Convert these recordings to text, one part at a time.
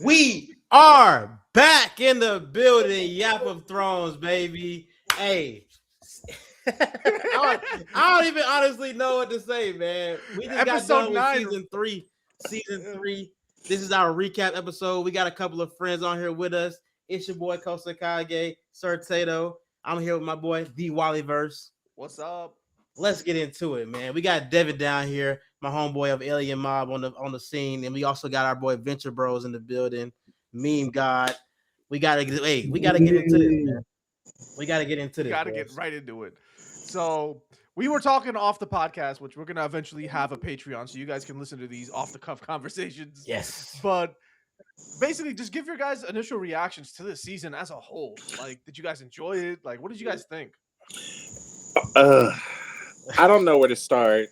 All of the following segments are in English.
We are back in the building, Yap of Thrones, baby. Hey, I don't even honestly know what to say, man. We just got done with season three. Season 3. This is our recap episode. We got a couple of friends on here with us. It's your boy Kosa Kage, Sir Taydoo. I'm here with my boy TheWallyVerse. What's up? Let's get into it, man. We got Devan down here, my homeboy of Alien Mob on the scene, and we also got our boy Venture Bros in the building. Meme God. We gotta get into this, man. We gotta get into this. Get right into it. So we were talking off the podcast, which we're gonna eventually have a Patreon, so you guys can listen to these off the cuff conversations. Yes. But basically, just give your guys initial reactions to this season as a whole. Like, did you guys enjoy it? Like, what did you guys think? I don't know where to start.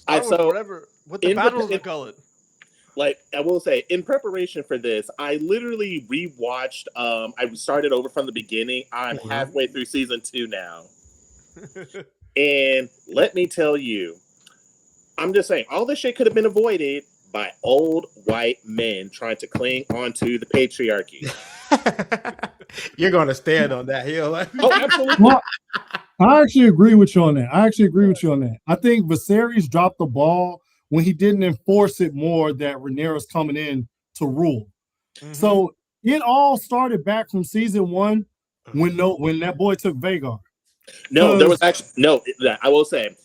With the Battle of the Gullet. Like, I will say, in preparation for this, I literally rewatched. I started over from the beginning. I'm halfway through season 2 now. And let me tell you, I'm just saying, all this shit could have been avoided by old white men trying to cling onto the patriarchy. You're going to stand on that hill. Oh, absolutely. Well, I actually agree with you on that. I think Viserys dropped the ball when he didn't enforce it more that Rhaenyra's coming in to rule. Mm-hmm. So it all started back from season 1 when that boy took Vhagar. No, there was actually no. I will say,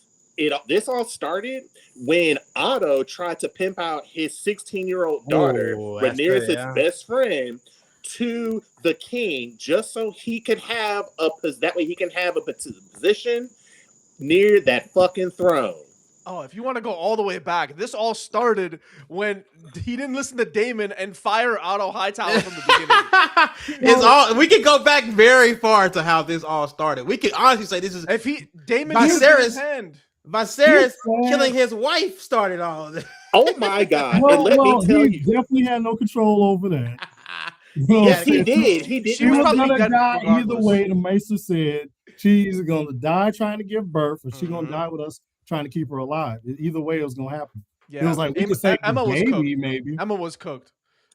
this all started when Otto tried to pimp out his 16-year-old daughter, Rhaenyra's best friend, to the king, just so he could have a position near that fucking throne. Oh, if you want to go all the way back, this all started when he didn't listen to Daemon and fire Otto Hightower from the beginning. We can go back very far to how this all started. We can honestly say this is Daemon Viserys killing his wife started all of this. Oh my God! Let me tell you, definitely had no control over that. Yes, he did. She was gonna die either way. The Maester said she's gonna die trying to give birth, or she's gonna die with us trying to keep her alive. Either way, it was gonna happen. Yeah, it was like we could say Emma was cooked. Maybe Emma was cooked.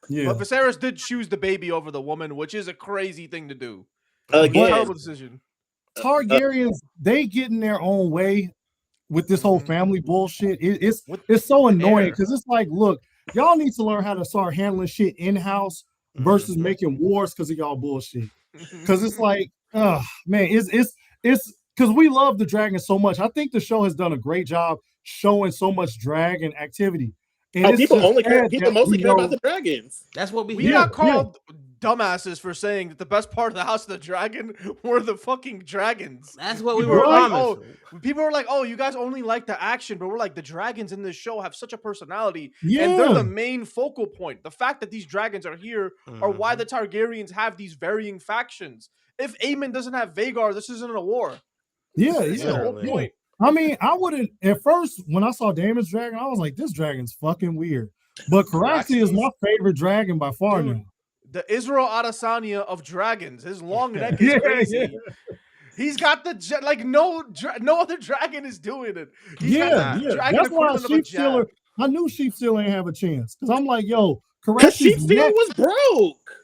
Yeah, but Viserys did choose the baby over the woman, which is a crazy thing to do. Terrible decision. Targaryens, they get in their own way with this whole family bullshit. It's so annoying because it's like, look, y'all need to learn how to start handling shit in house versus making wars because of y'all bullshit. Because it's like, man, it's because we love the dragon so much. I think the show has done a great job showing so much dragon activity. And people mostly care about the dragons. That's what we got called dumbasses for saying that the best part of the House of the Dragon were the fucking dragons. That's what we were promised. People were like, oh, you guys only like the action, but we're like, the dragons in this show have such a personality, and they're the main focal point. The fact that these dragons are here are why the Targaryens have these varying factions. If Aemon doesn't have Vhagar, this isn't a war. Yeah, That's the whole point. I mean, I wouldn't at first when I saw Daemon's dragon, I was like, this dragon's fucking weird. But Caraxes is my favorite dragon by far now. The Israel Adesanya of dragons. His long neck is crazy. He's got no other dragon is doing it. That's why Sheep Stealer. I knew Sheep Stealer ain't have a chance because I'm like, yo, Caraxes Sheep Stealer was broke.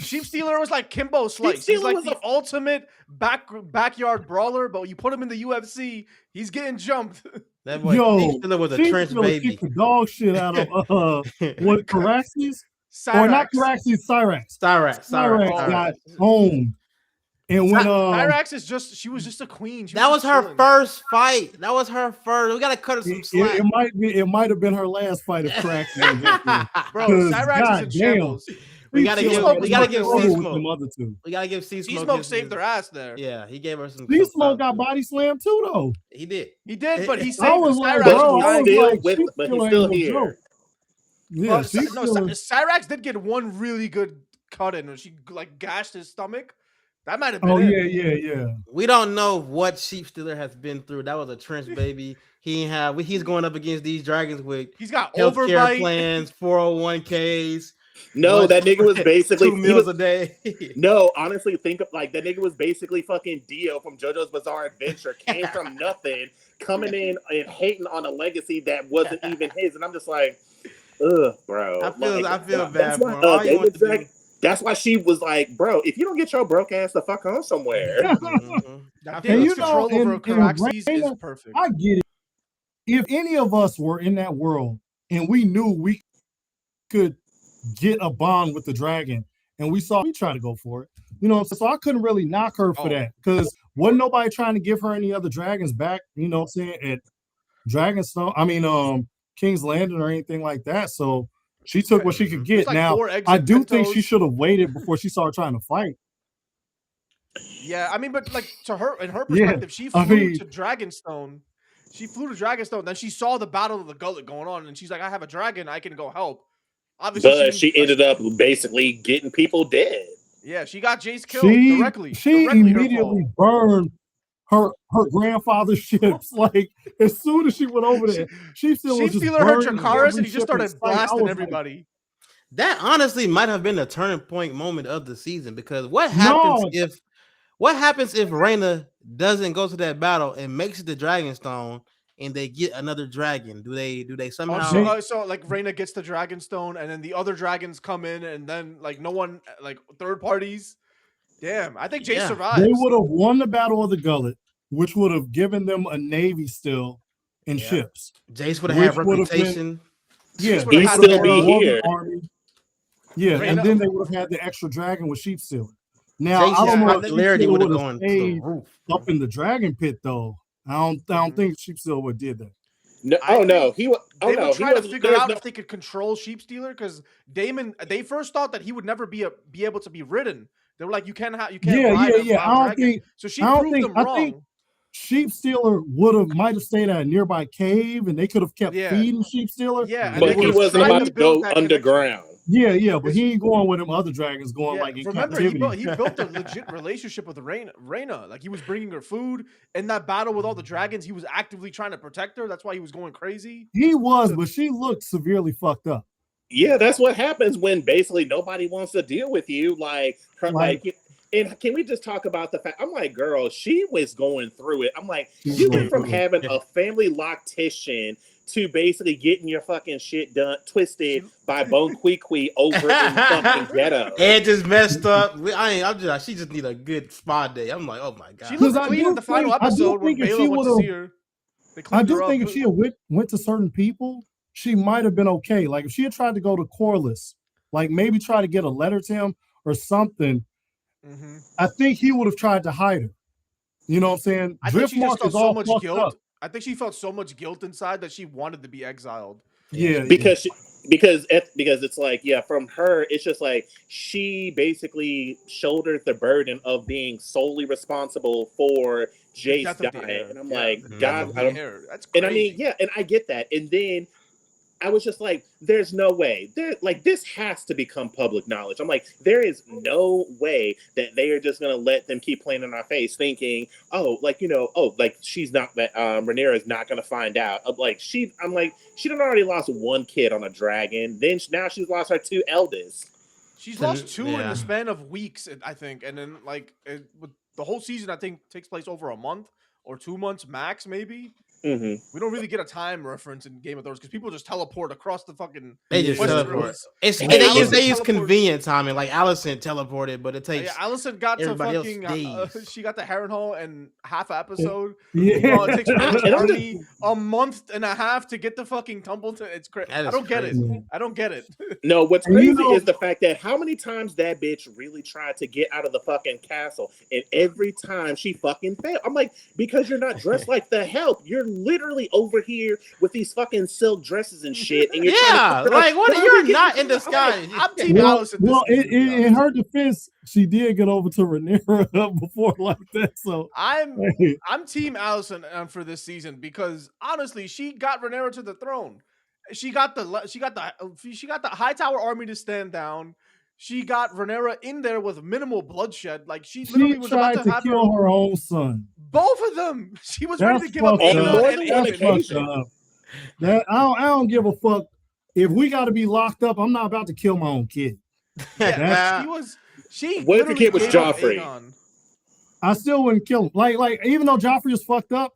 Sheep Stealer was like Kimbo Slice. He's like the ultimate backyard brawler, but you put him in the UFC, he's getting jumped. That boy, Sheep Stealer was a trench baby. The dog shit out of what Caraxes? Or not Caraxes, Syrax. Syrax got owned. And when Syrax she was just a queen. That was her first fight. That was her first. We gotta cut her some slack. It might have been her last fight of Caraxes. Bro, Syrax is a shambles. We gotta give C-Smoke. We gotta give C-Smoke. C-Smoke saved their ass there. Yeah, he gave her some. C-Smoke got body slammed too, though. He did, but he saved Syrax. But he's still here. Yeah, Syrax did get one really good cut in when she gashed his stomach. That might have been yeah. We don't know what Sheep Stealer has been through. That was a trench baby. He's going up against these dragons with he's got healthcare plans, 401ks. No, that nigga was basically 2 meals a day. No, honestly, think of that nigga was basically fucking Dio from JoJo's Bizarre Adventure. Came from nothing, coming in and hating on a legacy that wasn't even his. And I'm just like, Ugh, bro. I feel bad for him. That's why she was like, bro, if you don't get your broke ass the fuck on somewhere. That control over Caraxes is perfect. I get it. If any of us were in that world and we knew we could get a bond with the dragon and we try to go for it, you know, so I couldn't really knock her for that because wasn't nobody trying to give her any other dragons back, you know what I'm saying, at Dragonstone, King's Landing or anything like that. So she took what she could get. Like now, I do think she should have waited before she started trying to fight. Yeah, I mean, but like in her perspective, she flew to Dragonstone. She flew to Dragonstone, then she saw the Battle of the Gullet going on, and she's like, I have a dragon, I can go help. Obviously, but she ended up basically getting people dead. Yeah, she got Jace killed directly. She immediately burned her grandfather's ships. Like, as soon as she went over there, she still was just her Dracarys, and he just started blasting everybody. Like, that honestly might have been a turning point moment of the season, because what happens if Rhaena doesn't go to that battle and makes it to Dragonstone and they get another dragon? Do they somehow? So like Rhaena gets the Dragonstone and then the other dragons come in and then like no one, like third parties. Damn, I think Jace survives. They would have won the Battle of the Gullet, which would have given them a navy still and ships. Jace would have had reputation. He'd still be here. Yeah, Rhaena, and then they would have had the extra dragon with Sheep Stealer. Now I don't know if Clarity would have gone to the roof up in the dragon pit though. I don't think Sheep Stealer did that. No, they would try to figure out if they could control Sheep Stealer, because they first thought that he would never be able to be ridden. They were like, you can't ride I don't think so. She proved them wrong. I think Sheep Stealer might have stayed at a nearby cave, and they could have kept feeding Sheep Stealer. Yeah, but he wasn't about to go underground. Yeah, but he ain't going with them other dragons going like in captivity. He built a legit relationship with Rhaena. Like, he was bringing her food. In that battle with all the dragons, he was actively trying to protect her. That's why he was going crazy. He was, but she looked severely fucked up. Yeah, that's what happens when basically nobody wants to deal with you. And can we just talk about the fact? I'm like, girl, she was going through it. I'm like, you went from having a family loctician to basically getting your fucking shit twisted by Bone Qui over in fucking ghetto. And just messed up. She just need a good spa day. I'm like, oh my god. She looked clean in the final episode when Baela went to see her. I do think if she had went to certain people, she might have been okay. Like, if she had tried to go to Corlys, like maybe try to get a letter to him or something, I think he would have tried to hide her. You know what I'm saying? I think she just felt so much guilt. I think she felt so much guilt inside that she wanted to be exiled. Yeah, because it's like, from her, it's just like she basically shouldered the burden of being solely responsible for Jace dying, and I'm like, God, that's crazy. And I mean, and I get that, and then I was just like, there's no way. This has to become public knowledge. I'm like, there is no way that they are just going to let them keep playing in our face thinking, she's not, that Rhaenyra is not going to find out. She done already lost one kid on a dragon. Then now she's lost her two eldest. She's lost two in the span of weeks, I think. And then the whole season, I think, takes place over a month or 2 months max, maybe. We don't really get a time reference in Game of Thrones because people just teleport across the fucking. They just teleport. They use convenient timing. Like Alicent teleported, but it takes. Alicent got to fucking. She got to Harrenhal in half an episode. It takes a month and a half to get to fucking Tumbleton. It's crazy. I don't get it. No, what's crazy is the fact that how many times that bitch really tried to get out of the fucking castle, and every time she fucking failed. I'm like, because you're not dressed like the help. You're literally over here with these fucking silk dresses and shit, and you're you're not in disguise. I'm Team Alicent. Well, in her defense, she did get over to Rhaenyra before like that. So I'm Team Alicent for this season because honestly, she got Rhaenyra to the throne. She got the Hightower army to stand down. She got Rhaenyra in there with minimal bloodshed. Like she literally was tried about to have kill her own son. Both of them. She was ready to give up on more than one occasion. I don't give a fuck. If we got to be locked up, I'm not about to kill my own kid. Yeah, she. What if the kid was Joffrey? I still wouldn't kill him. Like even though Joffrey was fucked up,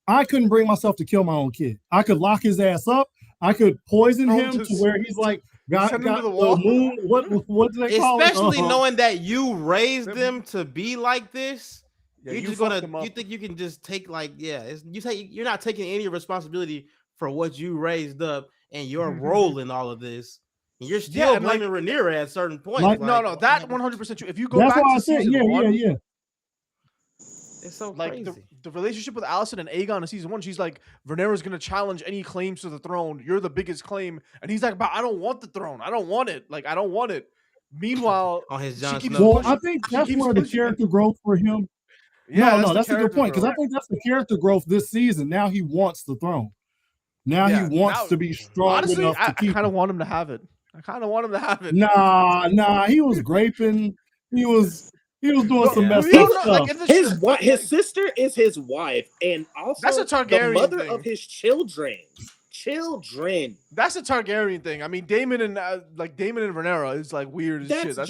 I couldn't bring myself to kill my own kid. I could lock his ass up. I could poison him to where he's like got the wall. moon. What do they call it? Especially knowing that you raised them to be like this. Yeah, you think you can just take you're not taking any responsibility for what you raised up and your role in all of this. And you're still blaming Rhaenyra at certain points. No, that 100% true. If you go that's back why to season one, it's so like crazy. the relationship with Alicent and Aegon in season one, she's like, Rhaenyra's gonna challenge any claims to the throne. You're the biggest claim, and he's like, but I don't want the throne. I don't want it. Like I don't want it. Meanwhile, on his Jon Snow. Snow. Well, I think that's where the character growth for him. Yeah, no, that's a good point because I think that's the character growth this season. Now he wants the throne. Now he wants to be strong honestly, enough to keep. I kind of want him to have it. Nah, he was graping. He was doing some messed up stuff. Like his sister is his wife, and also that's a Targaryen the mother thing. of his children. That's a Targaryen thing. I mean, Daemon and Rhaenyra is like weird as shit. That's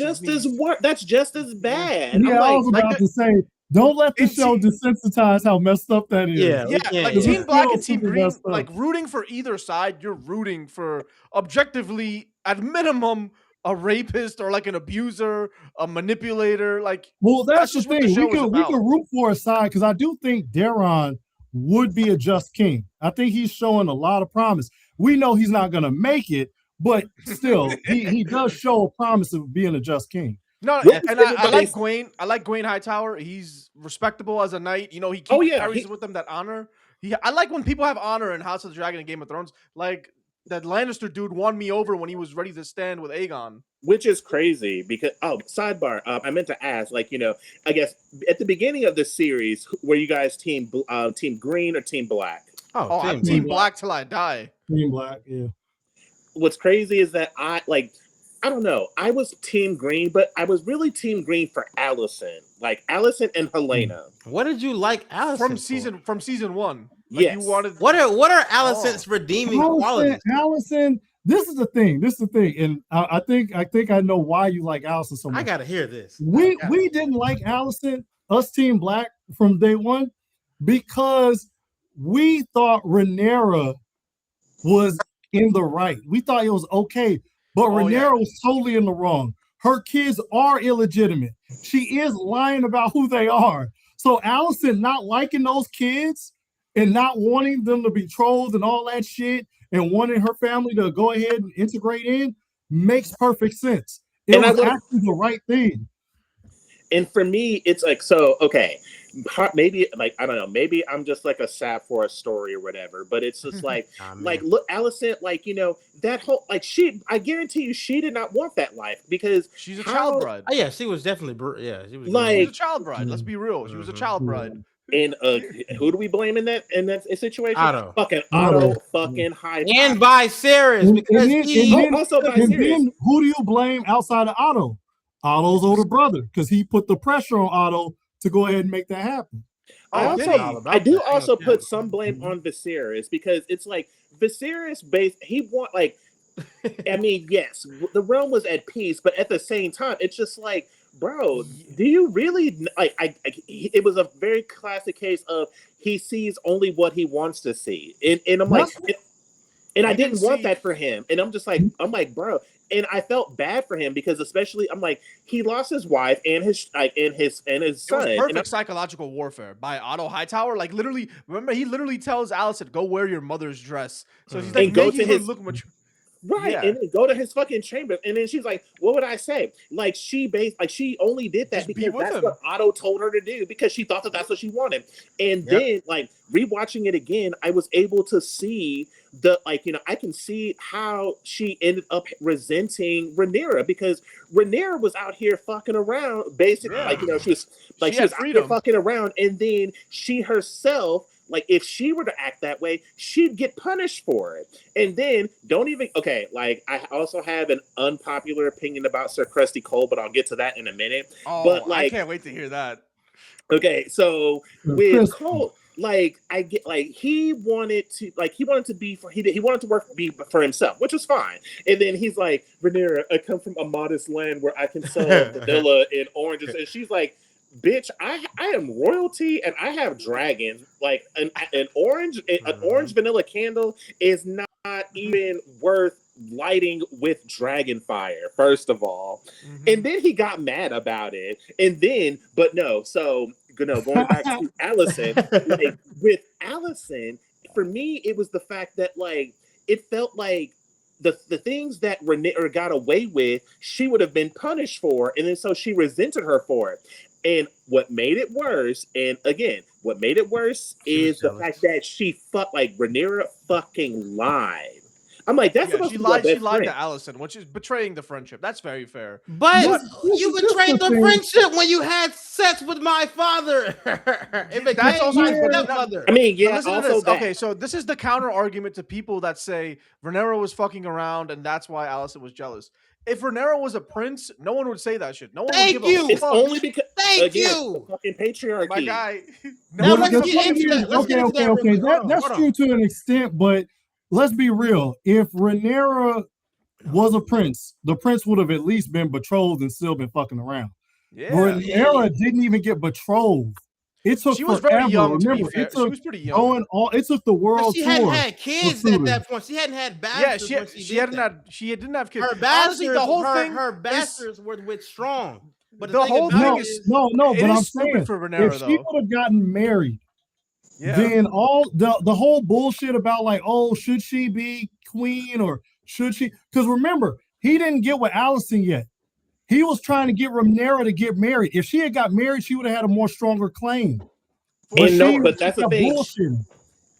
just as bad. Yeah, I was about to say, don't let the show desensitize how messed up that is. Yeah. Like Team Black and Team Green, like rooting for either side, you're rooting for objectively, at minimum, a rapist or like an abuser, a manipulator. Like, well, that's the thing. We can root for a side because I do think Devan would be a just king. I think he's showing a lot of promise. We know he's not going to make it, but still, he does show a promise of being a just king. No, and I like Gwaine. I like Gwaine Hightower. He's respectable as a knight. You know, he carries with him that honor. I like when people have honor in House of the Dragon and Game of Thrones. Like that Lannister dude won me over when he was ready to stand with Aegon. Which is crazy because sidebar. I meant to ask, like, you know, I guess at the beginning of the series, were you guys team green or team black? I'm team black till I die. Team black, yeah. What's crazy is that I don't know. I was team green, but I was really team green for Alicent. Like Alicent and Helena. What did you like Alicent from season one? Like yes. You wanted what are Alicent's redeeming qualities? Alicent, this is the thing, and I think I know why you like Alicent so much. I gotta hear this. We didn't like Alicent, us Team Black, from day one because we thought Rhaenyra was in the right. We thought it was okay. But Rhaenyra was totally in the wrong. Her kids are illegitimate. She is lying about who they are. So Alicent not liking those kids and not wanting them to be betrothed and all that shit and wanting her family to go ahead and integrate in makes perfect sense. It was actually the right thing. And for me, it's like, so, okay, maybe, like, I don't know, maybe I'm just like a sap for a story or whatever, but it's just like, look, Alicent, like, you know, that whole, like, I guarantee you, she did not want that life because she's a child bride. Oh, yeah, she was definitely, she was like, she was a child bride. Let's be real. She was a child bride. And who do we blame in that situation? Otto. Fucking Otto fucking Hightower. And Viserys, because then who do you blame outside of Otto? Otto's older brother, because he put the pressure on Otto to go ahead and make that happen. I do also put some blame on Viserys because it's like Viserys I mean, yes, the realm was at peace, but at the same time, it's just like, bro, do you really like? It was a very classic case of he sees only what he wants to see, and I'm like, and I didn't want that for him, and I'm like, bro, and I felt bad for him because especially I'm like, he lost his wife and his son. It was perfect psychological warfare by Otto Hightower. Like literally, remember he literally tells Alicent, "Go wear your mother's dress." So he's like, go to his look mature. Right, and then go to his fucking chamber, and then she's like, "What would I say?" Like she only did that because that's what Otto told her to do because she thought that's what she wanted. And then, like rewatching it again, I was able to see I can see how she ended up resenting Rhaenyra because Rhaenyra was out here fucking around, basically, she was out here fucking around, and then she herself. Like, if she were to act that way, she'd get punished for it. And then, I also have an unpopular opinion about Sir Krusty Cole, but I'll get to that in a minute. Oh, but, I can't wait to hear that. Okay, so with Cole, he wanted to be for himself, which was fine. And then he's like, Rhaenyra, I come from a modest land where I can sell vanilla and oranges. And she's like, bitch, I am royalty and I have dragons. Like an orange vanilla candle is not even worth lighting with dragon fire, first of all. And then he got mad about it. And then, but no, so going back to Allison, like with Allison, for me, it was the fact that like it felt like the things that Rhaenyra got away with, she would have been punished for, and then so she resented her for it. And what made it worse, and again, what made it worse is the fact that Rhaenyra fucking lied. I'm like, that's she lied to Allison, which is betraying the friendship. That's very fair. But you betrayed the friendship when you had sex with my father. That's also my stepmother. I mean, yeah. Also okay, so this is the counter argument to people that say Rhaenyra was fucking around and that's why Allison was jealous. If Rhaenyra was a prince, no one would say that shit. No one would give a fuck. It's only because fucking patriarchy. My guy. Now let's get into that. Okay. That's true to an extent, but let's be real. If Rhaenyra was a prince, the prince would have at least been betrothed and still been fucking around. Yeah. Rhaenyra didn't even get betrothed. It took she was forever. Very young. Remember, she was pretty young. It took the world tour. She hadn't had kids at that point. She hadn't had bastards. Yeah, she didn't have kids. Her bastards, her bastards were with Strong. But the whole thing is no. But I'm saying for Rhaenyra, if she would have gotten married, then all the whole bullshit about like, oh, should she be queen or should she? Because remember, he didn't get with Allison yet. He was trying to get Rhaenyra to get married. If she had got married, she would have had a more stronger claim. But that's the thing. Bullshit.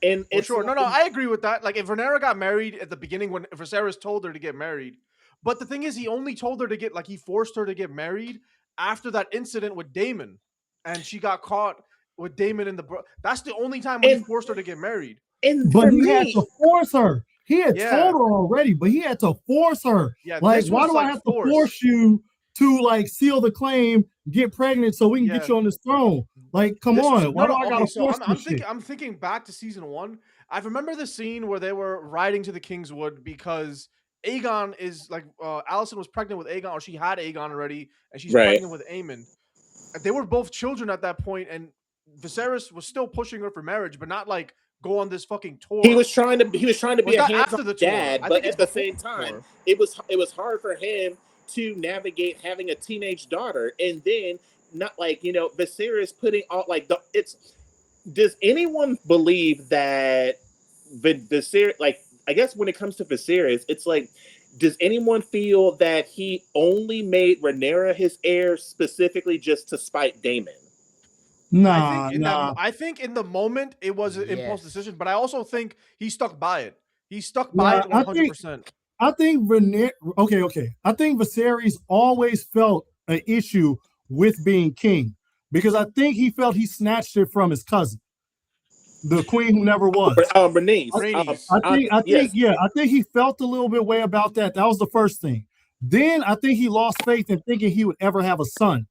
And it's sure. No, I agree with that. Like if Rhaenyra got married at the beginning when Viserys told her to get married, but the thing is, he only told her to get he forced her to get married after that incident with Daemon, and she got caught with Daemon in the. That's the only time when he forced her to get married. But he had to force her. He had told her already, but he had to force her. Yeah, like, why do I have to force you to like seal the claim, get pregnant, so we can get you on this throne? Like, come on. Why do I gotta force this shit? I'm thinking back to season 1. I remember the scene where they were riding to the Kingswood because Aegon is like Allison was pregnant with Aegon, or she had Aegon already, and she's pregnant with Aemon. They were both children at that point, and Viserys was still pushing her for marriage, but not like go on this fucking tour. He was trying to be a hands-on dad, but at the same time, it was hard for him to navigate having a teenage daughter, and then not like Viserys putting all like does anyone believe that Viserys, like, I guess when it comes to Viserys, it's like, does anyone feel that he only made Rhaenyra his heir specifically just to spite Daemon? I think in the moment it was an impulse decision, but I also think he stuck by it. He stuck by it 100%. I think I think Viserys always felt an issue with being king because I think he felt he snatched it from his cousin, the queen who never was. Rhaenys. I think he felt a little bit way about that. That was the first thing. Then I think he lost faith in thinking he would ever have a son.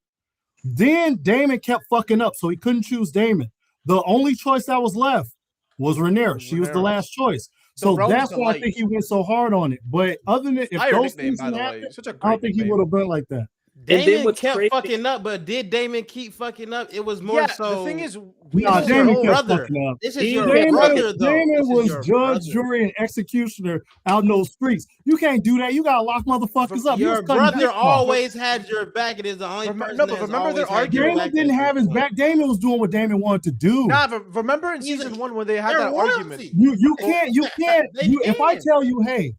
Then Daemon kept fucking up, so he couldn't choose Daemon. The only choice that was left was Rhaenyra. She was the last choice. So that's why I think he went so hard on it. But other than if those things happened, I don't think he would have been like that. Daemon kept fucking up, but did Daemon keep fucking up? It was more so. The thing is, Daemon kept fucking up. This is your brother, though. Daemon was judge, jury, and executioner out in those streets. You can't do that. You gotta lock motherfuckers up. Your brother always had your back, and is the only person. No, but remember their argument. Daemon didn't have his back. Daemon was doing what Daemon wanted to do. Nah, but remember in season 1 when they had that argument. You can't. If I tell you, hey,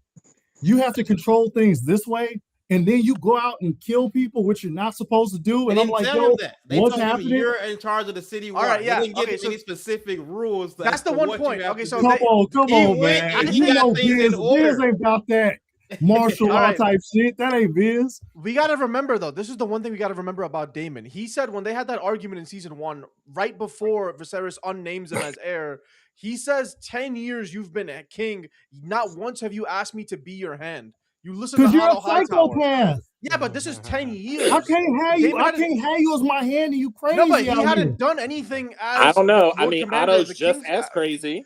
you have to control things this way, and then you go out and kill people, which you're not supposed to do. And I'm like, yo, what's happening? You're in charge of the city. All right, yeah. They didn't give any specific rules. That's the one point. Okay, so come on, man. You know, Viz ain't about that martial law type shit. That ain't Viz. We got to remember, though, this is the one thing we got to remember about Daemon. He said when they had that argument in season 1, right before Viserys unnames him as heir, he says, 10 years you've been a king. Not once have you asked me to be your hand. You listen to you're a psychopath. Yeah, but this is 10 years. I can't have you as my hand and you crazy. No, but he hadn't done anything as I don't know. I mean, Otto's just as crazy.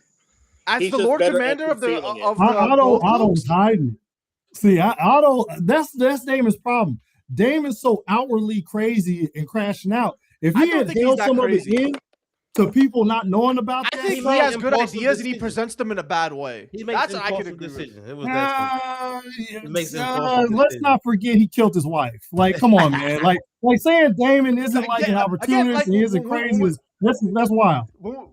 As the Lord Commander of the Otto's hiding. See, Otto, that's Daemon's problem. Daemon's so outwardly crazy and crashing out. If he had held some of it in to people not knowing about that, I think he has good ideas and he presents them in a bad way. That's what I could agree with. It was that let's not forget he killed his wife. Like, come on, man. Like saying Daemon isn't like an opportunist and he isn't crazy. That's wild. Well,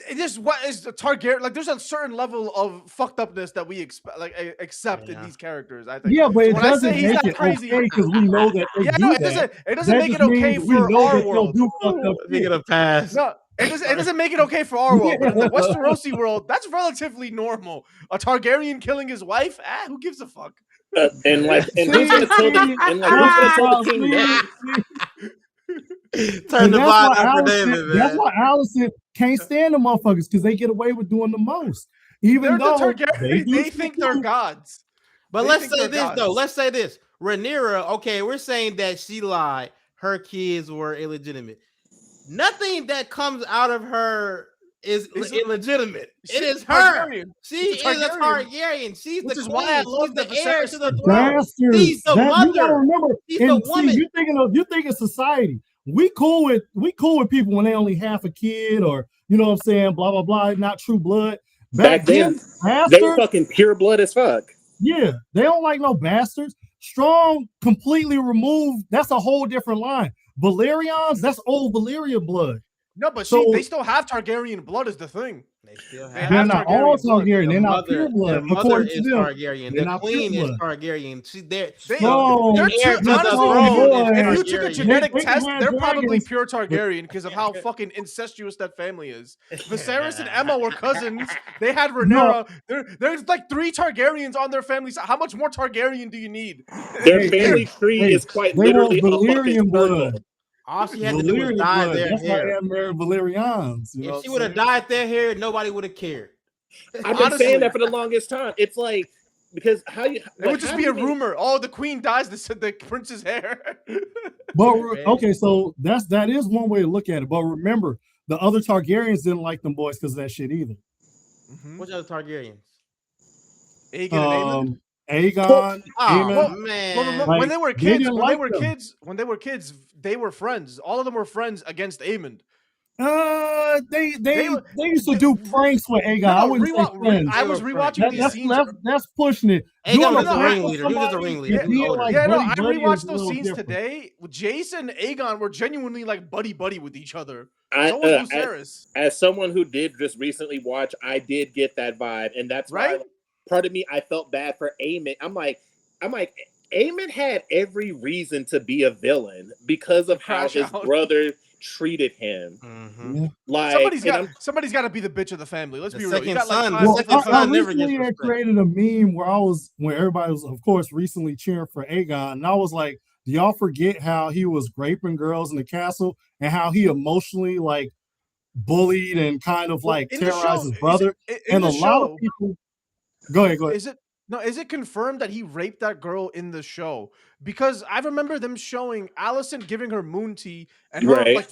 it just what is the Targaryen? Like, there's a certain level of fucked upness that we accept in these characters. I think. Yeah, but it doesn't make it crazy because we know that. It doesn't make it okay for our world. They get a pass. No, it doesn't make it okay for our world. But in the Westerosi world, that's relatively normal. A Targaryen killing his wife? Who gives a fuck? And who's gonna kill the king next? Turn the blind eye for David, man. That's why Allison can't stand the motherfuckers because they get away with doing the most. Even though they think they're gods. But let's say this though. Let's say this. Rhaenyra, okay, we're saying that she lied. Her kids were illegitimate. Nothing that comes out of her is illegitimate. It is her. She is a Targaryen. She's the queen. She's the heir to the throne. She's the mother. You gotta remember. She's the woman. You're thinking society. We cool with people when they only have a kid or you know what I'm saying, blah blah blah, not true blood. Back then, they were fucking pure blood as fuck. Yeah, they don't like no bastards. Strong, completely removed. That's a whole different line. Valerians, that's old Valyria blood. No, but they still have Targaryen blood is the thing. They still have. They're not all Targaryen. They're not pure blood. Their mother is Targaryen. The queen is Targaryen. She's there. If you took a genetic test, they're probably pure Targaryen because of how fucking incestuous that family is. Viserys and Emma were cousins. They had Rhaenyra. There's like 3 Targaryens on their family. How much more Targaryen do you need? Their family tree is quite literally Valyrian blood. All she had to do was dye their hair. Valerians. If she would have dyed their hair, nobody would have cared. I've been saying that for the longest time. It's like because it would just be a rumor. Oh, the queen dyes the prince's hair. But okay, so that is one way to look at it. But remember, the other Targaryens didn't like them boys because of that shit either. Which other Targaryens? Aegon and Aemon? Aegon, Aemon. Man. When they were kids, they were friends. All of them were friends against Aemon. They used to do pranks with Aegon. I wouldn't say friends. I was rewatching these scenes. That's pushing it. Aegon was a ringleader. He was a ringleader. I rewatched those scenes today. Jason and Aegon were genuinely like buddy with each other. So was Viserys. As someone who did just recently watch, I did get that vibe, and that's right. Why, part of me, I felt bad for Aemon. I'm like, Aemon had every reason to be a villain because of how his brother treated him. Mm-hmm. Like somebody's got to be the bitch of the family. Let's be real. I recently created a meme where everybody was, of course, recently cheering for Aegon, and I was like, do y'all forget how he was raping girls in the castle and how he emotionally like bullied and kind of like terrorized his brother? And a lot of people. Go ahead. Is it confirmed that he raped that girl in the show? Because I remember them showing Allison giving her moon tea, and her, like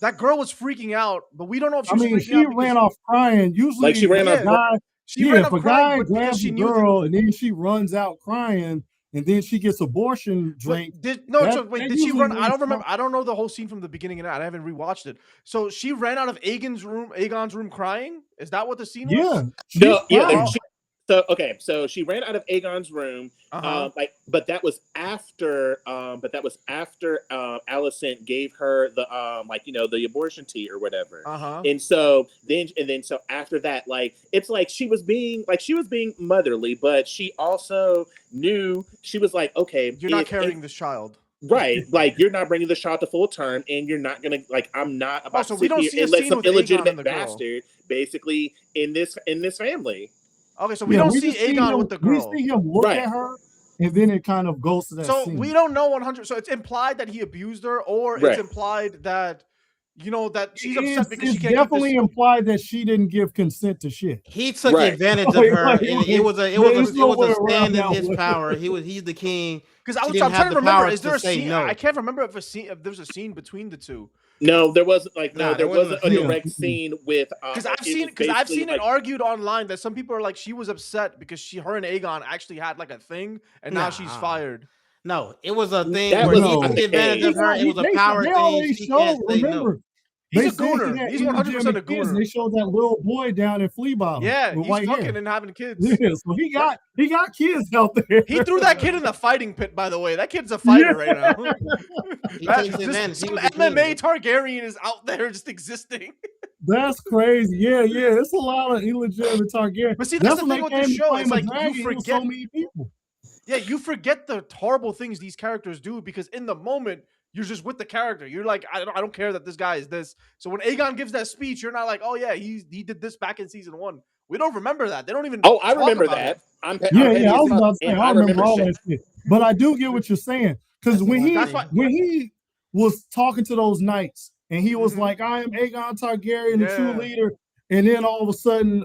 that girl was freaking out, but we don't know if she was freaking out. She ran off crying. Usually, like she ran off. If a guy grabs the girl and then she runs out crying, and then she gets abortion drink. Did she run? I don't remember. I don't know the whole scene from the beginning and I haven't rewatched it. So she ran out of Aegon's room crying. Is that what the scene was? Yeah. So she ran out of Aegon's room, but that was after Alicent gave her the the abortion tea or whatever. And so after that, like it's like she was being motherly, but she also knew she was like, okay, you're not carrying this child. Right, like you're not bringing the child to full term, and you're not gonna I'm not about to sit here and let some illegitimate bastard basically in this family. Okay, so we don't see Aegon with the girl. We see him look at her, and then it kind of goes to that scene. We don't know 100. So it's implied that he abused her, or it's implied that that she's upset because she can't. It's definitely implied that she didn't give consent to shit. He took advantage of her, and it was a stand in his power. He's the king. Because I'm trying to remember, is there a scene? No. I can't remember if there's a scene between the two. No, there wasn't. There wasn't a direct scene with. Because I've seen it argued online that some people are like she was upset because her and Aegon actually had like a thing, and now she's fired. No, it was a thing That where was he not took the advantage of case. her. It was a power They thing. already She can't showed. say no. Remember, He's they a said he gooner. had He's 100% a illegitimate kids, and gooner. they showed that little boy down in Flea Bottom. Yeah, with he's white fucking hair. and having kids. Yeah, so he got kids out there. He threw that kid in the fighting pit, by the way. That kid's a fighter right now. He takes advantage. He Some was the king. MMA Targaryen is out there just existing. That's crazy. Yeah. It's a lot of illegitimate Targaryen. But see, that's the thing with this show. It's like you forget so many people. Yeah, you forget the horrible things these characters do because in the moment you're just with the character. You're like, I don't care that this guy is this. So when Aegon gives that speech, you're not like, oh yeah, he did this back in season 1. We don't remember that. They don't even. Oh, I remember that. I was about to say, I remember all that shit. But I do get what you're saying because when he was talking to those knights and he was like, I am Aegon Targaryen, the true leader, and then all of a sudden,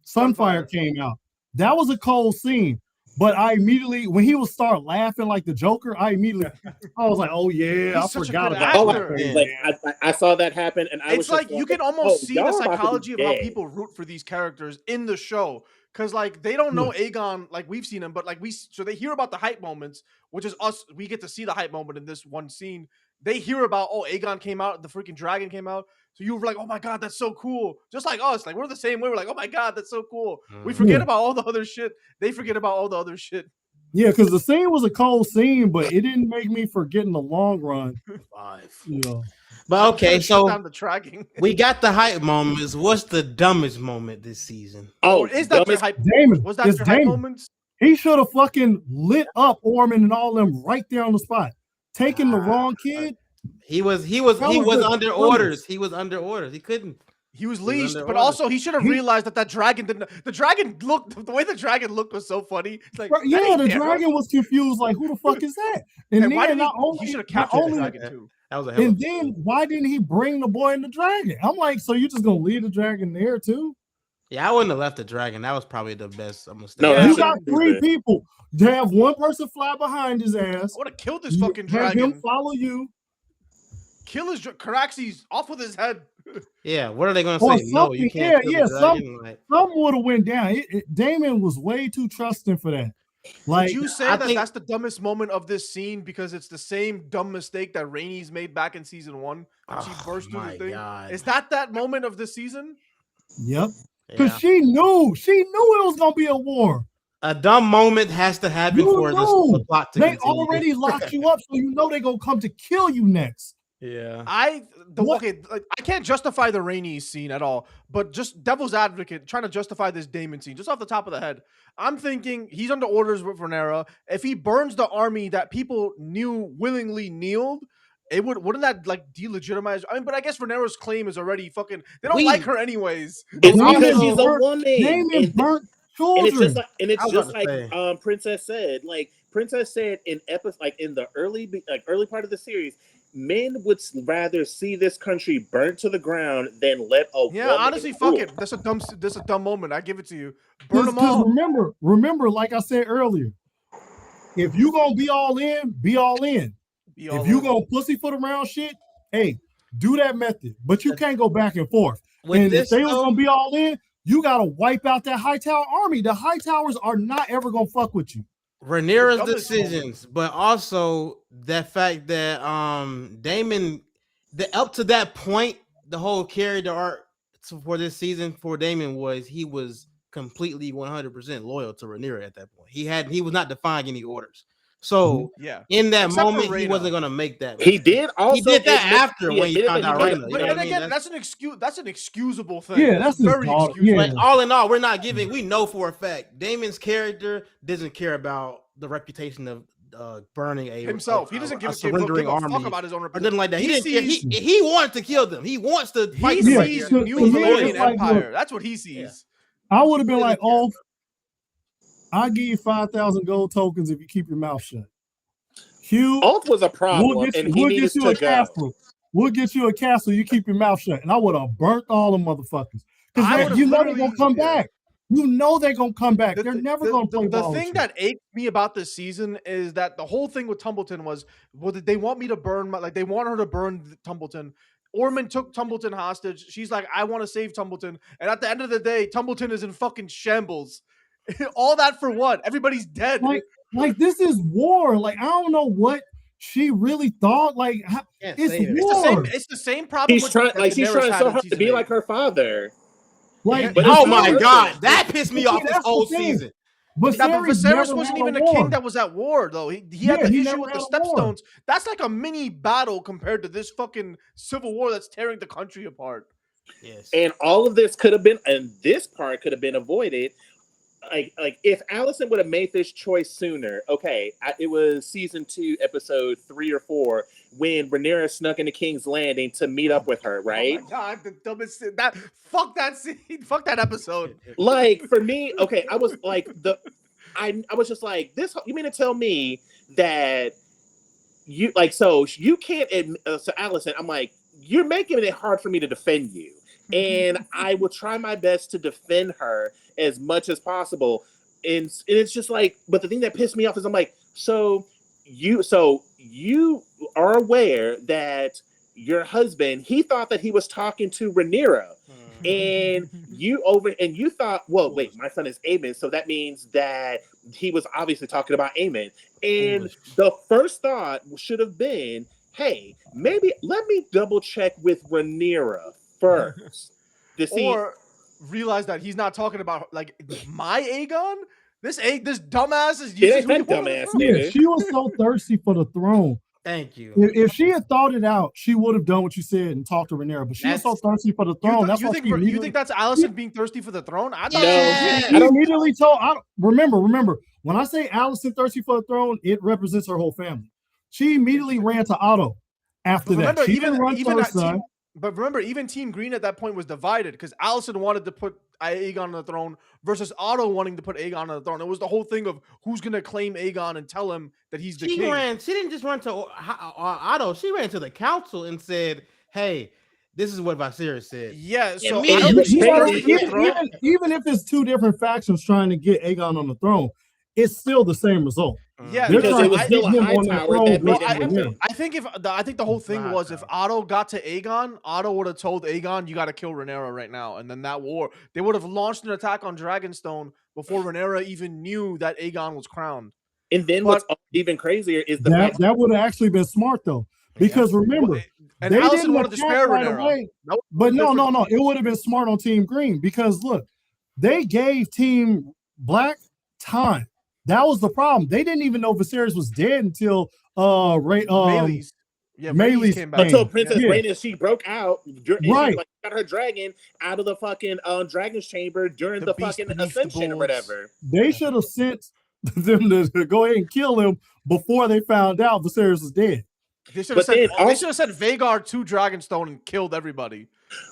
Sunfire came out. That was a cold scene. But I immediately, when he would start laughing like the Joker, I was like, oh yeah, I forgot about that. I saw that happen, and it's like you can almost see the psychology of how people root for these characters in the show. Because like they don't know Aegon like we've seen him, but like so they hear about the hype moments, which is us. We get to see the hype moment in this one scene. They hear about Aegon came out, the freaking dragon came out. So you were like, oh my god, that's so cool. Just like us, like we're the same way. We're like, oh my god, that's so cool. We forget about all the other shit. They forget about all the other shit. Yeah, because the scene was a cold scene, but it didn't make me forget in the long run. 5. You know. But okay, so the tracking. We got the hype moments. What's the dumbest moment this season? Oh, is that your hype? Damon. Was that your hype moments? He should have fucking lit up Ormond and all them right there on the spot. Taking the wrong kid. He was under orders. He was under orders. He couldn't. He was leashed, but also he should have realized that dragon didn't. The dragon looked the way the dragon looked was so funny. It's like, the dragon was confused. Like, who the fuck is that? And why did he should have captured the dragon too? That was a and then why didn't he bring the boy and the dragon? I'm like, so you just gonna leave the dragon there too? Yeah, I wouldn't have left the dragon. That was probably the best mistake. No, you got 3 people. To have one person fly behind his ass. I would have killed this fucking dragon. Have him follow you. Kill his Caraxes off with his head. Yeah, what are they going to say? No, you can't. Some would have went down. Damon was way too trusting for that. Like, would you say that's the dumbest moment of this scene because it's the same dumb mistake that Rhaenys made back in season 1 when she burst through the thing? God. Is that moment of this season? Yep. Because she knew it was gonna be a war. A dumb moment has to happen for the plot to continue. They already locked you up, so you know they're gonna come to kill you next. Yeah. I can't justify the Rhaenys scene at all, but just devil's advocate trying to justify this Daemon scene just off the top of the head. I'm thinking he's under orders with Rhaenyra. If he burns the army that people willingly kneeled, wouldn't that like delegitimize? I mean, but I guess Rhaenyra's claim is already fucking. They don't like her anyways. It's because she's a woman. Daemon burnt children. And it's just like Princess said. Like Princess said in in the early part of the series. Men would rather see this country burnt to the ground than let a woman honestly, fuck it. That's a dumb moment. I give it to you. Burn them all. Remember, like I said earlier, if you gonna be all in, be all in. If you gonna pussyfoot around shit, hey, do that method. But you can't go back and forth. And if they was gonna be all in, you gotta wipe out that Hightower army. The Hightowers are not ever gonna fuck with you. Rhaenyra's decisions, but also that fact that Daemon, up to that point, the whole character arc for this season for Daemon was he was completely 100% loyal to Rhaenyra at that point. He was not defying any orders. So in that moment, he wasn't gonna make that. He did also. He did that after when he found out Rhaenyra. But again, that's an excuse. That's an excusable thing. Yeah, that's very excusable. Yeah. Like, all in all, we're not giving. We know for a fact Daemon's character doesn't care about the reputation of burning himself. He doesn't give a fuck about his own reputation. Or nothing like that. He wanted to kill them. He wants to fight. He sees New Valyrian Empire. That's what he sees. I would have been like, I'll give you 5,000 gold tokens if you keep your mouth shut. Hugh, Alt was a problem, and he needs to go. Castle. We'll get you a castle. You keep your mouth shut, and I would have burnt all the motherfuckers because you know they're gonna come back. You know they're gonna come back. They're never gonna play ball. The thing that ached me about this season is that the whole thing with Tumbleton was, they want me to burn they want her to burn Tumbleton. Ormond took Tumbleton hostage. She's like, I want to save Tumbleton, and at the end of the day, Tumbleton is in fucking shambles. All that for what? Everybody's dead. Like, this is war. Like, I don't know what she really thought. Like, it's war. It's the same problem. She's trying so hard to be like her father. Like, oh my god, that pissed me off this whole season. But Viserys wasn't even a king that was at war, though. He had the issue with the stepstones. That's like a mini battle compared to this fucking civil war that's tearing the country apart. Yes. And all of this could have been, and this part could have been avoided. Like if Allison would have made this choice sooner. Okay, it was season 2, episode 3 or 4, when Rhaenyra snuck into King's Landing to meet up with her. Right? Oh my god, the dumbest fuck that scene, fuck that episode. Like for me, okay, I was like I was just like this. You mean to tell me that you like so you can't so Allison? I'm like, you're making it hard for me to defend you. And I will try my best to defend her as much as possible. And it's just like, but the thing that pissed me off is I'm like, so you are aware that your husband, he thought that he was talking to Rhaenyra. And you thought, well, wait, my son is Aemon, so that means that he was obviously talking about Aemon. And the first thought should have been, hey, maybe let me double check with Rhaenyra first to see, or realize that he's not talking about like my Aegon. This dumbass is using that dumbass. Yeah, she was so thirsty for the throne. Thank you. If she had thought it out, she would have done what you said and talked to Rhaenyra. But she was so thirsty for the throne. You think that's Allison being thirsty for the throne? I she immediately told. Remember. When I say Allison thirsty for the throne, it represents her whole family. She immediately ran to Otto after that. She didn't run to her son. But remember, even Team Green at that point was divided because Allison wanted to put Aegon on the throne versus Otto wanting to put Aegon on the throne. It was the whole thing of who's going to claim Aegon and tell him that he's the king. She didn't just run to Otto. She ran to the council and said, hey, this is what Viserys said. Yeah, so even if it's two different factions trying to get Aegon on the throne, it's still the same result. Yeah, because it was still a high tower that made it happen. I think the whole thing was if Otto got to Aegon, Otto would have told Aegon, you got to kill Rhaenyra right now. And then that war, they would have launched an attack on Dragonstone before Rhaenyra even knew that Aegon was crowned. And then what's even crazier is that would have actually been smart though. Because remember, and they Allison didn't wanted to spare Rhaenyra. But no. It would have been smart on Team Green because look, they gave Team Black time. That was the problem. They didn't even know Viserys was dead until Meleys came back. Until Princess Rhaenys, she broke out. Right. She got her dragon out of the fucking dragon's chamber during the fucking ascension or whatever. They should have sent them to go ahead and kill him before they found out Viserys was dead. They should have said Vhagar to Dragonstone and killed everybody.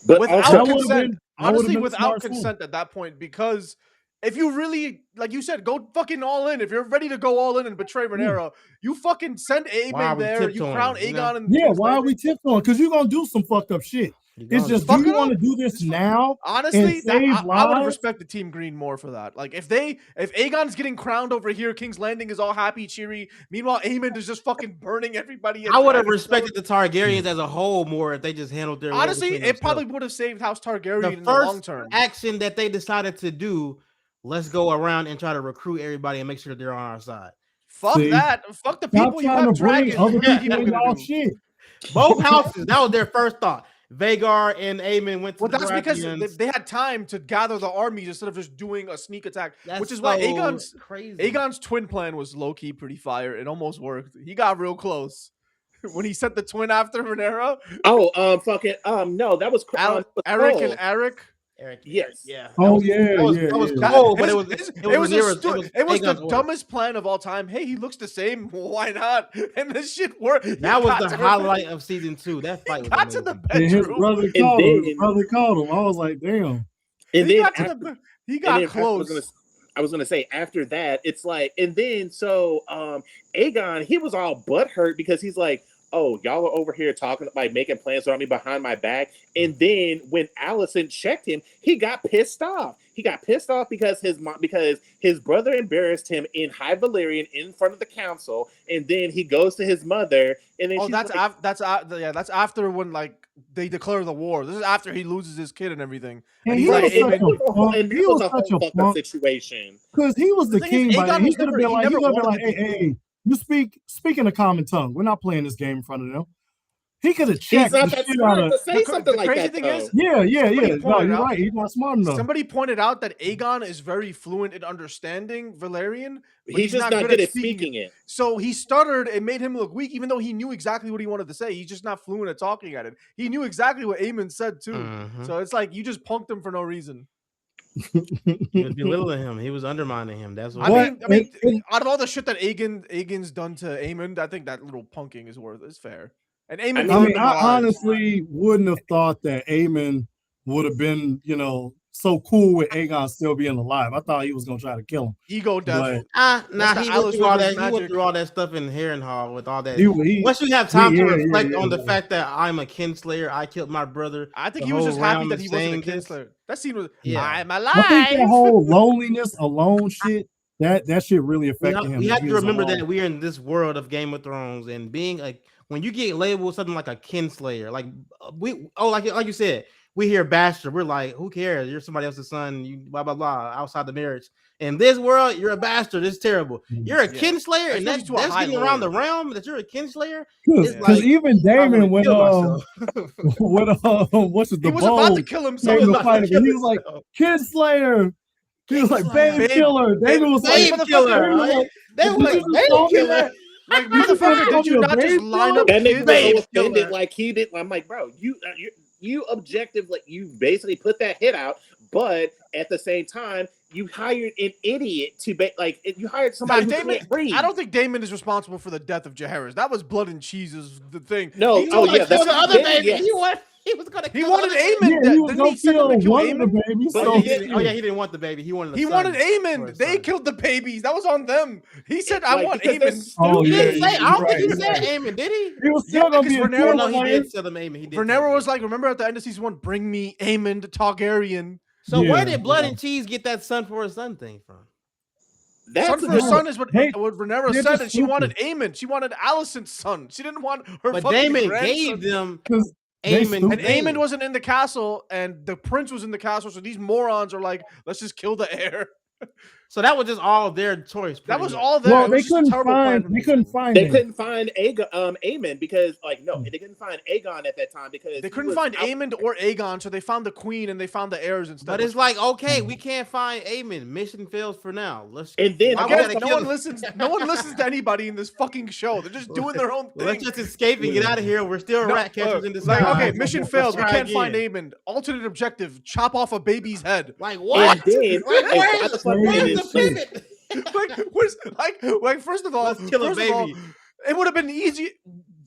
But without consent. Honestly, without consent at that point, because if you really, like you said, go fucking all in. If you're ready to go all in and betray Rhaenyra, you fucking send Aemon there. You crown Aegon. Why are we tiptoeing? Because you're gonna do some fucked up shit. It's just, do you want to do this now? Honestly, I would respect the Team Green more for that. Like if Aegon's getting crowned over here, King's Landing is all happy, cheery. Meanwhile, Aemon is just fucking burning everybody. I would have respected the Targaryens as a whole more if they just handled their. Honestly, it probably would have saved House Targaryen in the long term. Action that they decided to do. Let's go around and try to recruit everybody and make sure they're on our side. Fuck that. Fuck the people you have dragons. Shit. Both houses. That was their first thought. Vhagar and Aemon went to the that's because they had time to gather the armies instead of just doing a sneak attack. Which is why Aegon's twin plan was low-key pretty fire. It almost worked. He got real close. When he sent the twin after Rhaenyra. No, that was Eric and Eric. Yes. Yeah. Oh yeah. That was cool, but it was the dumbest plan of all time. Hey, he looks the same. Why not? And this shit worked. That was the highlight of season 2. That fight was got to the bedroom. His brother called him. I was like, damn. And he got close. I was gonna say after that, it's like, and then so Aegon, he was all butthurt because he's like, oh, y'all are over here talking, like making plans on me behind my back. And then when Allison checked him, he got pissed off. He got pissed off because his brother embarrassed him in High Valyrian in front of the council. And then he goes to his mother, and then that's after when like they declare the war. This is after he loses his kid and everything. And he was such a fucked up situation because he was the king. But he could have been like, hey, you speak in a common tongue. We're not playing this game in front of them. He could have checked. He's not that smart to say something like that. Yeah. No, you're right. He's not smart enough. Somebody pointed out that Aegon is very fluent in understanding Valyrian. He's just not good at speaking it. So he stuttered. It made him look weak, even though he knew exactly what he wanted to say. He's just not fluent at talking at it. He knew exactly what Aemon said too. Mm-hmm. So it's like you just punked him for no reason. He was belittling him. He was undermining him. That's what I mean, out of all the shit that Aegon's done to Aemon, I think that little punking is fair. And Aemon, I honestly wouldn't have thought that Aemon would have been, so cool with Aegon still being alive. I thought he was gonna try to kill him. Ego death. He went through all that. He went through all that stuff in Harrenhal with all that. Once you have time to reflect on the fact that I'm a kinslayer, I killed my brother. I think he was just happy that he wasn't a kinslayer. That scene was, I'm alive. I think that whole loneliness alone shit. That shit really affected him. We have to remember that we're in this world of Game of Thrones, and being when you get labeled something like a kinslayer, like you said, we hear bastard, we're like, who cares? You're somebody else's son, you blah blah blah outside the marriage. In this world, you're a bastard. It's terrible. You're a kinslayer, and that's getting around the realm that you're a kinslayer. Because even Damon what's the he was about to kill himself. He was like kinslayer. He was like babe killer. David was babe killer. They were like babe killer. Like, motherfucker, did you not just line up? That nigga was offended like he did. I'm like, bro, you objective, like you basically put that hit out, but at the same time, you hired an idiot to you hired somebody who can't breathe. I don't think Damon is responsible for the death of Jaehaerys. That was blood and cheese's the thing. No, that's the other baby. Yes. He was gonna. He wanted Aemon. Yeah, he was gonna kill one of the babies. He didn't want the baby. He wanted. He wanted Aemon. They killed the babies. That was on them. He said, "I want Aemon." Oh, he didn't say. I don't think he said Aemon. Did he? He was still gonna be Vernero. No, he did tell them Aemon. Vernero was like, "Remember at the end of season 1, bring me Aemon the Targaryen." So where did Blood and Cheese get that son for a son thing from? Son for a son is what Vernero said, and she wanted Aemon. She wanted Alicent's son. She didn't want her. But Damon gave them Aemon, and Aemon wasn't in the castle, and the prince was in the castle. So these morons are like, let's just kill the heir. So that was just all their choice. That was all their. Well, they couldn't find Aemon because they couldn't find Aegon at that time because they couldn't find Aemon or Aegon, so they found the queen and they found the heirs and stuff. But it's like, okay, we can't find Aemon. Mission fails for now. No one listens to anybody in this fucking show. They're just doing their own thing. Let's just escape and get out of here. We're still rat catchers in this. Okay, mission failed. We can't find Aemon. Alternate objective: chop off a baby's head. Like what? First of all, it would have been easy.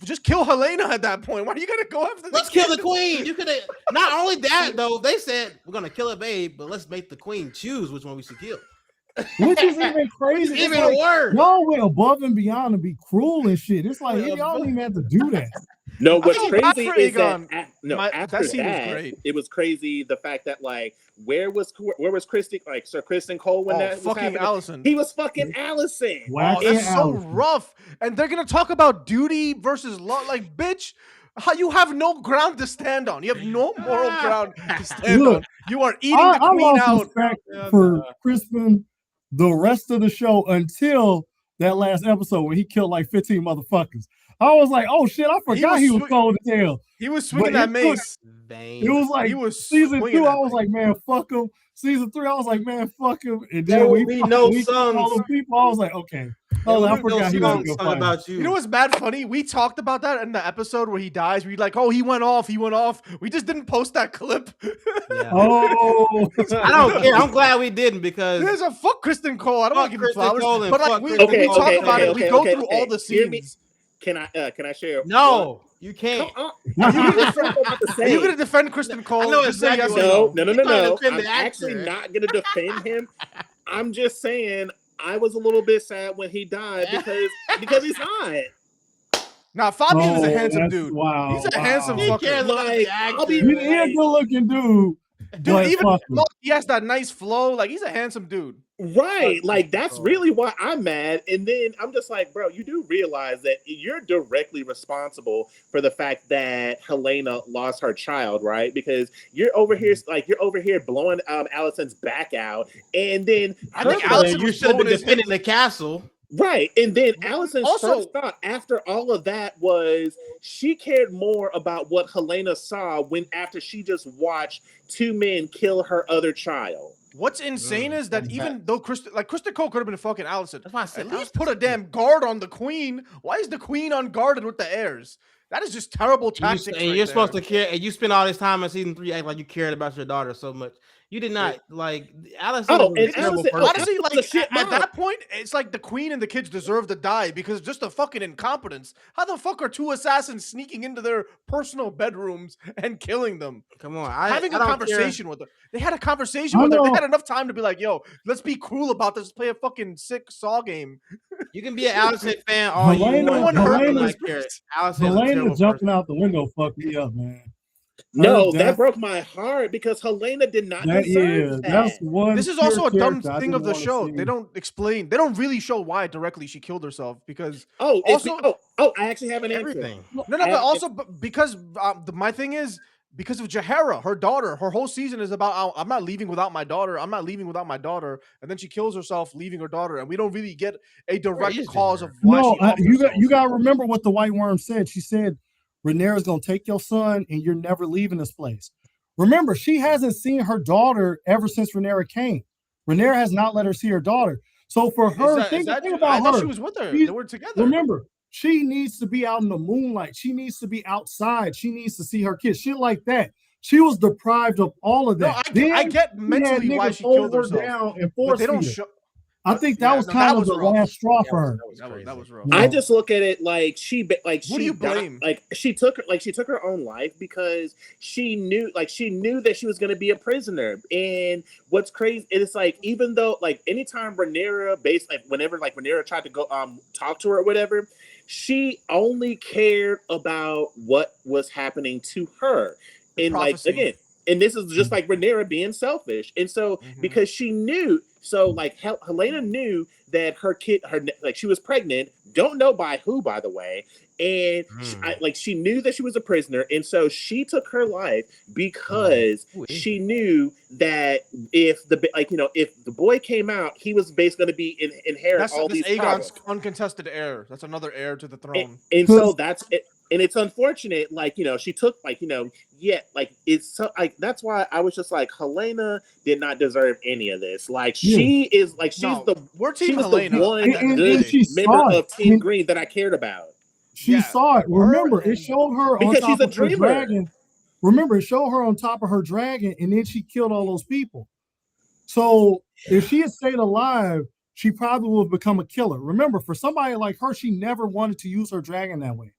Just kill Helena at that point. Why are you gonna go after? Let's kill the queen. You could have. Not only that though, they said we're gonna kill a babe, but let's make the queen choose which one we should kill. Which is even crazy. It's even worse. Y'all went above and beyond to be cruel and shit. It's like y'all don't even have to do that. No, what's crazy is that after that, it was crazy the fact that where was Kristen, Sir Kristen Cole when that was fucking Allison? He was fucking Allison. Wow, that's so rough. And they're gonna talk about duty versus law, bitch. You have no ground to stand on. You have no moral ground to stand on. You are eating the queen out. Respect for Kristen the rest of the show until that last episode where he killed 15 motherfuckers. I was like, oh shit, I forgot he was cold as hell. He was swinging that mace. It was season 2. I was like, man, fuck him. Season 3, I was like, man, fuck him. And then we know some people. I was like, okay. I forgot he was about you. You know what's bad funny? We talked about that in the episode where he dies. We like, oh, he went off. We just didn't post that clip. Yeah. Oh, I don't care. I'm glad we didn't because there's a fuck Kristen Cole. I don't want to give him flowers, but we talk about it. We go through all the scenes. Can I share? No, you can't. Are you gonna defend Kristen Cole? I know exactly. No. I'm actually not gonna defend him. I'm just saying I was a little bit sad when he died because he's not. Nah, Fabian is a handsome dude. Wow, he's a handsome He fucker. cares about the actor. He's a good-looking dude. Dude, even he has that nice flow. Like, he's a handsome dude. Right. Like, that's really why I'm mad. And then I'm just like, bro, you do realize that you're directly responsible for the fact that Helena lost her child, right? Because you're over here, blowing Allison's back out. And then I think Allison, you should have been defending the castle. Right. And then Allison's first thought after all of that was she cared more about what Helena saw after she just watched two men kill her other child. What's insane is that even though Kristen Cole could have been a fucking Allison, that's why I said, at least put a damn guard on the queen. Why is the queen unguarded with the heirs? That is just terrible tactics. And you're supposed to care, and you spend all this time in season 3 acting like you cared about your daughter so much. You did not like Allison. Honestly, like at that point, it's like the queen and the kids deserve to die because just the fucking incompetence. How the fuck are two assassins sneaking into their personal bedrooms and killing them? Come on, having a conversation with them. They had a conversation with her. They had enough time to be like, "Yo, let's be cruel about this. Play a fucking sick Saw game." You can be an Allison fan all you want. Helena jumping out the window fucked me up, man. No, that broke my heart because Helena did not deserve that. That's one. This is also a dumb thing of the show. They don't explain. They don't really show why directly she killed herself because. I actually have an answer. No, but also because my thing is because of Jaehaera, her daughter. Her whole season is about I'm not leaving without my daughter. I'm not leaving without my daughter, and then she kills herself, leaving her daughter, and we don't really get a direct cause of why. No, you got to remember what the White Worm said. She said, Rhaenyra's gonna take your son and you're never leaving this place. Remember, she hasn't seen her daughter ever since Rhaenyra came. Rhaenyra has not let her see her daughter. So for her, think about her. She was with her. They were together. Remember, she needs to be out in the moonlight. She needs to be outside. She needs to see her kids. Shit like that. She was deprived of all of that. No, I get mentally why she killed herself. Down and forced they don't show. I think that was kind of the last straw for her. That was rough. I just look at it like what do you blame? She took her own life because she knew that she was going to be a prisoner. And what's crazy is like even though like anytime Rhaenyra whenever Rhaenyra tried to go talk to her or whatever, she only cared about what was happening to her. And prophecy. Again, and this is just like Rhaenyra being selfish. And so because she knew. So, like, Helena knew that she was pregnant. Don't know by who, by the way. And she knew that she was a prisoner, and so she took her life because she knew that if the boy came out, he was basically going to be inherit all these Aegon's uncontested heir. That's another heir to the throne. And so that's it. And it's unfortunate, she took, it's so, that's why I was just like, Helena did not deserve any of this. She's we're Team Helena. The one good member of Team Green that I cared about. She saw it. Remember, it showed her on top of her dragon. Remember, it showed her on top of her dragon, and then she killed all those people. So if she had stayed alive, she probably would have become a killer. Remember, for somebody like her, she never wanted to use her dragon that way.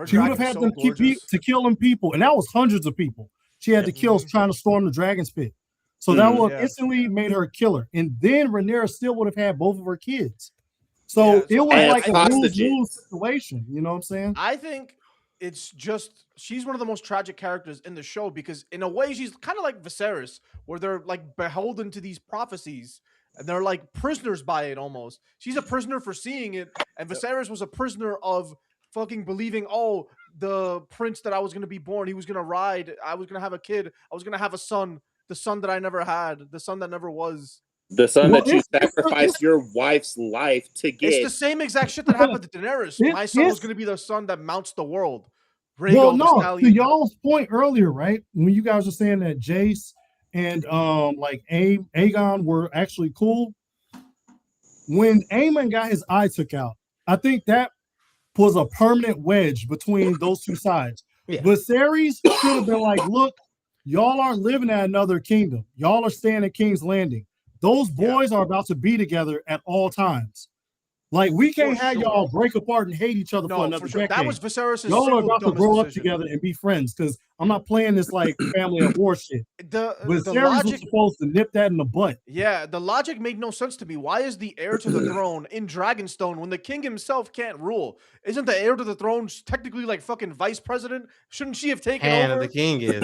She would have had to kill them people, and that was hundreds of people. She had to kill trying to storm the dragon's pit. So that would have instantly made her a killer. And then Rhaenyra still would have had both of her kids. So it was like a lose-lose situation. You know what I'm saying? I think it's just she's one of the most tragic characters in the show because in a way she's kind of like Viserys, where they're like beholden to these prophecies. And they're like prisoners by it almost. She's a prisoner for seeing it, and Viserys was a prisoner of fucking believing, the prince that I was going to be born, he was going to ride, I was going to have a kid, I was going to have a son, the son that I never had, the son that never was. The son that you sacrificed your wife's life to get. It's the same exact shit that happened to Daenerys. My son was going to be the son that mounts the world. To y'all's point earlier, right? When you guys were saying that Jace and Aegon were actually cool. When Aemon got his eye took out, I think that was a permanent wedge between those two sides. Viserys should have been like, look, y'all aren't living at another kingdom. Y'all are staying at King's Landing. Those boys are about to be together at all times. Like, we can't have y'all break apart and hate each other for another decade. That was Viserys' y'all are about to grow up decision. together and be friends, because I'm not playing this like family at war shit. The logic was supposed to nip that in the butt. Yeah, the logic made no sense to me. Why is the heir to the throne in Dragonstone when the king himself can't rule? Isn't the heir to the throne technically like fucking vice president? Shouldn't she have taken over? And the king is.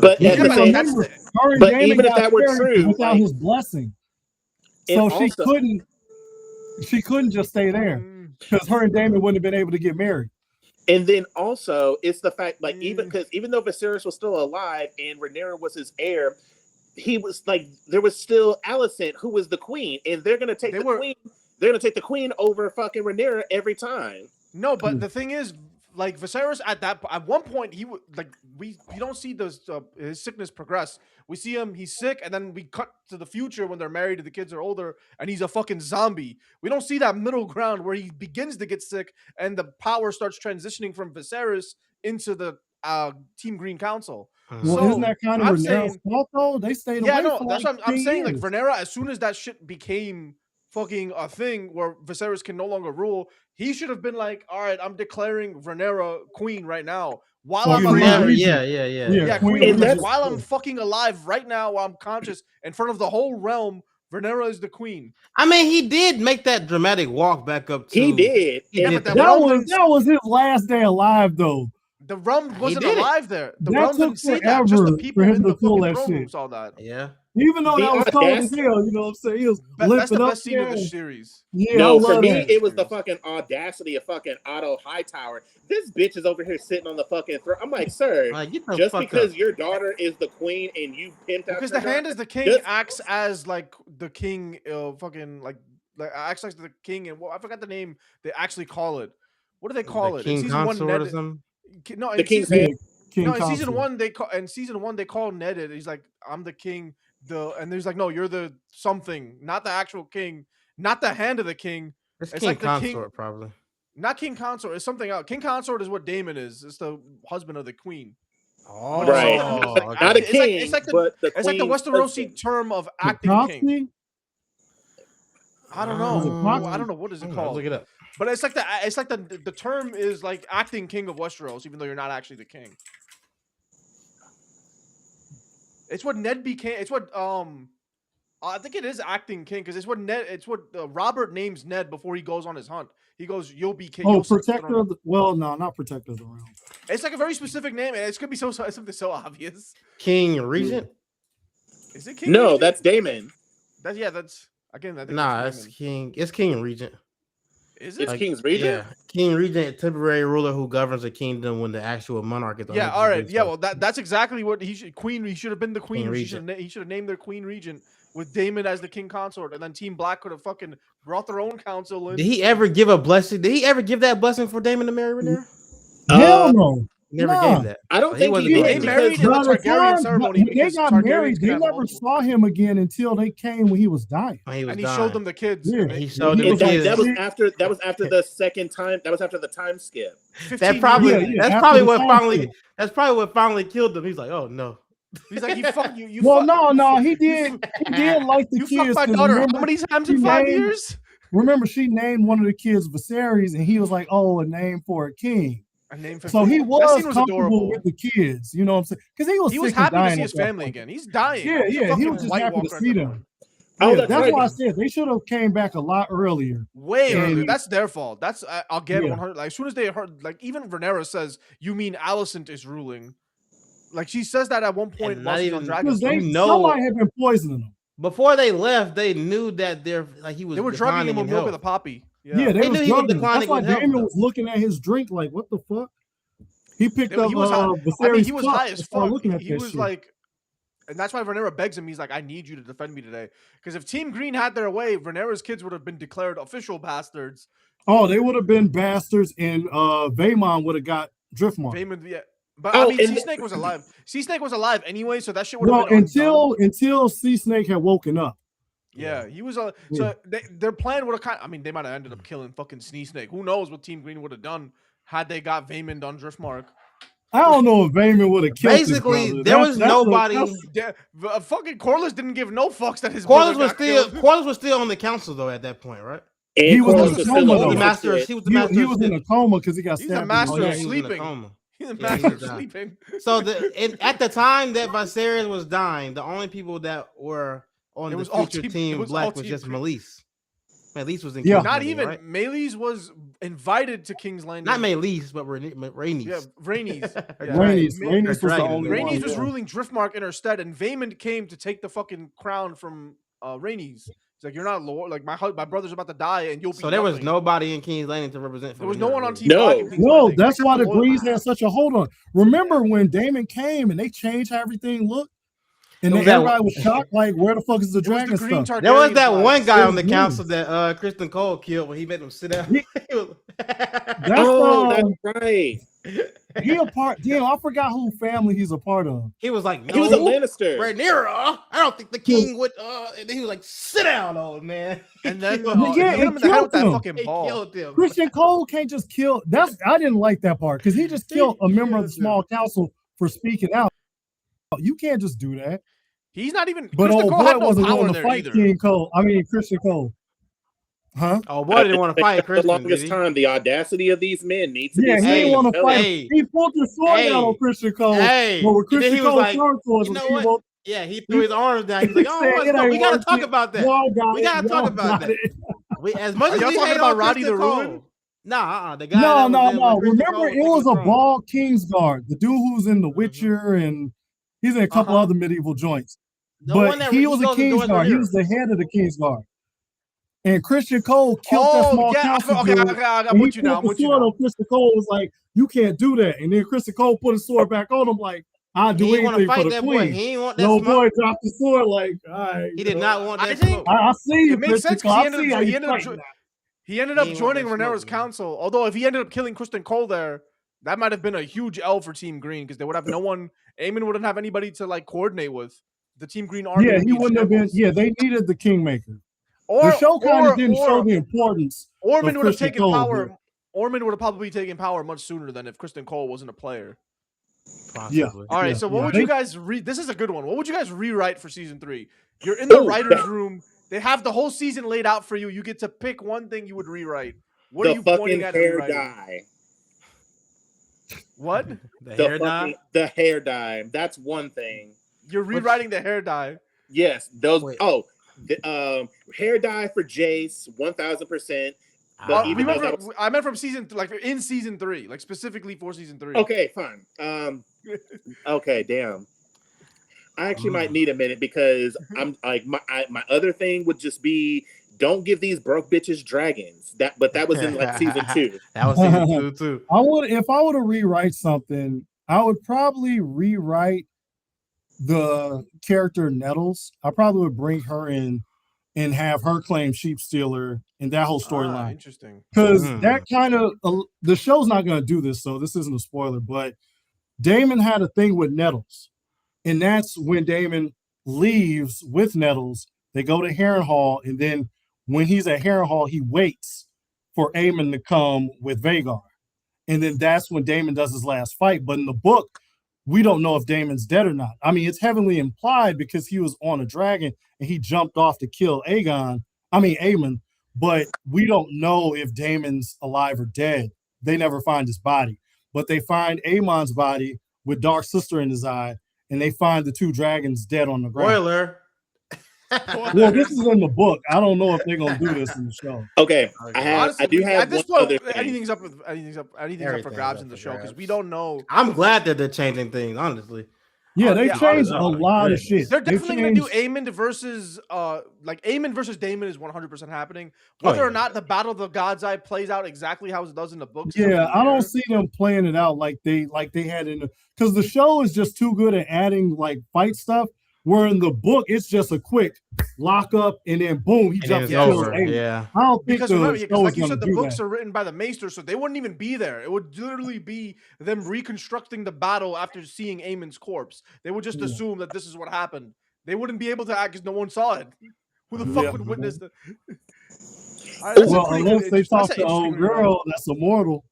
But even if that were true, without his blessing, so she couldn't just stay there because her and Daemon wouldn't have been able to get married. And then also, it's the fact, like, even though Viserys was still alive and Rhaenyra was his heir, he was like, there was still Alicent who was the queen, and they're gonna take queen. They're gonna take the queen over fucking Rhaenyra every time. No, but the thing is, like, Viserys at one point he would like we don't see his sickness progress. We see him, he's sick, and then we cut to the future when they're married and the kids are older, and he's a fucking zombie. We don't see that middle ground where he begins to get sick and the power starts transitioning from Viserys into the Team Green Council. Well, so, isn't that kind of Rhaenyra's fault though? They stayed away. No, that's what I'm saying. Like, Rhaenyra, as soon as that shit became fucking a thing where Viserys can no longer rule, he should have been like, all right, I'm declaring Rhaenyra queen right now. While I'm alive. Yeah, queen. While I'm fucking alive right now, while I'm conscious in front of the whole realm, Rhaenyra is the queen. I mean, he did make that dramatic walk back up to. He did. That was his last day alive, though. The realm wasn't alive there. The realm didn't see that. Just the people in the fucking throne room saw that. Yeah. Even though that was cold as hell, you know what I'm saying? He was that's the best scene of the series. Yeah, no, for me, it was the fucking audacity of fucking Otto Hightower. This bitch is over here sitting on the fucking throne. I'm like, sir, just because your daughter is the queen and you pimped out because the hand is the king acts as like the king, fucking like acts like the king, and I forgot the name they actually call it. What do they call it? King consort or something? No, the king's hand. No, in season one they call Ned it. He's like, I'm the king. And there's like, no, you're the something, not the actual king, not the hand of the king. It's king like consort, probably. Not king consort. It's something else. King consort is what Daemon is. It's the husband of the queen. Oh, right. Not a king, it's like the Westerosi term of acting king. I don't know. I don't know what is it called. Look it up. But it's like the term is like acting king of Westeros, even though you're not actually the king. It's what Ned became. It's what I think it is acting king because it's what Ned. It's what Robert names Ned before he goes on his hunt. He goes, "You'll be king." Oh, protector of the. Well, no, not protector of the realm. It's like a very specific name, and it's gonna be something so obvious. King Regent. Is it King? No, Regent? That's Daemon. That's again. I think it's King. It's King Regent. Is it? It's King's Regent? Yeah. King Regent, temporary ruler who governs a kingdom when the actual monarch is on. Yeah, all right. Yeah, well, that's exactly what he should. He should have been the queen. He should have named their queen regent with Daemon as the king consort, and then Team Black could have fucking brought their own council in. Did he ever give a blessing? Did he ever give that blessing for Daemon to marry Rhaenyra? Hell no. Never gave that. I don't think he did. They married in the Targaryen ceremony. They got married. They never saw him again until they came when he was dying. And he showed them the kids. Yeah. He showed them the kids. That was after the second time. That was after the time skip. That's probably what finally killed him. He's like, oh no. He's like, he fucked you. Well, no, he did like the kids. You fucked my daughter. How many times in 5 years? Remember, she named one of the kids Viserys, and he was like, oh, a name for a king. So he was comfortable with the kids, you know what I'm saying? Because he was happy to see his family again. He's dying. Yeah, he was just happy to see them. Yeah, that's why I said they should have came back a lot earlier. Way earlier. That's their fault. That's I'll get 100. Like, as soon as they heard, like, even Rhaenyra says, "You mean Alicent is ruling?" Like, she says that at one point. Not even somebody had been poisoning them. Before they left, they knew that they were drugging him with milk with a poppy. Yeah, they knew he was declining. That's why Daemon was looking at his drink like, what the fuck? He picked up Viserys. He was high as fuck. He was like, and that's why Rhaenyra begs him. He's like, I need you to defend me today. Because if Team Green had their way, Rhaenyra's kids would have been declared official bastards. Oh, they would have been bastards, and Vaemon would have got Driftmark. Vaemon, yeah. But I mean, Sea Snake was alive. Sea Snake was alive anyway, so that shit would have been until Sea Snake had woken up. Yeah, he was so their plan would have they might have ended up killing fucking Sea Snake. Who knows what Team Green would have done had they got Vaemon on Driftmark. I don't know if Vaemon would have killed. Basically, there was nobody. Fucking Corlys didn't give no fucks that his Corlys was still on the council though at that point, right? And he was Corlys in a is coma. still He was on the the master. shit. He was the master. He was in a coma because he got He's the stabbed. master of he was in a sleeping. coma. He's the Yeah, master he of was dying. sleeping. So at the time that Viserys was dying, the only people that were on It the was all future team- it team was Black all was Team just Green. Meleese. Meleese was in Yeah. King's Not Landing, even right? Melees was invited to King's Landing. Not Meleese, but Rhaenys. Yeah, Rhaenys. Her Yeah. dragon. Rhaenys was the dragon only is one. Rhaenys was yeah. ruling Driftmark in her stead, and Vaemond came to take the fucking crown from Rhaenys. He's like, "You're not Lord. Like my brother's about to die, and you'll be." So there was nothing." nobody in King's Landing to represent. There was no one on Team No. Black in King's No, Landing, that's except why for the Loyal. Greens had such a hold on. Remember when Daemon came and they changed how everything looked? And It then was that everybody was shocked, like, where the fuck is the It was dragon the Green stuff? There was Targaryen that tribe. one guy It on the was council that Kristen Cole killed when he made him sit down. He- He was- That's That's right. he a part. Damn, I forgot who family he's a part of. He was like, no, He was a Lannister. Rhaenyra, I don't think the king would. And then he was like, sit down, old man. And then He killed he Yeah, hit it him in the head with that killed him. fucking he ball. killed him. Christian Cole can't just kill. I didn't like that part because he just killed a member of the small council for speaking out. You can't just do that. He's not even. But Kristen old Cole boy had no wasn't power willing to there fight either. King Cole. I mean Christian Cole. Huh? Oh boy, didn't want to fight The Kristen. longest Did he? time, the audacity of these men needs to Yeah, be he seen. didn't want to fight. hey. He pulled his sword Hey. out on Christian Cole. Hey, But when and then Christian he was Cole like, turned towards you him, know he what? won't- Yeah, he threw his arms down. He's like, oh, said, let's "It go. ain't We gotta worth talk it. about that. Y'all got We it. gotta talk Y'all about got that. it." As much Are as y'all we talking hate about on Roddy Kristen the Cole, Ruin? Nah, the guy. No. that was in with Kristen Remember, Cole, it was a Throne. bald Kingsguard. The dude who's in The Witcher and he's in a couple other medieval joints. The one But that he was a goes and joins Kingsguard. He Rhaenyra. was the head of the Kingsguard. And Christian Cole killed that Oh small yeah, council okay, dude. I'm And he with you now. I'm pulled with the you sword now. on Christian Cole. Was like, you can't do that. And then Christian Cole put his sword back on him. Like, I'll do He didn't want to anything for fight the that boy. queen. He didn't want The that old smoke. boy dropped the sword. Like, all right. He did not want I that think- smoke. I see you, It makes Christian sense Cole. because I see how he you ended up fighting now. he ended He up ain't want joining that smoke, Rhaenyra's man. council. Although if he ended up killing Kristen Cole there, that might have been a huge L for Team Green because they would have no one. Aemon wouldn't have anybody to like coordinate with. The Team Green army. Yeah, would he be in wouldn't have been. shambles. Yeah, they needed the Kingmaker. Or The show kind or- of didn't or- show the importance. Ormond of would have Kristen taken Cole, power. but- Ormond would have probably taken power much sooner than if Kristen Cole wasn't a player. Possibly. All right, Yeah, so what yeah. would you guys read? This is a good one. What would you guys rewrite for season 3? You're in the writer's room. They have the whole season laid out for you. You get to pick one thing you would rewrite. What are The you fucking pointing at? hair rewriting? dye. What? The hair dye. The hair dye. That's one thing. You're rewriting the hair dye. Yes, those. Wait. Hair dye for Jace, 1000%. But even though that was, I meant from season in season 3, like specifically for season 3. okay, fine. Okay, damn. I actually might need a minute because I'm like my other thing would just be don't give these broke bitches dragons. But that was in like season 2. That was season 2 too. If I were to rewrite something, I would probably rewrite the character Nettles. I probably would bring her in and have her claim sheep stealer and that whole storyline. Interesting. Because that kind of the show's not going to do this, so this isn't a spoiler. But Daemon had a thing with Nettles, and that's when Daemon leaves with Nettles. They go to Harrenhal, and then when he's at Harrenhal, he waits for Aemon to come with Vhagar, and then that's when Daemon does his last fight. But in the book, we don't know if Daemon's dead or not. I mean, it's heavily implied because he was on a dragon and he jumped off to kill Aemon, but we don't know if Daemon's alive or dead. They never find his body, but they find Aemon's body with Dark Sister in his eye, and they find the 2 dragons dead on the ground. Spoiler. Well, this is in the book. I don't know if they're gonna do this in the show. Okay, Honestly, I do have at this one point, other thing. anything's up for grabs in the show because we don't know. I'm glad that they're changing things, honestly. Yeah, they changed honestly, a lot of shit. They're They definitely going to do changed- Aemon versus Aemon versus Daemon is 100% happening. Whether or not the Battle of the God's Eye plays out exactly how it does in the books. Yeah, I don't see them playing it out like they had in the because the show is just too good at adding like fight stuff. Where in the book it's just a quick lock up and then boom, he jumps and kills Aemon. Yeah, I don't think Because the remember, show like is you gonna said, the do books that. are written by the Maester, so they wouldn't even be there. It would literally be them reconstructing the battle after seeing Aemon's corpse. They would just assume that this is what happened. They wouldn't be able to act because no one saw it. Who the fuck would witness the? Well, unless they talk to old girl that's immortal.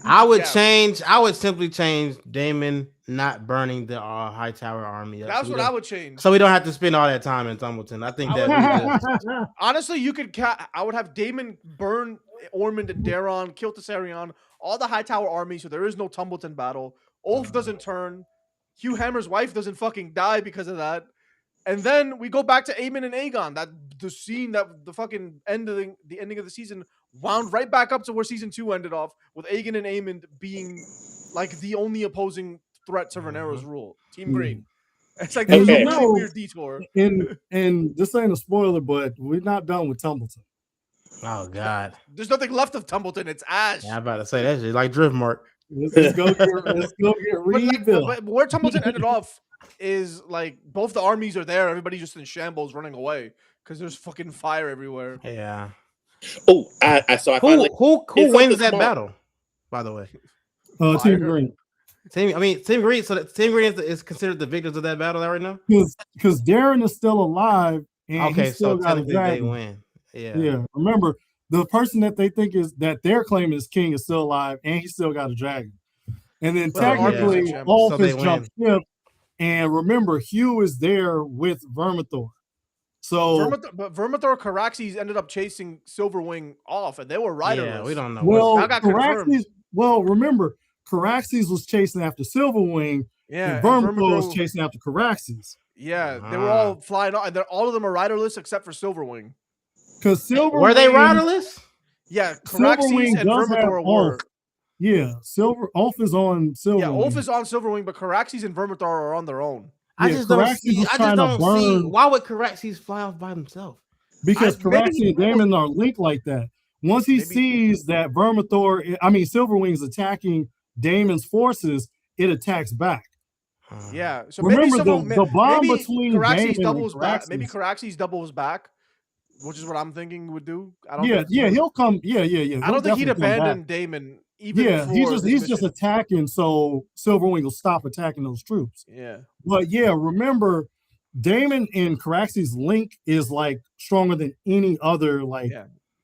I would simply change Daemon not burning the High Tower army up. That's what I would change. So we don't have to spend all that time in Tumbleton. I think that honestly, you could. I would have Daemon burn Ormond and Daeron, kill Tessarion, all the High Tower army, so there is no Tumbleton battle. Ulf doesn't turn. Hugh Hammer's wife doesn't fucking die because of that. And then we go back to Aemon and Aegon. That the scene that the fucking ending of the season wound right back up to where season 2 ended off, with Aegon and Aemon being like the only opposing threat to Rhaenyra's rule. Team Green. It's like there's a really weird detour. And this ain't a spoiler, but we're not done with Tumbleton. Oh God. There's nothing left of Tumbleton. It's ash. Yeah, I'm about to say that shit like Driftmark. Let's go get rebuilt. But where Tumbleton ended off is like both the armies are there. Everybody's just in shambles running away because there's fucking fire everywhere. Yeah. Oh, I saw. Who wins that battle? By the way, Team Green. Team Green. So Team Green is considered the victors of that battle right now. Because Darren is still alive, and he still got a dragon. They win. Yeah. Remember, the person that they think is that they're claiming is king is still alive, and he still got a dragon. And then technically, Ulf has jumped ship. And remember, Hugh is there with Vermithor. So Vermithor Caraxes ended up chasing Silverwing off, and they were riderless. Yeah, we don't know. Well, remember, Caraxes was chasing after Silverwing, and Vermithor was chasing after Caraxes. Yeah, they were all flying off, and all of them are riderless except for Silverwing. Because Silverwing were they riderless? Yeah, Caraxes and Vermithor were. Yeah, Ulf is on Silverwing. Yeah, Ulf is on Silverwing, but Caraxes and Vermithor are on their own. I just don't see. Why would Caraxes fly off by himself? Because Caraxes and Daemon are linked like that. Once he sees that Silverwing is attacking Daemon's forces, it attacks back. Yeah. So remember the bond between Caraxes doubles back. Maybe Caraxes doubles back, which is what I'm thinking would do. He'll come. Yeah. I don't think he'd abandon Daemon. He's just attacking, so Silverwing will stop attacking those troops. Yeah. But yeah, remember, Daemon and Caraxes' link is like stronger than any other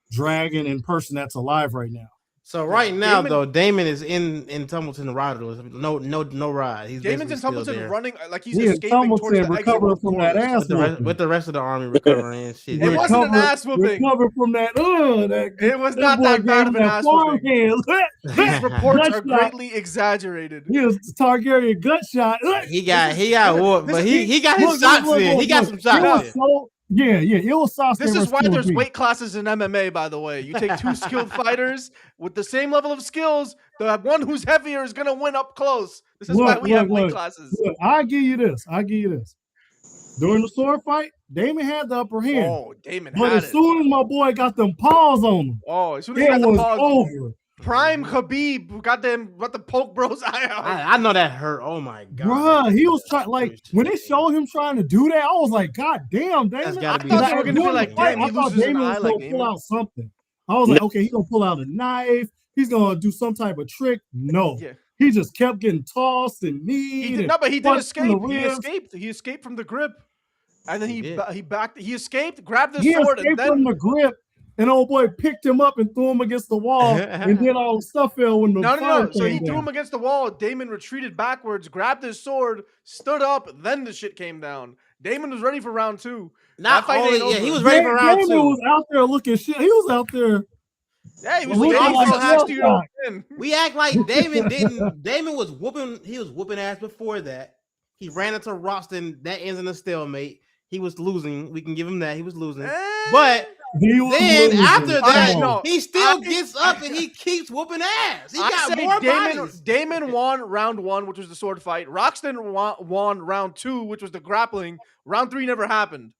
dragon and person that's alive right now. So right now, Daemon is in Tumbleton riderless. No ride. Daemon's in Tumbleton running like he's escaping towards the recovering from that ass with the rest of the army recovering and shit. It wasn't an ass whooping. Recover from that. It was not that bad of an ass whooping. These reports are greatly exaggerated. He was Targaryen gut shot. He got whooped, but he got his shots in. He got some shots in. Yeah, it was sauce. This is why there's weight classes in MMA, by the way. You take two skilled fighters with the same level of skills, the one who's heavier is going to win up close. This is why we have weight classes. Look, I'll give you this. During the sword fight, Daemon had the upper hand. Oh, Daemon had it. But as soon as my boy got them paws on him, as soon as he got the paws over. Prime Khabib got the poke bro's eye out. I know that hurt. Oh my god, bruh, he was trying when they showed him trying to do that. I was like, God damn, Damon! I thought they were gonna be like, damn, he loses an eye like Damon. Pull out something. I was like, okay, he's gonna pull out a knife. He's gonna do some type of trick. No, he just kept getting tossed and kneed. But he did escape. He escaped from the grip, and then he escaped, grabbed the sword, and then from the grip. And old boy picked him up and threw him against the wall, and then all the stuff fell when the no. So he threw him against the wall. Daemon retreated backwards, grabbed his sword, stood up. Then the shit came down. Daemon was ready for round 2. He was ready for round 2. Daemon was out there looking shit. He was out there. Yeah, he was looking We act like Daemon didn't. Daemon was whooping. He was whooping ass before that. He ran into Roston. That ends in a stalemate. He was losing. We can give him that. He was losing, but. Then after that, he still gets up and he keeps whooping ass. He got more bodies. Daemon won round 1, which was the sword fight. Roxton won round 2, which was the grappling. Round 3 never happened.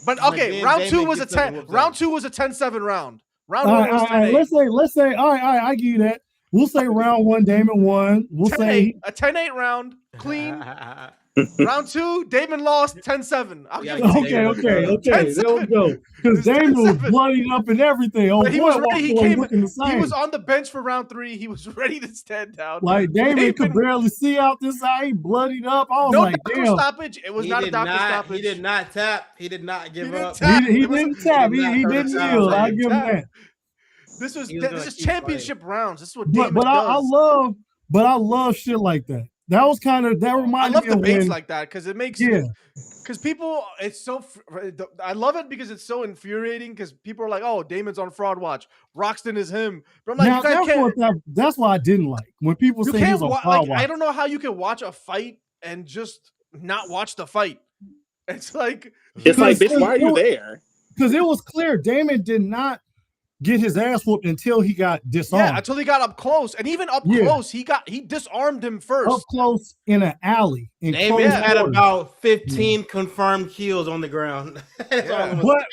But okay, round 2 was a 10. Round 2 was a 10-7 round. Round 1 was 10-8. Let's say. All right. I give you that. We'll say round 1, Daemon won. We'll say a 10-8 round, clean. Round 2, Daemon lost 10-7. Okay. There we go. Because Daemon was bloodied up and everything. But he was ready. He was on the bench for round 3. He was ready to stand down. Like Daemon could barely see out this eye. He bloodied up. I was like, damn. Stoppage. It was not a doctor stoppage. He did not tap. He did not give up. He didn't tap. He didn't yield. I give him that. This is championship rounds. This is what Daemon does. I love shit like that. that was kind of that reminded me of debates when, like that because it makes yeah. Because people, it's so. I love it because it's so infuriating. Because people are like, "Oh, Damon's on fraud watch. Roxton is him." But I'm like, Now, you guys can't. that's what I didn't like when people You say he can't was on fraud like. watch. I don't know how you can watch a fight and just not watch the fight. It's like, bitch, why are you there? Because it was clear Damon did not get his ass whooped until he got disarmed. Yeah, until he got up close, and even up close, he disarmed him first. Up close in an alley. Damon had about 15 confirmed kills on the ground. but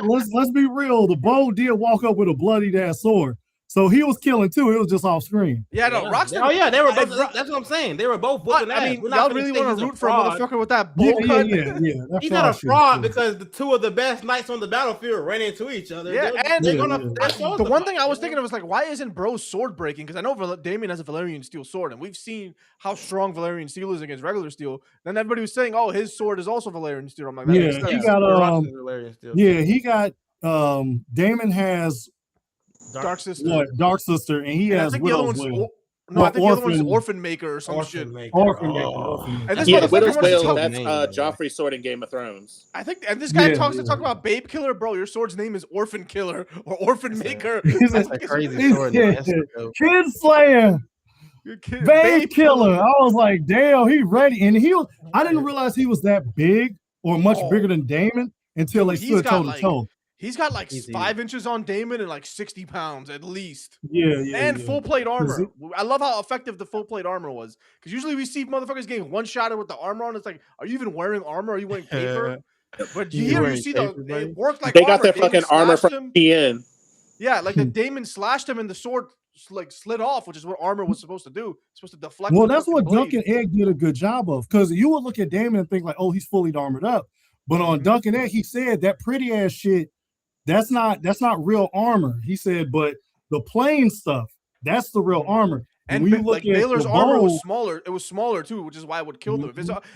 let's be real. The Bo did walk up with a bloodied ass sword. So he was killing too. It was just off screen. Yeah, no, Roxton. Oh yeah, they were both. That's what I'm saying. They were both whooping ass. I mean, y'all really want to root for a motherfucker with that bull cut? Yeah. He's not a fraud because the two of the best knights on the battlefield ran into each other. Yeah, the one thing I was thinking of was like, why isn't Bro's sword breaking? Because I know Damien has a Valyrian steel sword, and we've seen how strong Valyrian steel is against regular steel. Then everybody was saying, "Oh, his sword is also Valyrian steel." I'm like, he got Damon has Dark Sister. Dark Sister, and he has Widow's Wail. No, I think the other one's Orphan Maker or some shit. Orphan Maker. And this Widow's Wail, that's Joffrey's sword in Game of Thrones. I think, and this guy talks about Babe Killer, bro. Your sword's name is Orphan Killer or Orphan Maker. That's a crazy sword. Kid Slayer. Babe Killer. I was like, damn, he ready. And I didn't realize he was that big or much bigger than Damon until they stood toe to toe. He's got like 5 inches on Damon and like 60 pounds at least. And full plate armor. I love how effective the full plate armor was. Because usually we see motherfuckers getting one-shotted with the armor on. It's like, are you even wearing armor? Are you wearing paper? But here you see it worked like they got their fucking armor from PN. Yeah, like the Damon slashed him and the sword like slid off, which is what armor was supposed to do. It's supposed to deflect. Well, that's what Duncan Egg did a good job of. Because you would look at Damon and think like, oh, he's fully armored up. But on Duncan Egg, he said that pretty ass shit. That's not real armor. He said, but the plain stuff, that's the real armor. And when you look at Baylor's armor was smaller. It was smaller too, which is why it would kill them.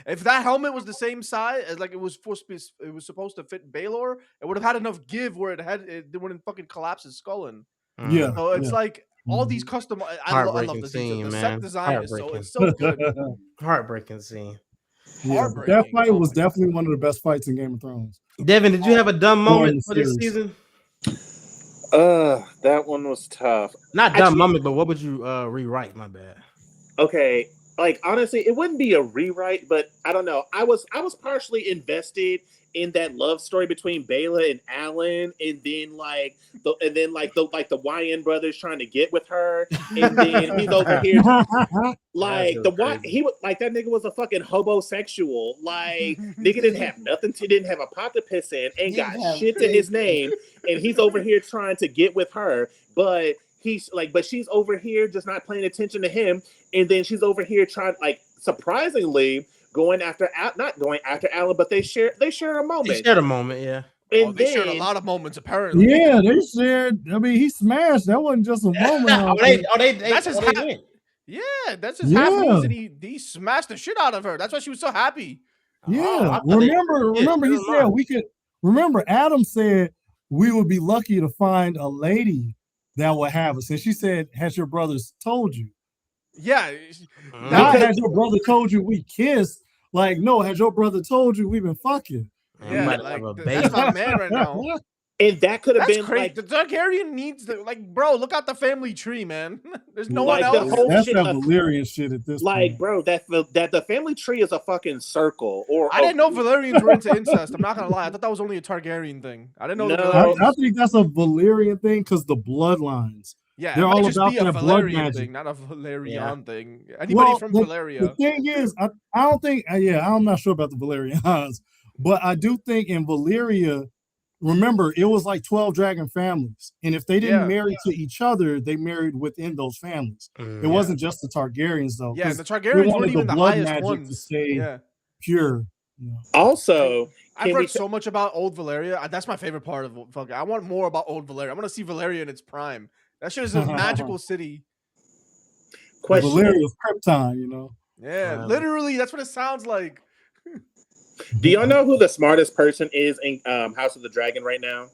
If that helmet was the same size as like it was supposed to fit Baylor, it would have had enough give where it wouldn't fucking collapse his skull in. Yeah. So it's like all these custom. I love the scene, man. The set design is so good. Heartbreaking scene. Yeah, that fight was definitely one of the best fights in Game of Thrones. Devin, did you have a dumb moment for this season? That one was tough. Not dumb moment, but what would you rewrite? My bad. Okay, like honestly, it wouldn't be a rewrite, but I don't know. I was partially invested in that love story between Bela and Alan, and then the YN brothers trying to get with her, and then he's over here like that nigga was a fucking homosexual. Like nigga didn't have nothing. He didn't have a pot to piss in, ain't got shit to his name, and he's over here trying to get with her, but she's over here just not paying attention to him, and then she's over here trying surprisingly. Not going after Alan, but they share a moment. They shared a moment, yeah. And they shared a lot of moments, apparently. Yeah, they shared. I mean, he smashed. That wasn't just a moment. That's his half. Yeah, that's his half reason he smashed the shit out of her. That's why she was so happy. Yeah, remember he said we could. Remember, Adam said we would be lucky to find a lady that would have us, and she said, "Has your brothers told you?" Yeah. Not has your brother told you we kissed. Like, no, has your brother told you we've been fucking? Yeah, that's my man right now. And that could have been crazy. Like the Targaryen needs to bro. Look out the family tree, man. There's no one else. That's that Valyrian shit at this point. Bro, that the family tree is a fucking circle. I didn't know Valyrians were into incest. I'm not gonna lie. I thought that was only a Targaryen thing. I didn't know. I think that's a Valyrian thing because the bloodlines. Yeah, they're all about that blood magic thing, not a Valerian thing. Anybody from Valeria? The thing is, I don't think. I'm not sure about the Valerians, but I do think in Valyria. Remember, it was like 12 dragon families. And if they didn't marry to each other, they married within those families. It wasn't just the Targaryens, though. Yeah, the Targaryens weren't even the highest ones. To stay pure. Also, I've read so much about Old Valyria. That's my favorite part of fucking. I want more about Old Valyria. I want to see Valyria in its prime. That shit is a magical city. Valeria's Krypton, Yeah, literally, that's what it sounds like. Do y'all know who the smartest person is in House of the Dragon right now?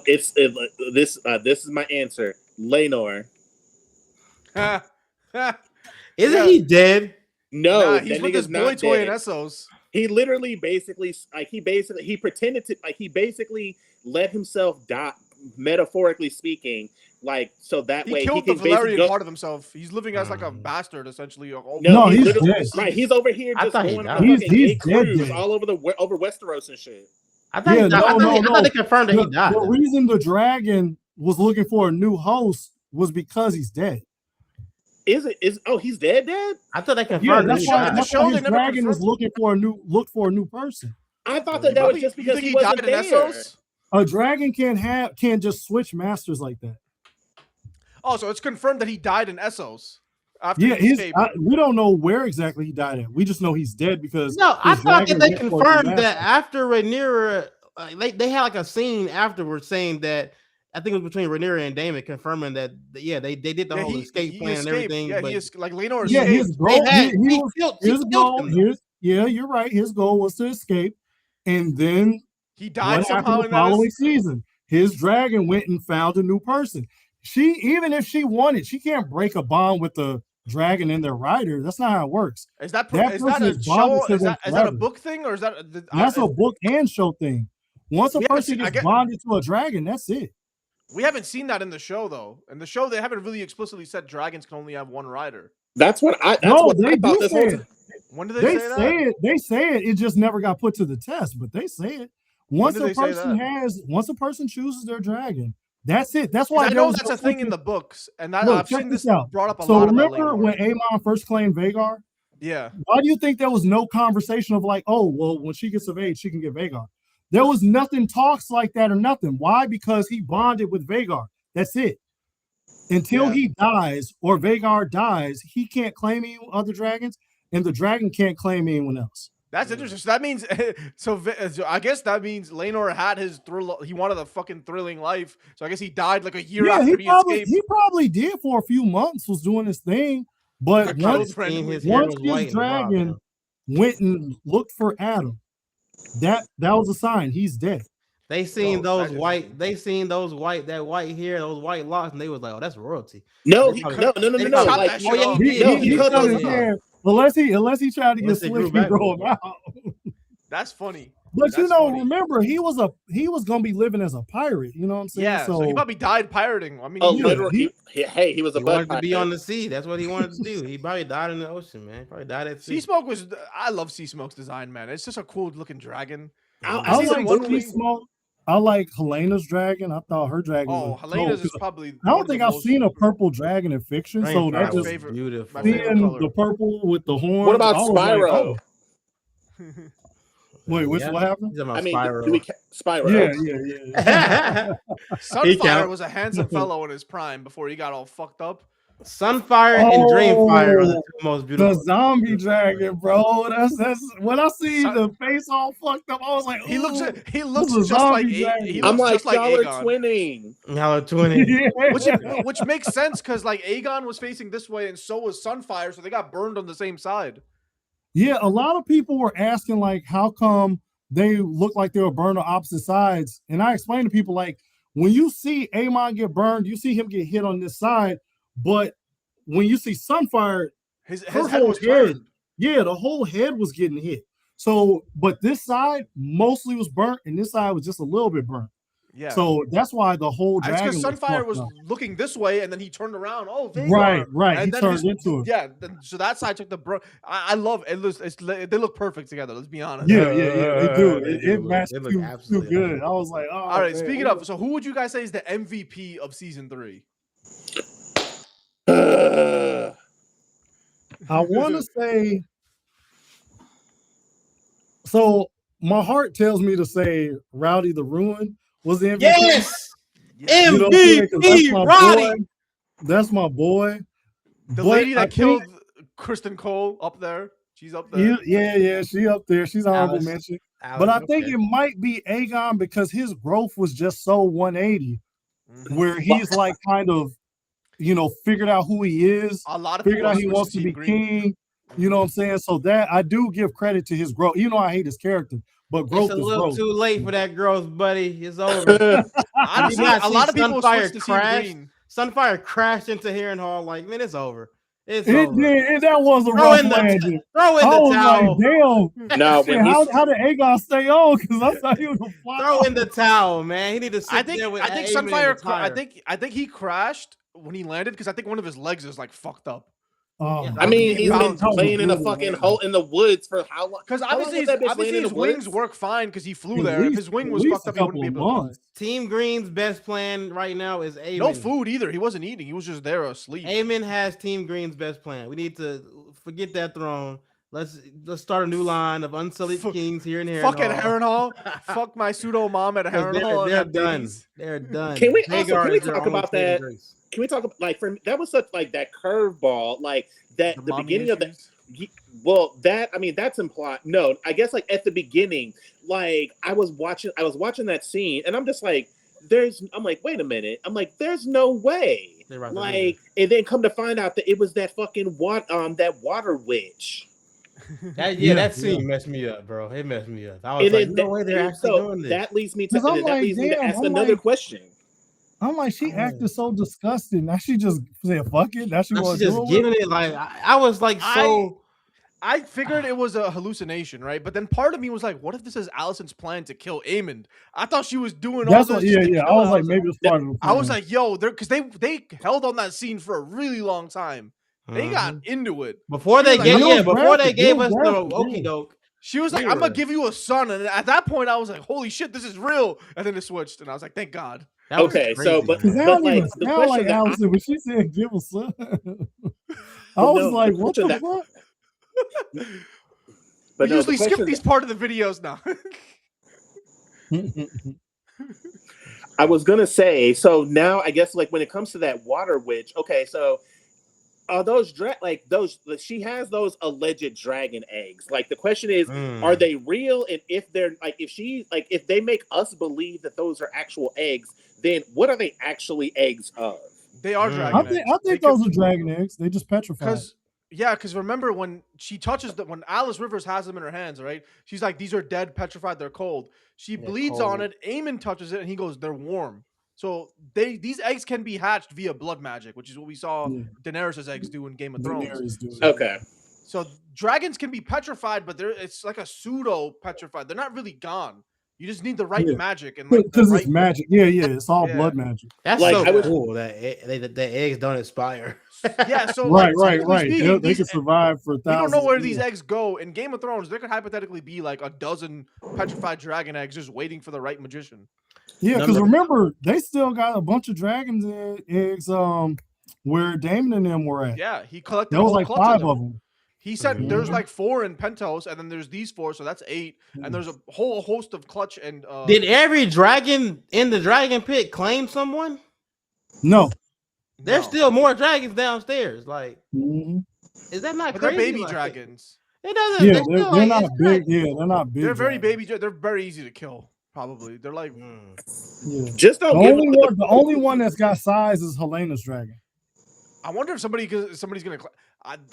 This is my answer. Laenor. Isn't he dead? No, he's with this boy toy in Essos. He literally basically he pretended to he basically let himself die, metaphorically speaking, so that way he killed the Valerian part of himself. He's living as like a bastard essentially. No, he's dead. Right, he's over here just going on he's dead. all over Westeros and shit. I thought they confirmed that he died. The reason the dragon was looking for a new host was because he's dead. He's dead? I thought they confirmed. That's why the dragon is looking for a new person. I thought that was just because he wasn't died in there. Essos? A dragon can't just switch masters like that. Oh, so it's confirmed that he died in Essos. We don't know where exactly he died at. We just know he's dead because I thought that they confirmed that after Rhaenyra, they had like a scene afterwards saying that. I think it was between Rhaenyra and Daemon confirming that they did the whole escape plan and everything. Yeah, Laenor escaped. His goal. You're right. His goal was to escape, and then he died somehow the following season. His dragon went and found a new person. Even if she wanted, she can't break a bond with the dragon and their rider. That's not how it works. Is that a show? Is that a book thing or is that? That's a book and show thing. Once a person gets bonded to a dragon, that's it. We haven't seen that in the show, though. In the show, they haven't really explicitly said dragons can only have one rider. That's what I. They do say it. When do they say that? They say it. It just never got put to the test, but they say it. Once a person chooses their dragon, that's it. That's why I know that's a thing in the books, and I've seen this brought up a lot. So remember when Aemon first claimed Vhagar? Yeah. Why do you think there was no conversation of like, oh, well, when she gets of age, she can get Vhagar? There was nothing talks like that or nothing. Why? Because he bonded with Vhagar. That's it. Until he dies or Vhagar dies, he can't claim any other dragons, and the dragon can't claim anyone else. That's interesting. So that means, so I guess that means Laenor had his thrill. He wanted a fucking thrilling life. So I guess he died like a year after he escaped. He probably did for a few months, was doing his thing. But once his dragon went and looked for Adam, that was a sign he's dead. They seen those white hair, those white locks, and they was like, "Oh, that's royalty." No. He cut his hair. Unless he tried to get slick and grow him out. That's funny. But remember, he was gonna be living as a pirate. You know what I'm saying? Yeah. So he probably died pirating. I mean, he was a wanted to be on the sea. That's what he wanted to do. He probably died in the ocean, man. He probably died at sea. Seasmoke I love Seasmoke's design, man. It's just a cool looking dragon. I like Seasmoke. I like Helena's dragon. I thought her dragon. Oh, Helena's is probably. I don't think I've seen a purple dragon in fiction. So that's just beautiful. Seeing the purple with the horns. What about Spyro? Wait, what happened? Spyro. Yeah. Sunfire was a handsome fellow in his prime before he got all fucked up. Sunfire and Dreamfire are the two most beautiful. The zombie dragon, bro. That's when I see the face all fucked up. I was like, he looks just like I'm like y'all are twinning. Y'all are twinning. Which makes sense because like Aegon was facing this way and so was Sunfire, so they got burned on the same side. Yeah, a lot of people were asking like, how come they look like they were burned on opposite sides? And I explained to people like, when you see Aemon get burned, you see him get hit on this side. But when you see Sunfire, his head was turned. Yeah, the whole head was getting hit. So, but this side mostly was burnt, and this side was just a little bit burnt. Yeah. So that's why the whole dragon. Because Sunfire was looking this way, and then he turned around. Oh, Vhagar. Right. And he turned into it. Yeah. So that side took the burn. I love it. They look perfect together. Let's be honest. Yeah. They do. It matched too good. I was like, oh. All right. Man. Speaking of, so who would you guys say is the MVP of season 3? I want to say. So my heart tells me to say Rowdy the Ruin was the MVP. Yes, MVP, Rowdy. That's my boy. The lady that killed Kristen Cole up there. She's up there. Yeah, she up there. She's honorable mention. But I think it might be Aegon because his growth was just so 180, where he's like kind of, figured out who he is. A lot of figured out he wants to be king. You know what I'm saying? So that I do give credit to his growth. I hate his character, but growth is growth. It's a little too late for that growth, buddy. It's over. Honestly, a lot of people switched to Team Green. Sunfire crashed into Harrenhal. Like, man, it's over. It did. That was a rough landing. Throw in the towel. Like, damn. No, how did Aegon stay on? Because I thought he was gonna fly. Throw in the towel, man. He need to sit there with. I think Sunfire. I think he crashed when he landed because I think one of his legs is like fucked up. I mean, he's been playing in a fucking hole in the woods for how long? Because obviously his wings work fine because he flew there. If his wing was fucked up, he wouldn't be able to fly. Team Green's best plan right now is Aemon. No food either. He wasn't eating. He was just there asleep. Aemon has Team Green's best plan. We need to forget that throne. Let's start a new line of unsullied kings here in Harrenhal. Fuck at Harrenhal. Fuck my pseudo mom at Harrenhal. They're done. They're done. Can we talk about that? Can we talk about that was such like that curveball, like that the beginning of the that's implied. No, I guess like at the beginning, like I was watching that scene and I'm just like, I'm like, wait a minute. I'm like, there's no way. Like, and then come to find out that it was that fucking that water witch. That scene messed me up, bro. It messed me up. I was like, no way they're actually doing this. That leads me to ask another question. I'm like, she acted so disgusting. Now she just said, "Fuck it." Now she was just giving it. Like I was like, I figured it was a hallucination, right? But then part of me was like, "What if this is Alicent's plan to kill Aemon?" I thought she was doing all this. Yeah. I was like, maybe it's part of the plan. I was like, "Yo," because they held on that scene for a really long time. They got into it before they gave us the okie doke. She was like, "I'm gonna give you a son," and at that point, I was like, "Holy shit, this is real!" And then it switched, and I was like, "Thank God." Okay, so but like the question Allison, when she said give a son, I was like, what the fuck? But we usually skip these part of the videos now. I was gonna say, so now I guess like when it comes to that water witch, okay, so are those she has those alleged dragon eggs. Like the question is, are they real? And if they're like, if they make us believe that those are actual eggs, then what are they actually eggs of? They are dragon eggs. I think those are dragon eggs. They just petrified. Because remember when she touches when Alice Rivers has them in her hands, right? She's like, these are dead, petrified, they're cold. She bleeds on it. Aemon touches it, and he goes, they're warm. So these eggs can be hatched via blood magic, which is what we saw Daenerys' eggs do in Game of Thrones. Okay. So dragons can be petrified, but it's like a pseudo petrified. They're not really gone. You just need the right magic and because it's magic. Yeah, it's all blood magic. That's like, so cool that the eggs don't expire. Yeah, so right. They can survive for thousands. We don't know where these eggs go. In Game of Thrones, there could hypothetically be like a dozen petrified dragon eggs just waiting for the right magician. Yeah, because remember, they still got a bunch of dragons eggs where Daemon and them were at. Yeah, he collected. There was like 5 of them. He said there's like 4 in Pentos, and then there's these 4, so that's 8. And there's a whole host of clutch and. Did every dragon in the dragon pit claim someone? No. There's still more dragons downstairs. Like, is that not crazy? They're baby dragons. It doesn't. Yeah, they're not big. Yeah, they're not big. They're very baby. They're very easy to kill. Probably they're like. Just don't. The only one that's got size is Helena's dragon. I wonder if somebody's gonna.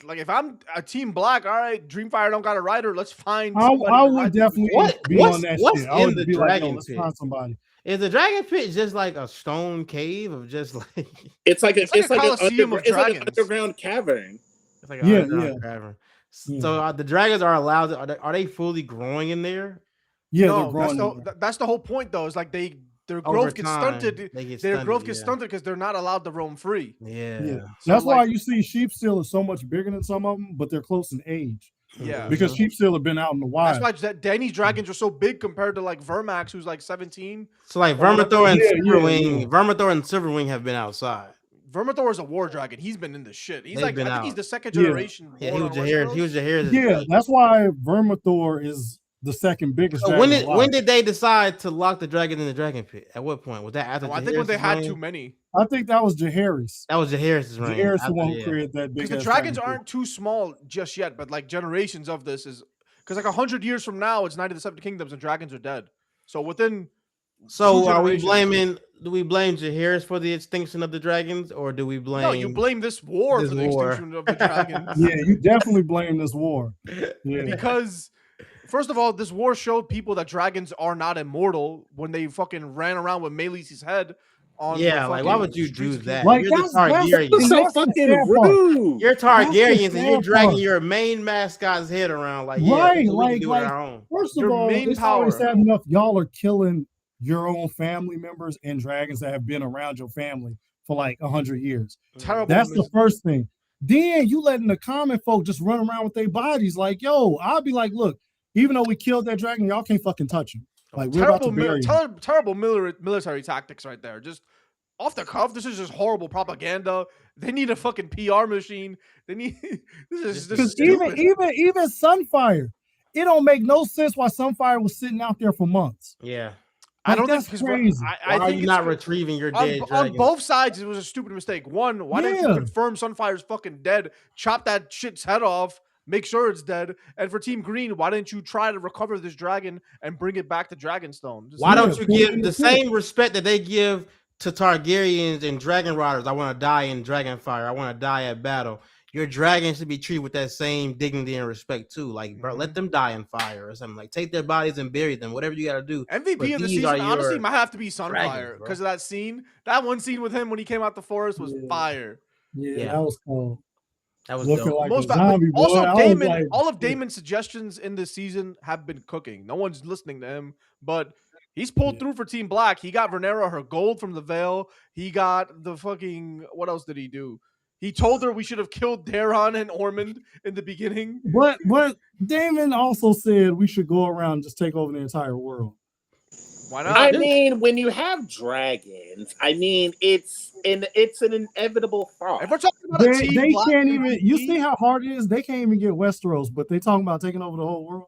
Like if I'm a team black, all right, Dreamfire don't got a rider. Let's find. I would definitely be on that shit. I would be like, let's find somebody. Is the dragon pit just like a stone cave of just like? It's like an underground cavern. It's like an underground cavern. So the dragons are allowed. Are they fully growing in there? Yeah, no, they're growing. That's the whole point, though. Is like their growth gets stunted. Their growth gets stunted because they're not allowed to roam free. Yeah. So that's why you see sheep still is so much bigger than some of them, but they're close in age. Yeah, because sheep still have been out in the wild. That's why Dany's dragons are so big compared to like Vermax, who's like 17. So like Vermithor and Silverwing, Vermithor and Silverwing have been outside. Vermithor is a war dragon. He's been in the shit. He's I think he's the second generation. Yeah, he was Jaehaerys. Yeah, that's why Vermithor is the second biggest. So when did they decide to lock the dragon in the dragon pit? At what point was that? After I think when they had too many. I think that was Jaehaerys. That was Jaehaerys' reign. Jaehaerys the one who created that big. Because the dragons aren't too small just yet, but like generations of this is because like 100 years from now, it's Night of the Seven Kingdoms and dragons are dead. So within. So are we blaming? Do we blame Jaehaerys for the extinction of the dragons, or do we blame? No, you blame this war for the extinction of the dragons. Yeah, you definitely blame this war. Yeah, because. First of all, this war showed people that dragons are not immortal when they fucking ran around with Melee's head on like why would you do that? Like You're the Targaryens. That's so fucking rude. You're Targaryens and you're dragging your main mascot's head around. Like, right, we like, can do it our own. First of Your all, main it's power. always sad enough. Y'all are killing your own family members and dragons that have been around your family for like 100 years. Terrible. That's the first thing. Then you letting the common folk just run around with their bodies. Like, yo, I'll be like, look, even though we killed that dragon, y'all can't fucking touch him. Like, we're about to bury him. Terrible military tactics right there. Just off the cuff. This is just horrible propaganda. They need a fucking PR machine. They need this is even Sunfire, it don't make no sense why Sunfire was sitting out there for months. Yeah. I don't think that's crazy. Why are you not retrieving your dead dragons? On both sides, it was a stupid mistake. One, why didn't you confirm Sunfire's fucking dead? Chop that shit's head off. Make sure it's dead. And for Team Green, why didn't you try to recover this dragon and bring it back to Dragonstone? Why don't you give the same respect that they give to Targaryens and Dragon Riders? I want to die in Dragonfire. I want to die at battle. Your dragons should be treated with that same dignity and respect too. Like, bro, let them die in fire or something. Like, take their bodies and bury them. Whatever you got to do. MVP of the season, honestly, might have to be Sunfire because of that scene. That one scene with him when he came out the forest was fire. Yeah, that was cool. That was looking dope. like a zombie, boy. Also, Daemon, like, all of Daemon's suggestions in this season have been cooking. No one's listening to him, but he's pulled through for Team Black. He got Rhaenyra her gold from the Veil. He got the fucking, what else did he do? He told her we should have killed Daeron and Ormond in the beginning. But Daemon also said we should go around and just take over the entire world. Why not? I mean, when you have dragons, I mean, it's an inevitable thought. If we're talking about they can't even. You see how hard it is. They can't even get Westeros, but they talking about taking over the whole world.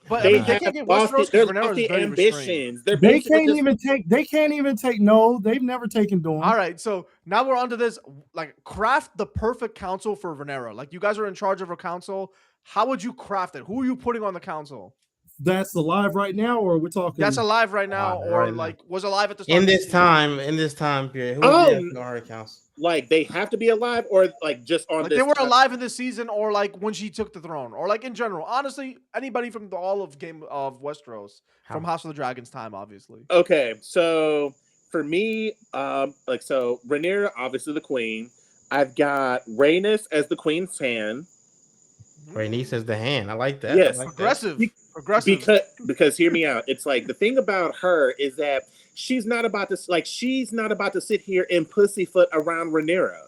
But they can't get Westeros. They're lofty ambitions. They can't even take. No, they've never taken Dorne. All right, so now we're onto this. Like, craft the perfect council for Rhaenyra. Like, you guys are in charge of her council. How would you craft it? Who are you putting on the council? That's alive right now, or we're talking? That's alive right now, or right like now. Was alive at the start in this time period. Who on her council? Like, they have to be alive, or like just on. Like, this they were alive in this season, or like when she took the throne, or like in general. Honestly, anybody from all of Game of Westeros, from House of the Dragon's time, obviously. Okay, so for me, so Rhaenyra, obviously the queen. I've got Rhaenys as the queen's hand. Rhaenys as the hand. I like that. Yes, like aggressive. That. Aggressive. Because hear me out. It's like the thing about her is that she's not about to sit here and pussyfoot around Rhaenyra.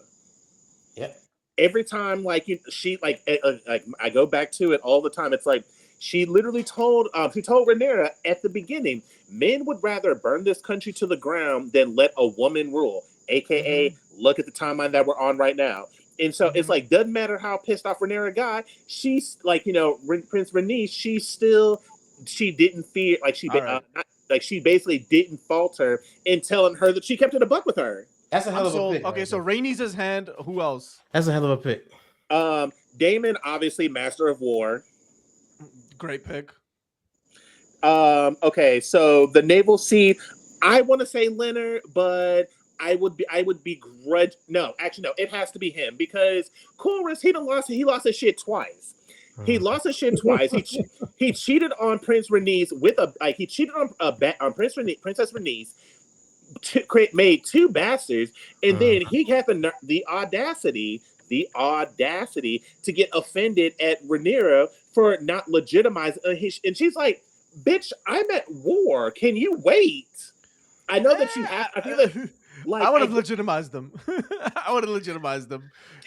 Yeah. Every time she I go back to it all the time. It's like she literally told Rhaenyra at the beginning, men would rather burn this country to the ground than let a woman rule. AKA, look at the timeline that we're on right now. And so it's like, doesn't matter how pissed off Rhaenyra got, she's like, Prince Rhaenys, she didn't fear, she basically didn't falter in telling her that she kept it a buck with her. That's a hell of a pick. Okay, so Rhaenys' hand, who else? That's a hell of a pick. Daemon, obviously, Master of War. Great pick. Okay, so the naval seat, I want to say Leonard, but I would begrudge. No, actually, no. It has to be him because Corus, he lost his shit twice. He lost his shit twice. He cheated on Prince Rhaenys he cheated on Princess Rhaenys. Made two bastards, and then he had the audacity to get offended at Rhaenyra for not legitimizing. And she's like, "Bitch, I'm at war. Can you wait?" I know that you have. I feel that. I would have legitimized them. In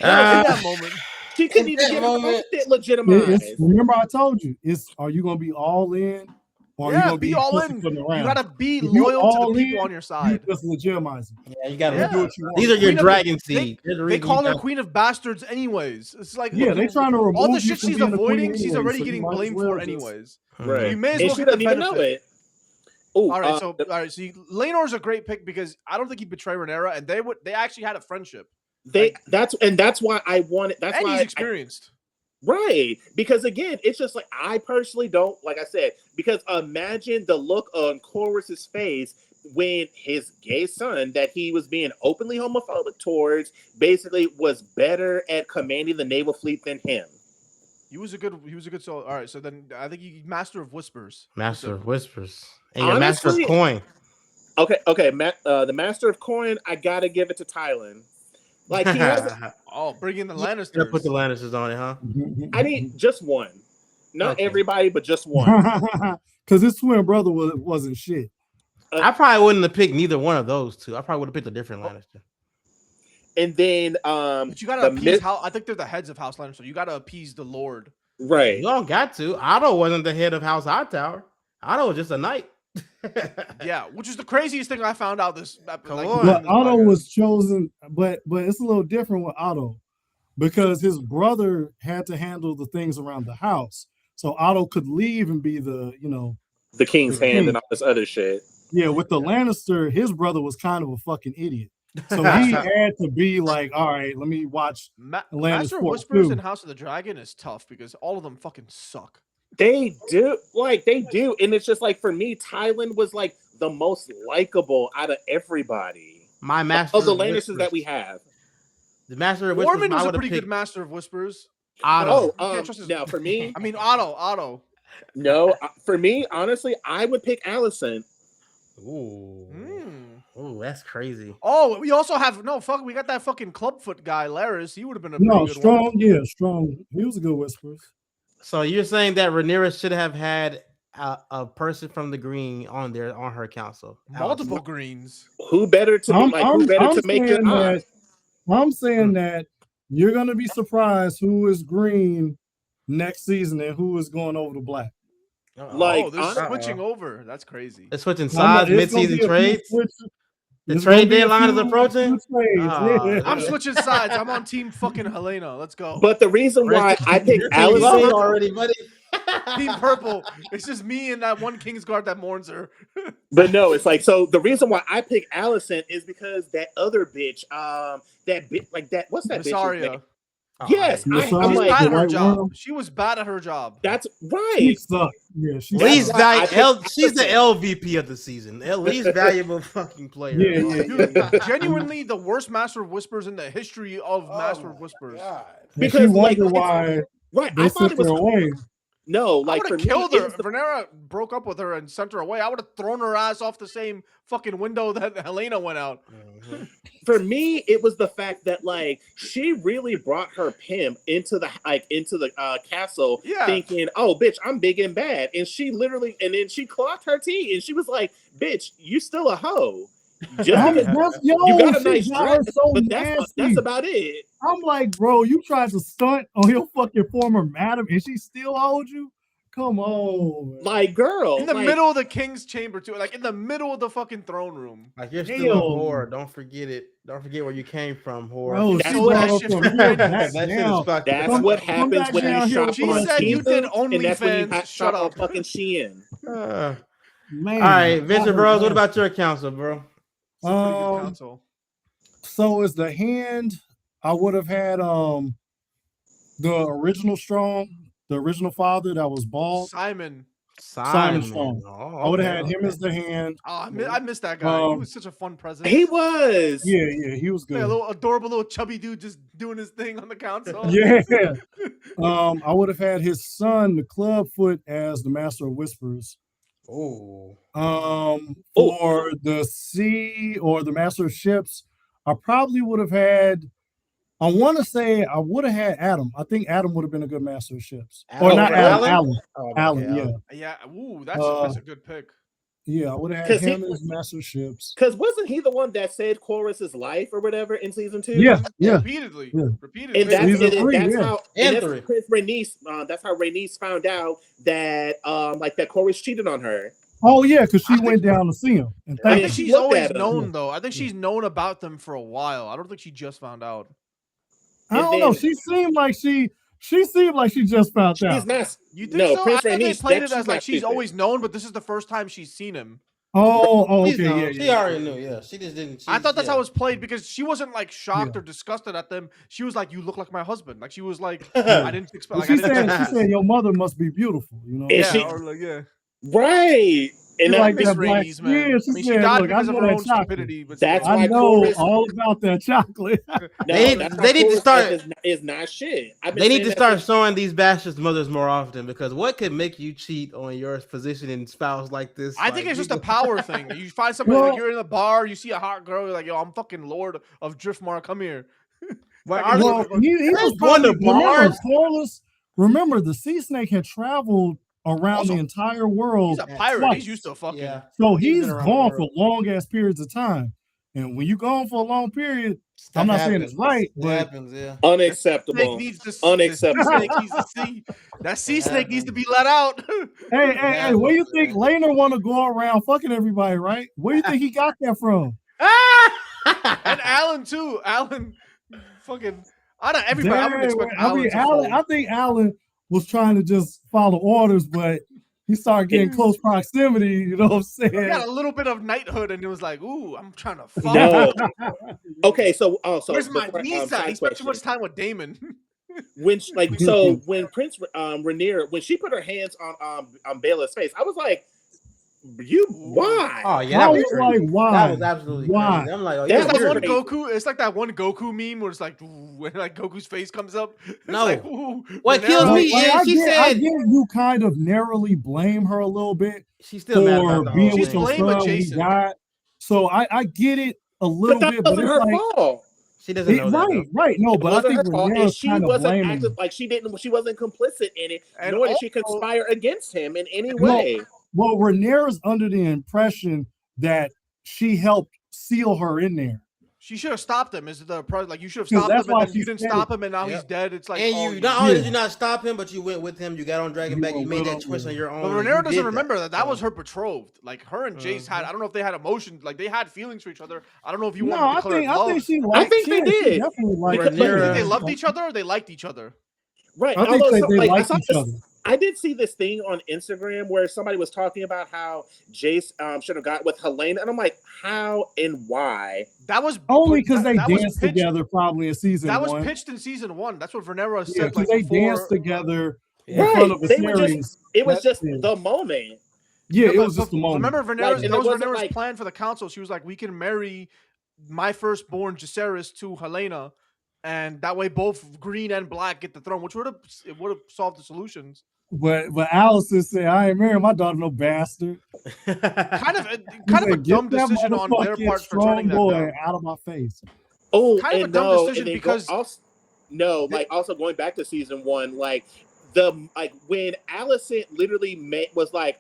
that moment. She couldn't even get her shit legitimized. Remember, I told you, are you going to be all in? Or are you gonna be all in? You got to be loyal to the people on your side. You just legitimize them. Yeah, you got to do what you want. These are your dragon seed. They call her Queen of Bastards anyways. It's like, they're trying to remove all the shit she's avoiding, she's already getting blamed for anyways. Right. So you may as well get the benefit. Ooh, all right, so Laenor's a great pick because I don't think he'd betray Rhaenyra, and they actually had a friendship. That's why I wanted. That's why he's experienced. Right, because again, it's just like I personally don't, like I said, because imagine the look on Corus's face when his gay son that he was being openly homophobic towards basically was better at commanding the naval fleet than him. He was a good soul. All right, so then I think he's Master of Whispers. Master of Whispers. And you're Master of Coin. Okay. The Master of Coin, I gotta give it to Tylen. Like he has. Bring in the Lannisters. You put the Lannisters on it, huh? I need just one, not everybody, but just one. Because his twin brother wasn't shit. I probably wouldn't have picked neither one of those two. I probably would have picked a different Lannister. And then, but you gotta appease I think they're the heads of House Lannister. You gotta appease the Lord. Right. You don't got to. Otto wasn't the head of House Hightower. Otto was just a knight. Yeah, which is the craziest thing I found out this. Otto was chosen, but it's a little different with Otto because his brother had to handle the things around the house. So Otto could leave and be the king's hand and all this other shit. Yeah, with the Lannister, his brother was kind of a fucking idiot. So he had to be like, all right, let me watch Master of Whispers and House of the Dragon is tough because all of them fucking suck. They do. And it's just like, for me, Tylen was like the most likable out of everybody. My Master of the Lannisters that we have. The Master of Whispers was a pretty good Master of Whispers. Otto. Now for me, I mean Otto. No, for me, honestly, I would pick Alicent. Ooh. Ooh, that's crazy. Oh, we also have we got that fucking clubfoot guy, Larys. He would have been a pretty good strong. one. Yeah, strong. He was a good Whisperers. So you're saying that Rhaenyra should have had a person from the Green on her council? Multiple Greens. Who better to make your eye? I'm saying that you're gonna be surprised who is Green next season and who is going over to Black. They're switching over. That's crazy. They're switching sides mid-season trades. The trade deadline is approaching. I'm switching sides. I'm on team fucking Helena. Let's go. But the reason why I picked Alicent already, buddy. Team Purple. It's just me and that one Kingsguard that mourns her. But no, it's like, so the reason why I picked Alicent is because that other bitch, what's that Missaria. bitch? Yes, I'm like, bad at her job. She was bad at her job. That's right. She sucked. Yeah, she's she's the LVP of the season. At least valuable fucking player. Yeah. Genuinely the worst Master of Whispers in the history of Master of Whispers. Because you wonder why they sent her away. No, I would have killed her. If Rhaenyra broke up with her and sent her away, I would have thrown her ass off the same fucking window that Helena went out. For me, it was the fact that she really brought her pimp into the castle, thinking, "Oh, bitch, I'm big and bad," and she literally, and then she clocked her tea, and she was like, "Bitch, you still a hoe." You got a nice dress, but that's about it. I'm like, bro, you tried to stunt on your fucking former madam, and she still owed you? Come on, like, girl, in the middle of the king's chamber too, in the middle of the fucking throne room. Like, you're still a whore. Don't forget it. Don't forget where you came from, whore. Bro, that's what happens when you shop. She said you did OnlyFans. Shut up, fucking Shein. Man, all right, Vincent Bros. What about your counsel, bro? So is the hand. I would have had the original father that was bald. Simon Strong. I would have had him as the hand. Oh, I missed that guy. He was such a fun president. He was. Yeah, he was good. A little adorable little chubby dude just doing his thing on the council. Yeah. I would have had his son, the Clubfoot, as the Master of Whispers. Oh. For the sea or the Master of Ships, I probably would have had. I want to say I would have had Adam. I think Adam would have been a good Master of Ships. Alan. Alan. Yeah. Ooh, that's a good pick. Yeah, I would have had him as Master of Ships. Because wasn't he the one that saved Corus's life or whatever in season 2? Yeah. Repeatedly. And that's how Rhaenys found out that that Corus cheated on her. Oh yeah, because she went down to see him. I think she's always known though. I think she's known about them for a while. I don't think she just found out. I don't know. She seemed like she just found out. You think so? I think they played it as she's always known, but this is the first time she's seen him. Oh, okay. Yeah, she already knew. Yeah, she just didn't. I thought that's how it was played because she wasn't shocked or disgusted at them. She was like, "You look like my husband." She was like, "I didn't expect." She said, "Your mother must be beautiful." You know? Right. And I that, miss Rhaenys, man. Yeah, I mean, she died because of her own stupidity. But that's I why know all about that chocolate. They need to start. Is not shit. They need to start showing these bastards mothers more often, because what could make you cheat on your positioning spouse like this? I think it's just a power thing. You find somebody, like you're in a bar, you see a hot girl, you're like, yo, I'm fucking Lord of Driftmark, come here. He was going to bars. Remember, the sea snake had traveled around the entire world. He's a pirate. Twice. He's used to fucking. Yeah. So he's gone for long ass periods of time. And when you gone for a long period, I'm not saying it's right, but unacceptable. Unacceptable. That sea snake needs to be let out. Hey, where you think Laner want to go around fucking everybody, right? Where you think he got that from? And Alan too. Alan, fucking. Everybody. I would expect Alan. I think Alan was trying to just follow orders, but he started getting close proximity. You know what I'm saying? He got a little bit of knighthood, and it was like, "Ooh, I'm trying to fuck." No. Okay, so where's my niece at? He spent too much time with Damon. When when Prince Rhaenyra, when she put her hands on Baela's face, I was like, why? Oh yeah, that was like why? That was absolutely why? Crazy. I'm like, oh, that's that one Goku. It's like that one Goku meme where it's like when like Goku's face comes up. It's no, like, what kills me is she said. I get you kind of narrowly blame her a little bit. She's still mad about the being whole with your son when he died. So I get it a little bit, but it's her like fault. She doesn't know that. Right. No, but I think Rhaenyra's she kind of wasn't blaming. acting like she wasn't complicit in it, nor did she conspire against him in any way. Well, Rhaenyra's under the impression that she helped seal her in there. She should have stopped him. Is the like you should have stopped him, and then you didn't stop him, and now he's dead. It's like, and you not only did you not stop him, but you went with him. You got on Dragonback. You made that choice on your own. But Rhaenyra doesn't remember that was her betrothed. Like her and Jace had. I don't know if they had emotions. Like they had feelings for each other. I don't know if you want to declare love. I think they did. They loved each other, or they liked each other. Right. I think they liked each other. I did see this thing on Instagram where somebody was talking about how Jace should have got with Helena, and I'm like, how and why? That was only because they danced together probably in season 1. That was pitched in season 1. That's what Rhaenyra said. Like they danced together in front of Viserys. It was just the moment. Yeah, it was just the moment. Remember Rhaenyra's plan for the council. She was like, we can marry my firstborn Jacaerys to Helena, and that way both green and black get the throne, which would have solved the solutions. But Allison said, I ain't marrying my daughter no bastard. kind of a dumb decision on their part for turning that down. Out of my face. Oh, kind of a dumb decision because also going back to season 1, when Allison literally was like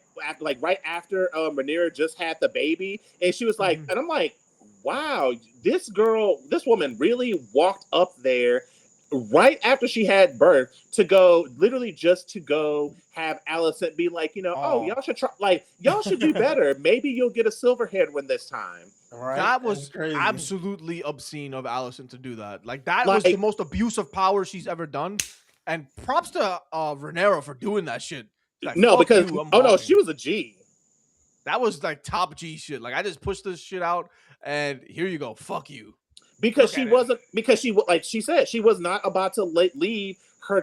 right after Rhaenyra just had the baby, and she was like, and I'm like, wow, this woman really walked up there right after she had birth to go have Allison be like, y'all should try, y'all should do better. Maybe you'll get a silver haired one this time. Right. That was absolutely obscene of Allison to do that. Like that was the most abuse of power she's ever done. And props to Rhaenyra for doing that shit. Like, she was a G. That was like top G shit. Like I just pushed this shit out, and here you go. Fuck you. Because she said she was not about to leave her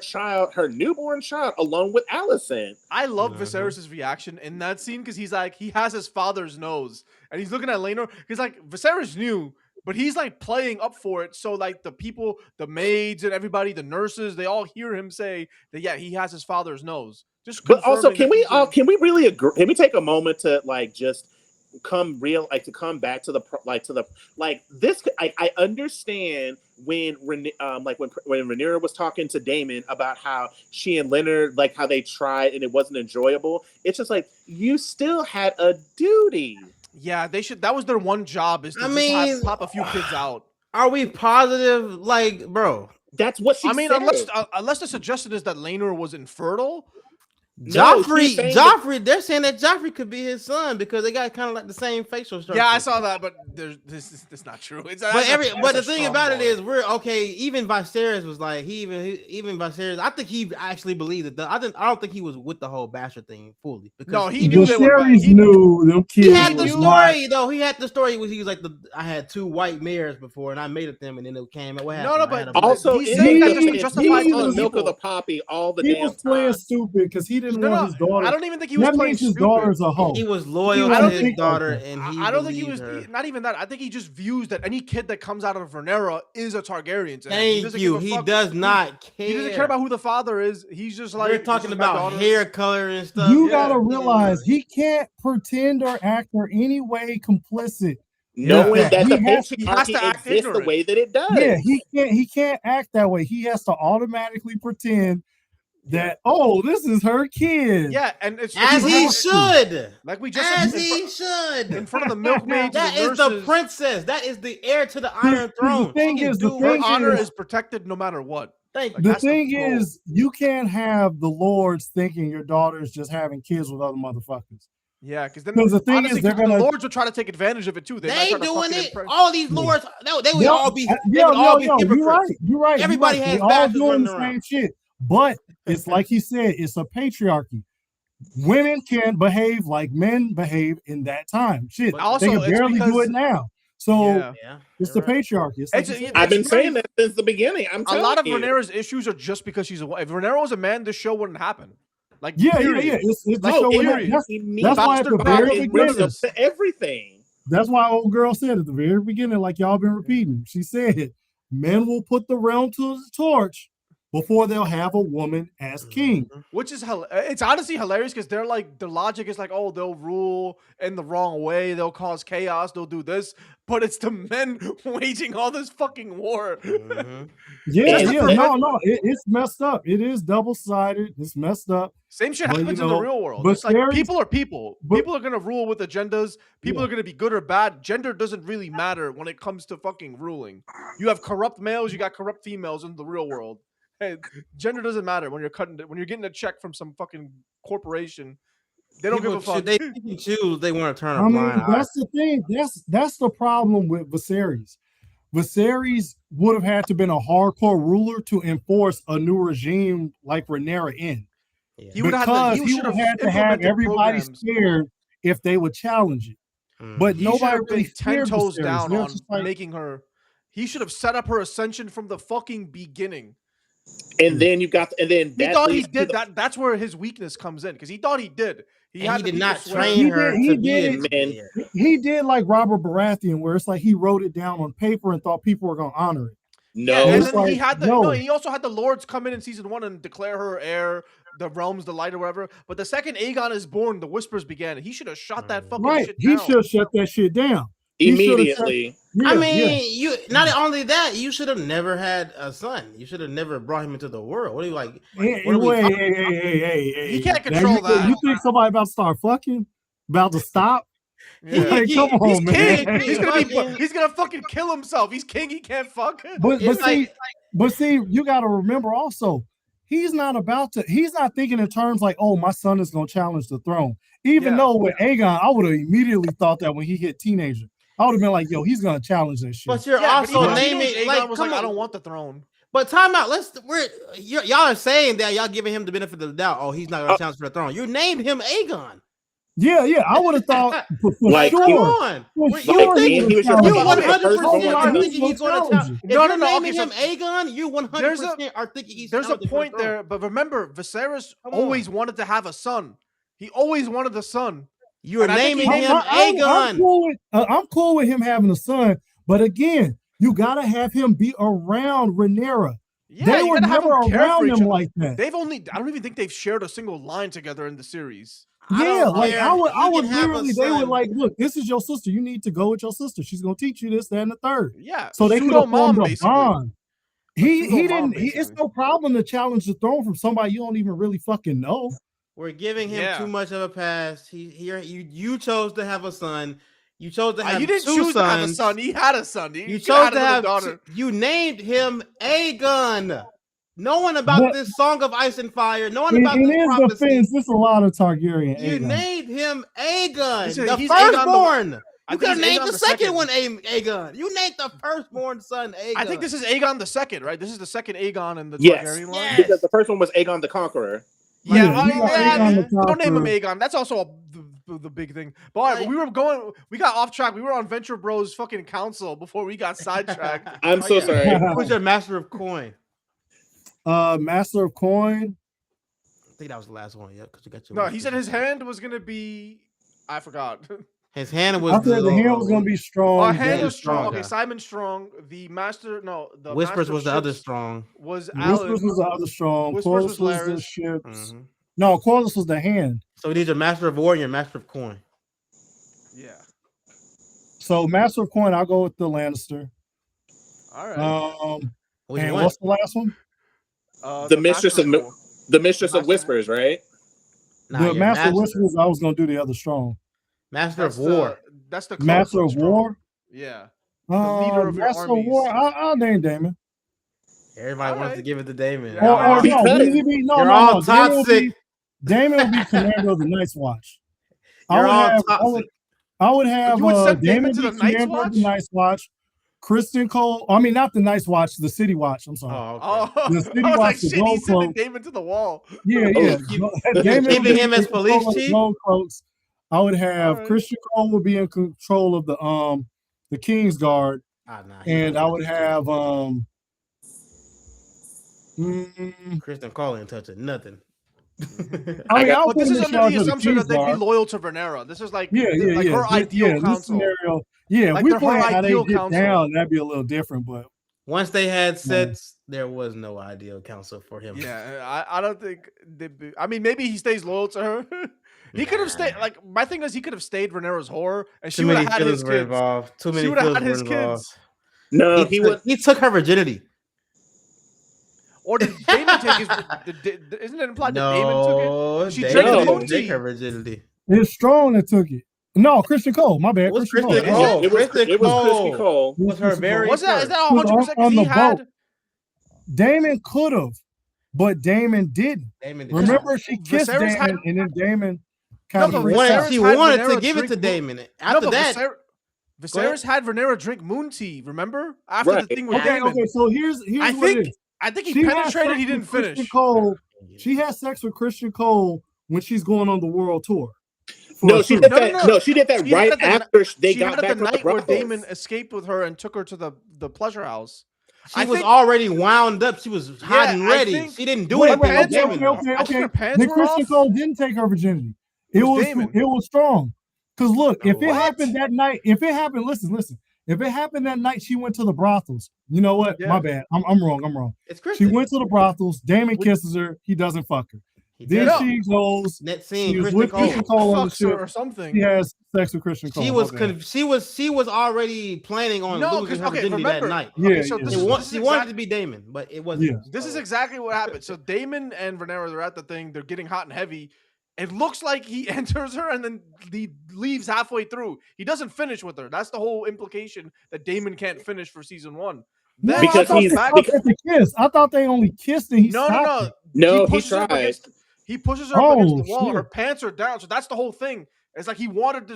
newborn child alone with Allison. I love Viserys' reaction in that scene because he's like, he has his father's nose and he's looking at Laenor. He's like, Viserys knew, but he's like playing up for it. So like the people, the maids and everybody, the nurses, they all hear him say that, yeah, he has his father's nose. But also, can we really agree? Can we take a moment to just come back to this. I understand when Rhaenyra was talking to Daemon about how she and Leonard, how they tried and it wasn't enjoyable. It's just like, you still had a duty. Yeah, they should. That was their one job, is to pop a few kids out. Are we positive? Bro, that's what she said. Unless the suggestion is that Laenor was infertile. Joffrey, they're saying that Joffrey could be his son because they got kind of like the same facial structure. Yeah, I saw that, but this is not true. But the thing about it is, we're okay. Even Viserys was like, even Viserys, I think he actually believed it. I don't think he was with the whole bastard thing fully. No, he knew Viserys knew them kids. He had the story though. He had the story. He was like, I had 2 white mares before, and I mated them, and then it came. What happened? No, but also he's saying that just to justify the milk of the poppy all the damn time. He was playing stupid because he didn't want his daughter. I don't even think he was that playing means his stupid. daughter's a hoe. He was loyal to his daughter, and I don't think he was. Not even that. I think he just views that any kid that comes out of Rhaenyra is a Targaryen. Thank you. He does not care. He doesn't care about who the father is. He's just like we're talking about hair color and stuff. You gotta realize he can't pretend or act or any way complicit. Knowing that the patriarchy exists the way that it does. Yeah, he can't act that way. He has to automatically pretend that this is her kid. Yeah, and it's as he should. Like we just as he should in front of the milkmaids. That is the princess. That is the heir to the Iron Throne. Her honor is protected no matter what. The thing is, you can't have the lords thinking your daughter's just having kids with other motherfuckers. Yeah, because the thing is, the lords would try to take advantage of it too. They doing it. All these lords, they would all be. You're right. Everybody has all doing the same shit. But it's like he said, it's a patriarchy. Women can behave like men behave in that time. Shit, also, they can barely do it now. So it's the patriarchy. I've been saying that since the beginning. A lot of Rhaenyra's issues are just because she's a wife. If Rhaenyra was a man, this show wouldn't happen. Like yeah. It's that's why at the very beginning, everything. That's why old girl said at the very beginning, like y'all been repeating. She said, "Men will put the realm to the torch before they'll have a woman as king." Which is it's honestly hilarious because they're like the logic is like, oh, they'll rule in the wrong way, they'll cause chaos, they'll do this, but it's the men waging all this fucking war. No, it's messed up. It is double-sided. It's messed up. Same shit happens in the real world. But it's like people are people. People are gonna rule with agendas. People are gonna be good or bad. Gender doesn't really matter when it comes to fucking ruling. You have corrupt males, you got corrupt females in the real world. Hey, gender doesn't matter when you're getting a check from some fucking corporation. They don't give a fuck. They choose. They want to turn a blind eye. That's the thing. That's the problem with Viserys. Viserys would have had to been a hardcore ruler to enforce a new regime like Rhaenyra in. Yeah. He would have had to have everybody scared if they would challenge it. But nobody really 10 toes down on making her. He should have set up her ascension from the fucking beginning. And then you got, and then he thought he did that. That's where his weakness comes in because he thought he did. He did not train her to be a man. He did like Robert Baratheon, where it's like he wrote it down on paper and thought people were gonna honor it. No, and then he had he also had the lords come in season 1 and declare her heir, the realms, the light, or whatever. But the second Aegon is born, the whispers began. He should have shot that fucking shit down. He should have shut that shit down immediately. I mean, you not only that, you should have never had a son. You should have never brought him into the world. What are you like? Hey, he can't control that. You think somebody about to start fucking? About to stop? Like, come on, man. He's gonna fucking kill himself. He's king. He can't fuck. But see, you got to remember also, he's not thinking in terms like, oh, my son is gonna challenge the throne. Even though with Aegon, I would have immediately thought that when he hit teenager. I would have been like, yo, he's gonna challenge that shit. But you're also naming Aegon was like, I don't want the throne. But time out. Y'all are saying that y'all giving him the benefit of the doubt. Oh, he's not gonna challenge for the throne. You named him Aegon. Yeah. I would have thought for like, sure. Come on. You 100% are thinking he's going to challenge. No. Naming him Aegon, you 100% are thinking he's. There's a point there, but remember, Viserys always wanted to have a son. He always wanted a son. You're naming him Aegon. I'm cool with him having a son, but again, you gotta have him be around Rhaenyra. Yeah, they were never around him like that. I don't even think they've shared a single line together in the series. Yeah, like I would literally, they were like, look, this is your sister. You need to go with your sister. She's gonna teach you this, that, and the third. Yeah. So they could have formed a bond. He didn't. It's no problem to challenge the throne from somebody you don't even really fucking know. We're giving him too much of a pass. You chose to have a son. You chose to have you didn't choose to have a son. He had a son. You chose to have a daughter. You named him Aegon. Knowing about this Song of Ice and Fire, knowing about this prophecy. Defense, there's a lot of Targaryen. You named him Aegon, the firstborn. You could have named the second one Aegon. You named the firstborn son Aegon. I think this is Aegon the second, right? This is the second Aegon in the Targaryen line. Yes, because the first one was Aegon the Conqueror. Yeah, don't name him Aegon. That's also the big thing. But we got off track. We were on Venture Bros fucking council before we got sidetracked. I'm so sorry. Who's your master of coin? Master of coin. think that was the last one. Yep, because you got your. No, he said his hand was gonna be. I forgot. His hand was. I said the hand was gonna be strong. Hand was strong. Okay, Simon Strong. The master. No, the Whispers master was the other strong. Was Whispers was the other strong. Whispers was the ships. No, Corliss was the hand. So we need your master of war and your master of coin. Yeah. So master of coin, I'll go with the Lannister. All right. And what's the last one? The mistress of whispers, right? The master of whispers. I was gonna do the other strong. Master of war. That's the master of war. Yeah. The leader of master of war. I'll name Damon. Everybody wants to give it to Damon. You're all toxic. Damon would be commander of the Night's Watch. You're all toxic. I would have Damon to the Night's Watch. Kristen Cole. I mean, not the Night's Watch, the City Watch. I'm sorry. The City Watch. Like, he's sending Damon to the wall. Yeah. Damon keeping him as police chief. Cloaks. I would have Christian Cole would be in control of the King's Guard, and I would have Christian Cole ain't touching nothing. But this is under the assumption that they'd be loyal to Rhaenyra. This is like her ideal council. Scenario. Yeah, if we play how they get down, that'd be a little different. But once they had sets, there was no ideal counsel for him. Yeah, I don't think. I mean, maybe he stays loyal to her. He could have stayed. Like my thing is, he could have stayed Rhaenyra's whore, and she would have had his kids. Too many. She would have had his kids. No, he took her virginity. Or did Damon take his? Isn't it implied that Damon took it? She didn't take her virginity. It's Strong that took it. No, Christian Cole. My bad. It was Christian Cole. It was Christian Cole. Was her very? Was that? Is that 100%? He had. Damon could have, but Damon didn't. Remember, she kissed Damon, and then Damon kind of. She wanted to give it to Damon. After that. Viserys had Rhaenyra drink moon tea. Remember after the thing with Damon. Okay. So here's I think he penetrated. He didn't finish. She had sex with Christian Cole when she's going on the world tour. No, she did that. No, she did that right after they got back from the night where Damon escaped with her and took her to the pleasure house. She was already wound up. She was hot and ready. She didn't do anything. Okay. Then Christian Cole didn't take her virginity. It was Strong. Because look, if it happened that night, listen. If it happened that night, she went to the brothels. You know what? My bad. I'm wrong. It's Kristen. She went to the brothels. Damon kisses her. He doesn't fuck her. Then she goes. That scene, Christian Cole on the ship or something. He has sex with Christian Cole. She was already planning on losing her virginity that night. She wanted to be Damon, but it wasn't. Yeah. This is exactly what happened. So Damon and Rhaenyra, they're at the thing. They're getting hot and heavy. It looks like he enters her and then he leaves halfway through. He doesn't finish with her. That's the whole implication that Damon can't finish for season 1. Because I thought they only kissed and he stopped. No, he tried. He pushes her up against the wall. Her pants are down. So that's the whole thing. It's like he wanted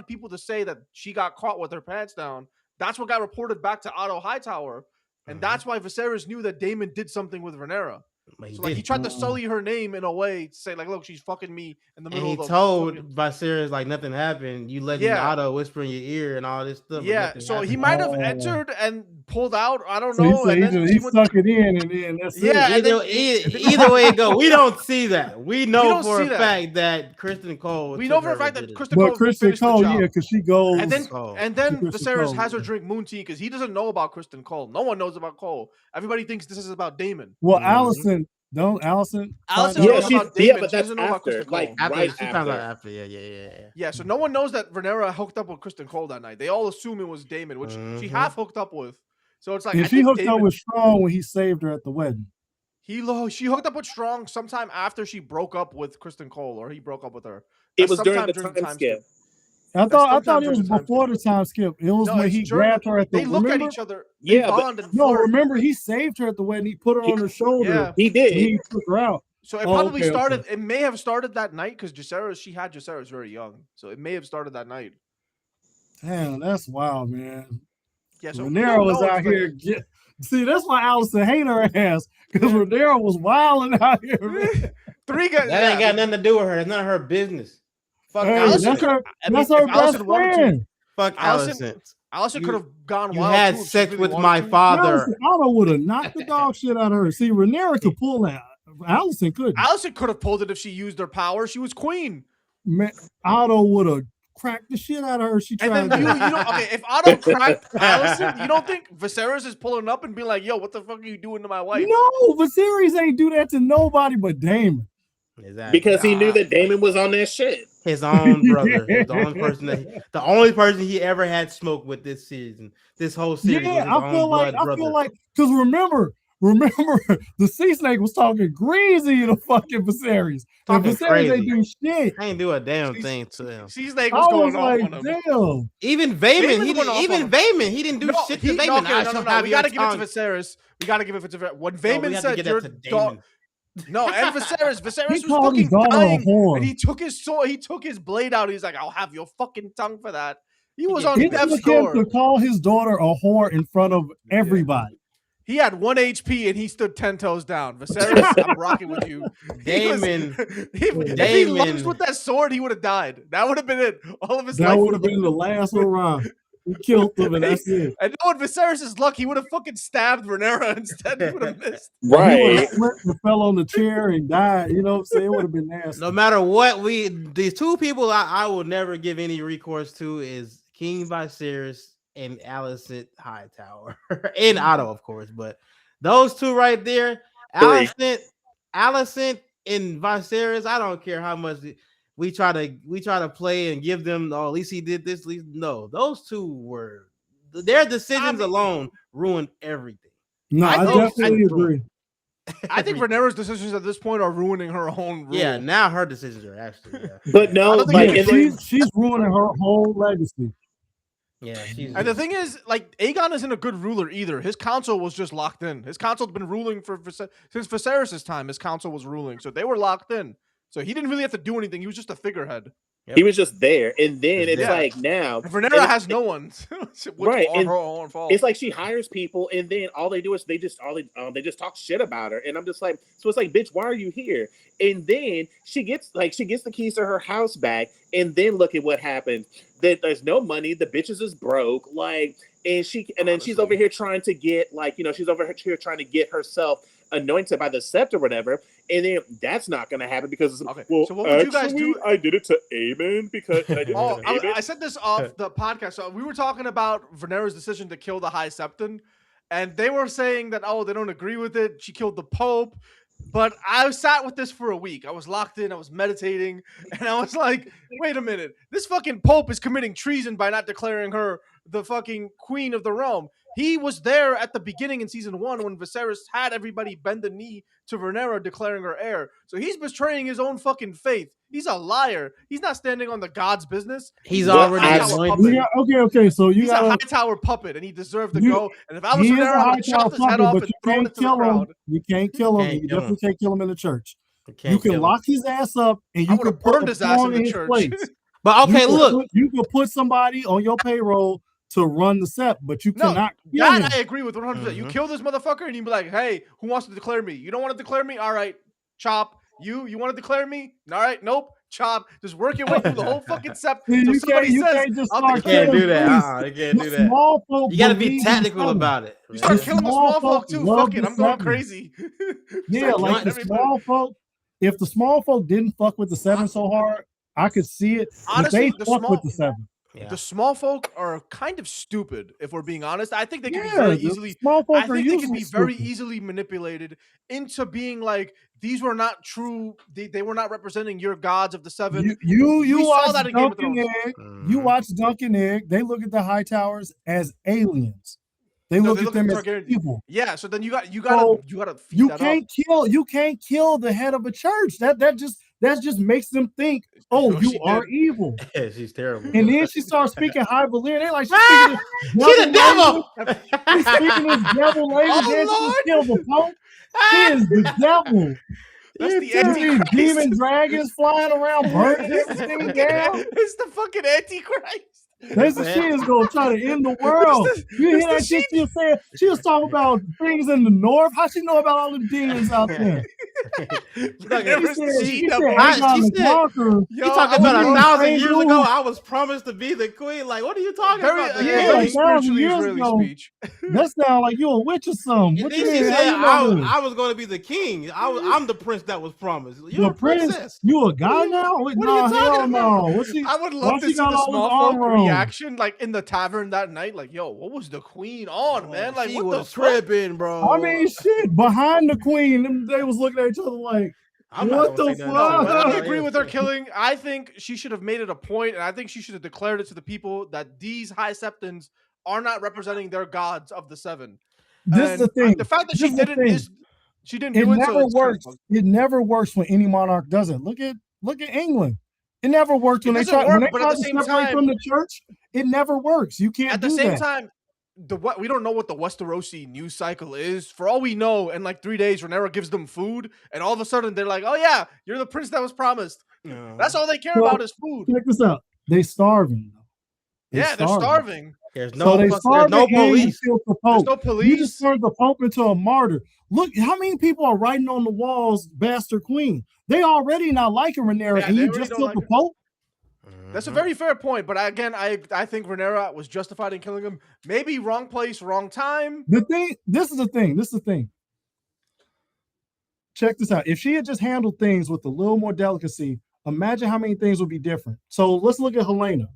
people to say that she got caught with her pants down. That's what got reported back to Otto Hightower. And that's why Viserys knew that Damon did something with Rhaenyra. So he tried to sully her name in a way to say, like, look, she's fucking me in the middle of the... And he told Viserys, like, nothing happened. You let Otto whisper in your ear and all this stuff. Yeah, so he might have entered and pulled out. I don't know. He stuck it in and then that's it. Either way it go, we don't see that. We know for a fact that Kristen Cole... We know for a fact that Kristen Cole, because she goes... And then Viserys has her drink moon tea because he doesn't know about Kristen Cole. No one knows about Cole. Everybody thinks this is about Damon. Well, Allison... Allison. But that's after. Like right after. Yeah. So no one knows that Rhaenyra hooked up with Kristen Cole that night. They all assume it was Damon, which she half hooked up with. So it's like she hooked up with Strong when he saved her at the wedding. She hooked up with Strong sometime after she broke up with KristenOle, or he broke up with her. It was during the time skip. I thought it was before the time skip. It was when he grabbed her at the. They look at each other. Remember he saved her at the wedding. He put her on her shoulder. Yeah, he did. He took her out. So it probably started. Okay. It may have started that night because she had Jacaerys very young. So it may have started that night. Damn, that's wild, man. Yeah, so Rhaenyra was out here. See, that's why Allison hate her ass because Rhaenyra was wilding out here. Man. That ain't got nothing to do with her. It's none of her business. Fuck Allison. That's her best friend. Fuck Allison. Allison could have gone you wild. You had sex with my father. Otto would have knocked the dog shit out of her. See, Rhaenyra could pull that. Allison couldn't. Allison could have pulled it if she used her power. She was queen. Man, Otto would have cracked the shit out of her. She tried. And then you don't. Okay, if Otto cracked Allison, you don't think Viserys is pulling up and being like, "Yo, what the fuck are you doing to my wife?" No, Viserys ain't do that to nobody but Daemon. Exactly. Because he knew that Daemon was on that shit. His own brother, the only person he ever had smoke with this season, this whole series. Yeah, I feel like, because remember, the sea snake was talking greasy to fucking Viserys. And Viserys ain't do shit. I ain't do a damn thing to him. Sea snake was going off on him. Damn. Even Vaemon, he didn't do shit to Vaemon. No, we gotta give it to Viserys. We gotta give it to Viserys. When Vaemon said your dog. No, and Viserys was fucking dying, and he took his sword, he took his blade out. He's like, "I'll have your fucking tongue for that." He was on death's door. To call his daughter a whore in front of everybody. He had 1 HP and he stood 10 toes down. Viserys, I'm rocking with you. Daemon. If he lunged with that sword, he would have died. That would have been it. All of his life would have been the last round. He killed him, and that's it. And knowing Viserys' luck, he would have fucking stabbed Rhaenyra instead. He would have missed. Right. He fell on the chair and died. You know what I'm saying? It would have been nasty. No matter what, these two people I will never give any recourse to is King Viserys and Alicent Hightower. And Otto, of course. But those two right there, Alicent and Viserys, I don't care how much we try to play and give them, at least he did this. No, those two their decisions alone ruined everything. No, I definitely agree. I think Rhaenyra's decisions at this point are ruining her own rule. Yeah, now her decisions are actually. Yeah. But no, she's ruining her whole legacy. Yeah, and the thing is, like, Aegon isn't a good ruler either. His council was just locked in. His council's been ruling since Viserys' time. His council was ruling, so they were locked in. So he didn't really have to do anything. He was just a figurehead. Yep. He was just there, and then it's like now Rhaenyra has no one, right? And her own fault. It's like she hires people, and then all they do is they just talk shit about her, and I'm just like, so it's like, bitch, why are you here? And then she gets the keys to her house back, and then look at what happened. That there's no money, the bitches is broke, like, and then she's over here trying to get she's over here trying to get herself anointed by the sept or whatever, and then that's not going to happen because so what would you guys do? I did it to Aemon because I said this off the podcast. So we were talking about Rhaenyra's decision to kill the High Septon, and they were saying that they don't agree with it. She killed the Pope. But I sat with this for a week. I was locked in. I was meditating. And I was like, wait a minute. This fucking Pope is committing treason by not declaring her the fucking queen of the realm. He was there at the beginning in season 1 when Viserys had everybody bend the knee to Rhaenyra declaring her heir. So he's betraying his own fucking faith. He's a liar. He's not standing on the God's business. He's already okay. So he's a Hightower puppet, and he deserved to go. And if I was Rhaenyra, I would chop his head off and throw it into the crowd. You can't kill him. You definitely can't kill him in the church. You can lock his ass up, and you can burn his ass in the church. But okay, look, you can put somebody on your payroll to run the sept, but you cannot kill him. I agree with 100%. You kill this motherfucker, and you be like, hey, who wants to declare me? You don't want to declare me? All right, chop. You want to declare me? All right, nope. Chop. Just work your way through the whole fucking sept. You can't do that. You can't do that. You gotta be tactical about it. You start killing the small folk too. Fuck it, I'm going crazy. Yeah, like the small folk. If the small folk didn't fuck with the 7 so hard, I could see it. Honestly, they fuck with the 7. Yeah. The small folk are kind of stupid, if we're being honest. I think they can be very easily. I think they can be very easily manipulated into being like, these were not true. They were not representing your gods of the 7. You watch that in Game of Thrones. You watch Dunk and Egg. They look at the Hightowers as aliens. They look at them as people. Yeah. So then you gotta feed you can't kill the head of a church. That just makes them think, you are evil. Yeah, she's terrible. And then she starts speaking High Valyrian. They're like, she's the devil. She's speaking this devil language. She killed the Pope. She is the devil. That's the Antichrist. Demon dragons flying around, burning this thing down. It's the fucking Antichrist. That's the she is gonna try to end the world. You hear that shit she was saying? She was talking about things in the north. How she know about all the demons out there? She talking about 1,000 years ago. I was promised to be the queen. Like, what are you talking about? Very spiritually Israeli speech. That sounds like you a witch or something. And then she said, I was going to be the king. I'm the prince that was promised. You're a princess. You a guy now? What are you talking about? I would love to see the small folk reaction, like in the tavern that night. Like, yo, what was the queen on, man? Like, she what was tripping, bro. I mean, shit. Behind the queen, they was looking at each other like, what the fuck? I agree with her killing. I think she should have made it a point, and I think she should have declared it to the people that these high septons are not representing their gods of the seven. This is the thing. The fact that she didn't it never works. It never works when any monarch does it. Look at England. It never worked when they try to separate from the church. It never works. You can't. At the same time, we don't know what the Westerosi news cycle is. For all we know, in like 3 days, Rhaenyra gives them food, and all of a sudden they're like, "Oh yeah, you're the prince that was promised." That's all they care about is food. Check this out. They starving. They're starving. There's no police. There's no police. You just turned the Pope into a martyr. Look, how many people are writing on the walls, "Bastard Queen"? They already not liking Rhaenyra, and you just killed the Pope. That's a very fair point, but I think Rhaenyra was justified in killing him. Maybe wrong place, wrong time. This is the thing. Check this out. If she had just handled things with a little more delicacy, imagine how many things would be different. So let's look at Helena.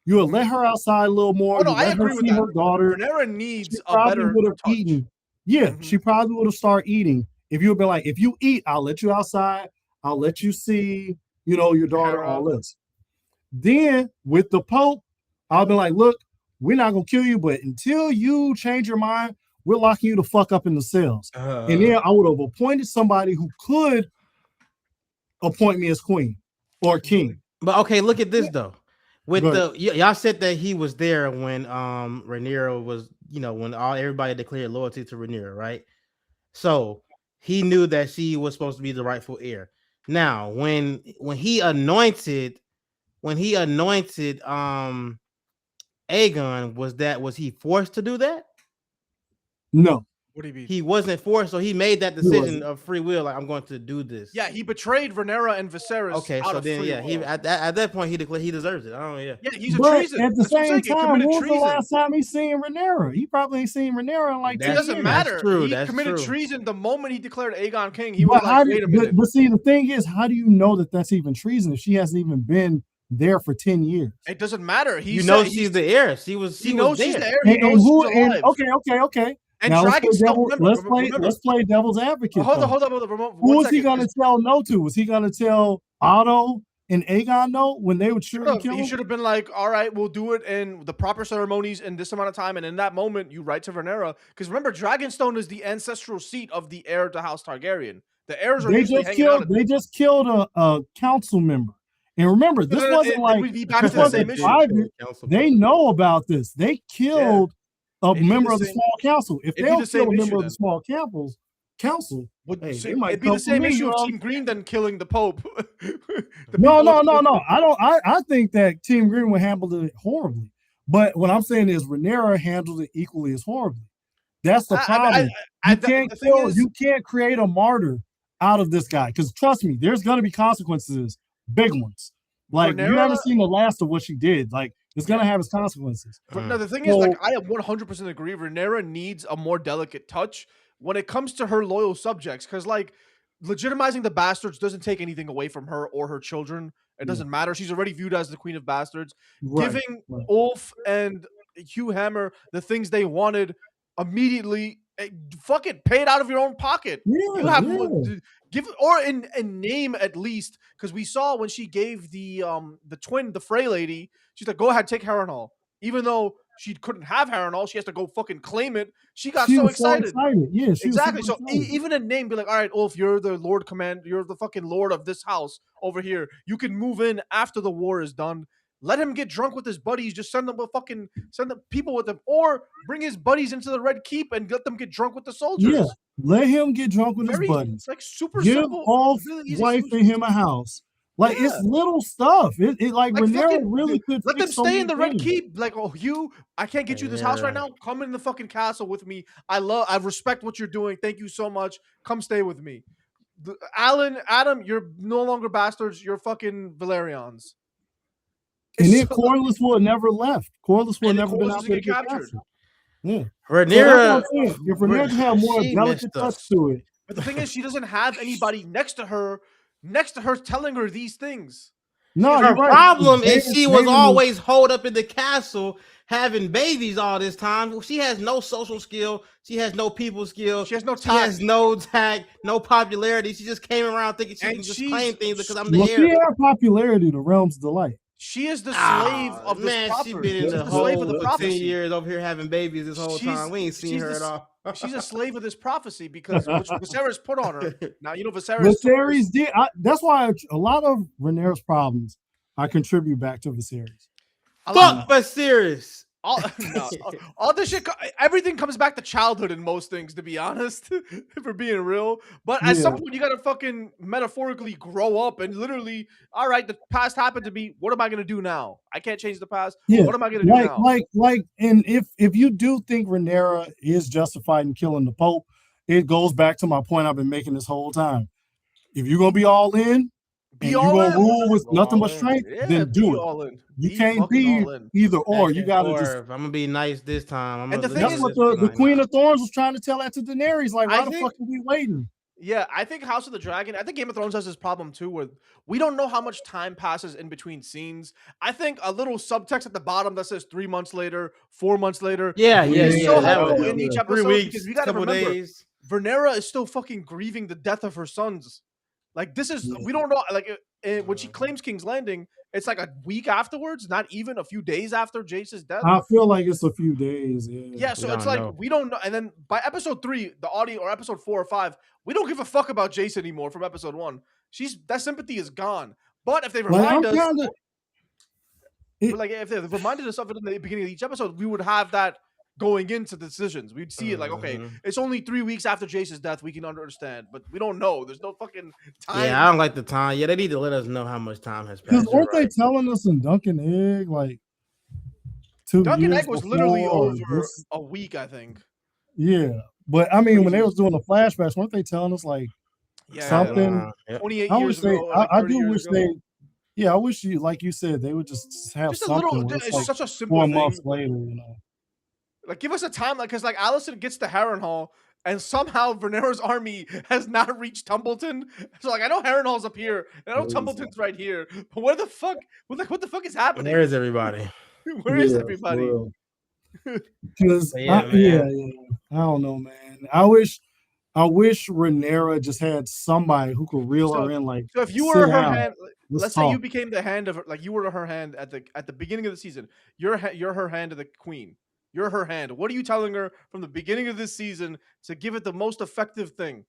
You would let her outside a little more. I agree with that. Her daughter. Rhaenyra needs a better touch. Yeah, she probably would have started eating. If you had been like, if you eat, I'll let you outside. I'll let you see, your daughter, all this. Then with the Pope, I'll be like, look, we're not going to kill you, but until you change your mind, we're locking you the fuck up in the cells. And then I would have appointed somebody who could appoint me as queen or king. But okay, look at this though. With y'all said that he was there when Rhaenyra was, when everybody declared loyalty to Rhaenyra, right? So he knew that she was supposed to be the rightful heir. Now, when he anointed Aegon, was he forced to do that? No. What do you mean? He wasn't forced, so he made that decision of free will. Like, I'm going to do this. Yeah, he betrayed Rhaenyra and Viserys. Okay, so then he at that point he declared he deserves it. I don't know. Yeah, he's a treason. At the same time, when was the last time he seen Rhaenyra? He probably ain't seen Rhaenyra in like 10 years. It doesn't matter. That's true. He committed treason the moment he declared Aegon king. He was like, wait a minute. But see, the thing is, how do you know that that's even treason if she hasn't even been there for 10 years? It doesn't matter. She's the heir. He knows she's the heir. He knows she's alive. Okay. And now let's play devil's advocate. Hold on. Who was he going to tell no to? Was he going to tell Otto and Aegon no when they would surely kill him? He should have been like, all right, we'll do it in the proper ceremonies in this amount of time. And in that moment, you write to Rhaenyra. Because remember, Dragonstone is the ancestral seat of the heir to House Targaryen. The heirs are They just killed a council member. And remember, this wasn't private. They know about this. They killed a member of the small council. If they don't kill a member of the small council, they might be the same issue of Team Green than killing the Pope. No. I think that Team Green would handle it horribly. But what I'm saying is Rhaenyra handled it equally as horribly. That's the problem. You can't create a martyr out of this guy. Because trust me, there's going to be consequences, big ones. Like, you haven't seen the last of what she did. Like, it's going to have its consequences. But no, the thing is, like, I 100% agree. Rhaenyra needs a more delicate touch when it comes to her loyal subjects. Because, like, legitimizing the bastards doesn't take anything away from her or her children. It doesn't matter. She's already viewed as the queen of bastards. Giving Ulf and Hugh Hammer the things they wanted immediately, fuck it, pay it out of your own pocket. You have give or in name at least, because we saw when she gave the twin, the Frey lady, she's like, go ahead, take Harrenhal. Even though she couldn't have Harrenhal, she has to go fucking claim it. She got so excited. Yeah, exactly. So even in name, be like, all right, Ulf, you're the Lord Command, you're the fucking Lord of this house over here. You can move in after the war is done. Let him get drunk with his buddies. Just send the people with him, or bring his buddies into the Red Keep and let them get drunk with the soldiers. Yeah, let him get drunk with his buddies. It's like super Give simple. Ulf's wife and him a house. Like, it's little stuff. It like Rhaenyra really could let them stay in the Red Keep. Like, oh, Hugh, I can't get you this house right now. Come in the fucking castle with me. I respect what you're doing. Thank you so much. Come stay with me. Adam, you're no longer bastards. You're fucking Valerians. And then Corlys would never left. Corlys would never been out there to get captured. Yeah. Rhaenyra, if Rhaenyra had more delicate touch to it. But the thing is, she doesn't have anybody next to her telling her these things. No, her problem is she was always holed up in the castle having babies all this time. She has no social skill. She has no people skill. She has no tact. She has no tag, no popularity. She just came around thinking she can just claim things because I'm the heir. She had popularity, the realm's delight. She is the slave of this property. She been in the hole for 10 years over here having babies this whole time. We ain't seen her at all. She's a slave of this prophecy because Viserys put on her. Now, Viserys did. That's why a lot of Rhaenyra's problems I contribute back to Viserys. Fuck Viserys. All this shit, everything comes back to childhood in most things, to be honest, if we're being real. But at some point, you gotta fucking metaphorically grow up and literally, all right, the past happened to me. What am I gonna do now? I can't change the past. Yeah. What am I gonna do now? And if you do think Rhaenyra is justified in killing the Pope, it goes back to my point I've been making this whole time. If you're gonna be all in, and you're gonna rule with nothing but strength, then do it. You can't be either or. You gotta just. I'm gonna be nice this time. That's what the Queen of Thorns was trying to tell that to Daenerys. Like, why the fuck are we waiting? Yeah, I think House of the Dragon. I think Game of Thrones has this problem too, where we don't know how much time passes in between scenes. I think a little subtext at the bottom that says 3 months later, 4 months later. Yeah. So helpful in each episode 3 weeks, because we gotta remember, Rhaenyra is still fucking grieving the death of her sons. Like, this is, we don't know, like, when she claims King's Landing, it's like a week afterwards, not even a few days after Jace's death. I feel like it's a few days, Yeah, so it's like, we don't know. And then by episode 3, the audio, or episode 4 or 5, we don't give a fuck about Jace anymore from episode 1. That sympathy is gone. But if they remind us, if they reminded us of it in the beginning of each episode, we would have that going into decisions. We'd see it like, okay, it's only 3 weeks after Jace's death, we can understand, but we don't know. There's no fucking time. Yeah, I don't like the time. Yeah, they need to let us know how much time has passed. Because weren't they telling us in Duncan Egg like 2 Duncan years Egg was before, literally over a week, I think. Yeah, but I mean, when they was doing the flashbacks, weren't they telling us like something? 28 years ago. I do wish they. Yeah, I wish you, like you said, they would just have just something. It's like such a simple 4 thing. months later, you know. Like, give us a time, like, because like Alicent gets to Harrenhal, and somehow Rhaenyra's army has not reached Tumbleton. So like, I know Harrenhal's up here, and I know Tumbleton's right here, but what the fuck is happening? Where is everybody? Where is everybody? Because I don't know, man. I wish Rhaenyra just had somebody who could reel her in. Like, so if you were her hand, let's say you became the hand of her, like you were her hand at the beginning of the season. You're her hand of the queen. You're her hand. What are you telling her from the beginning of this season to give it the most effective thing?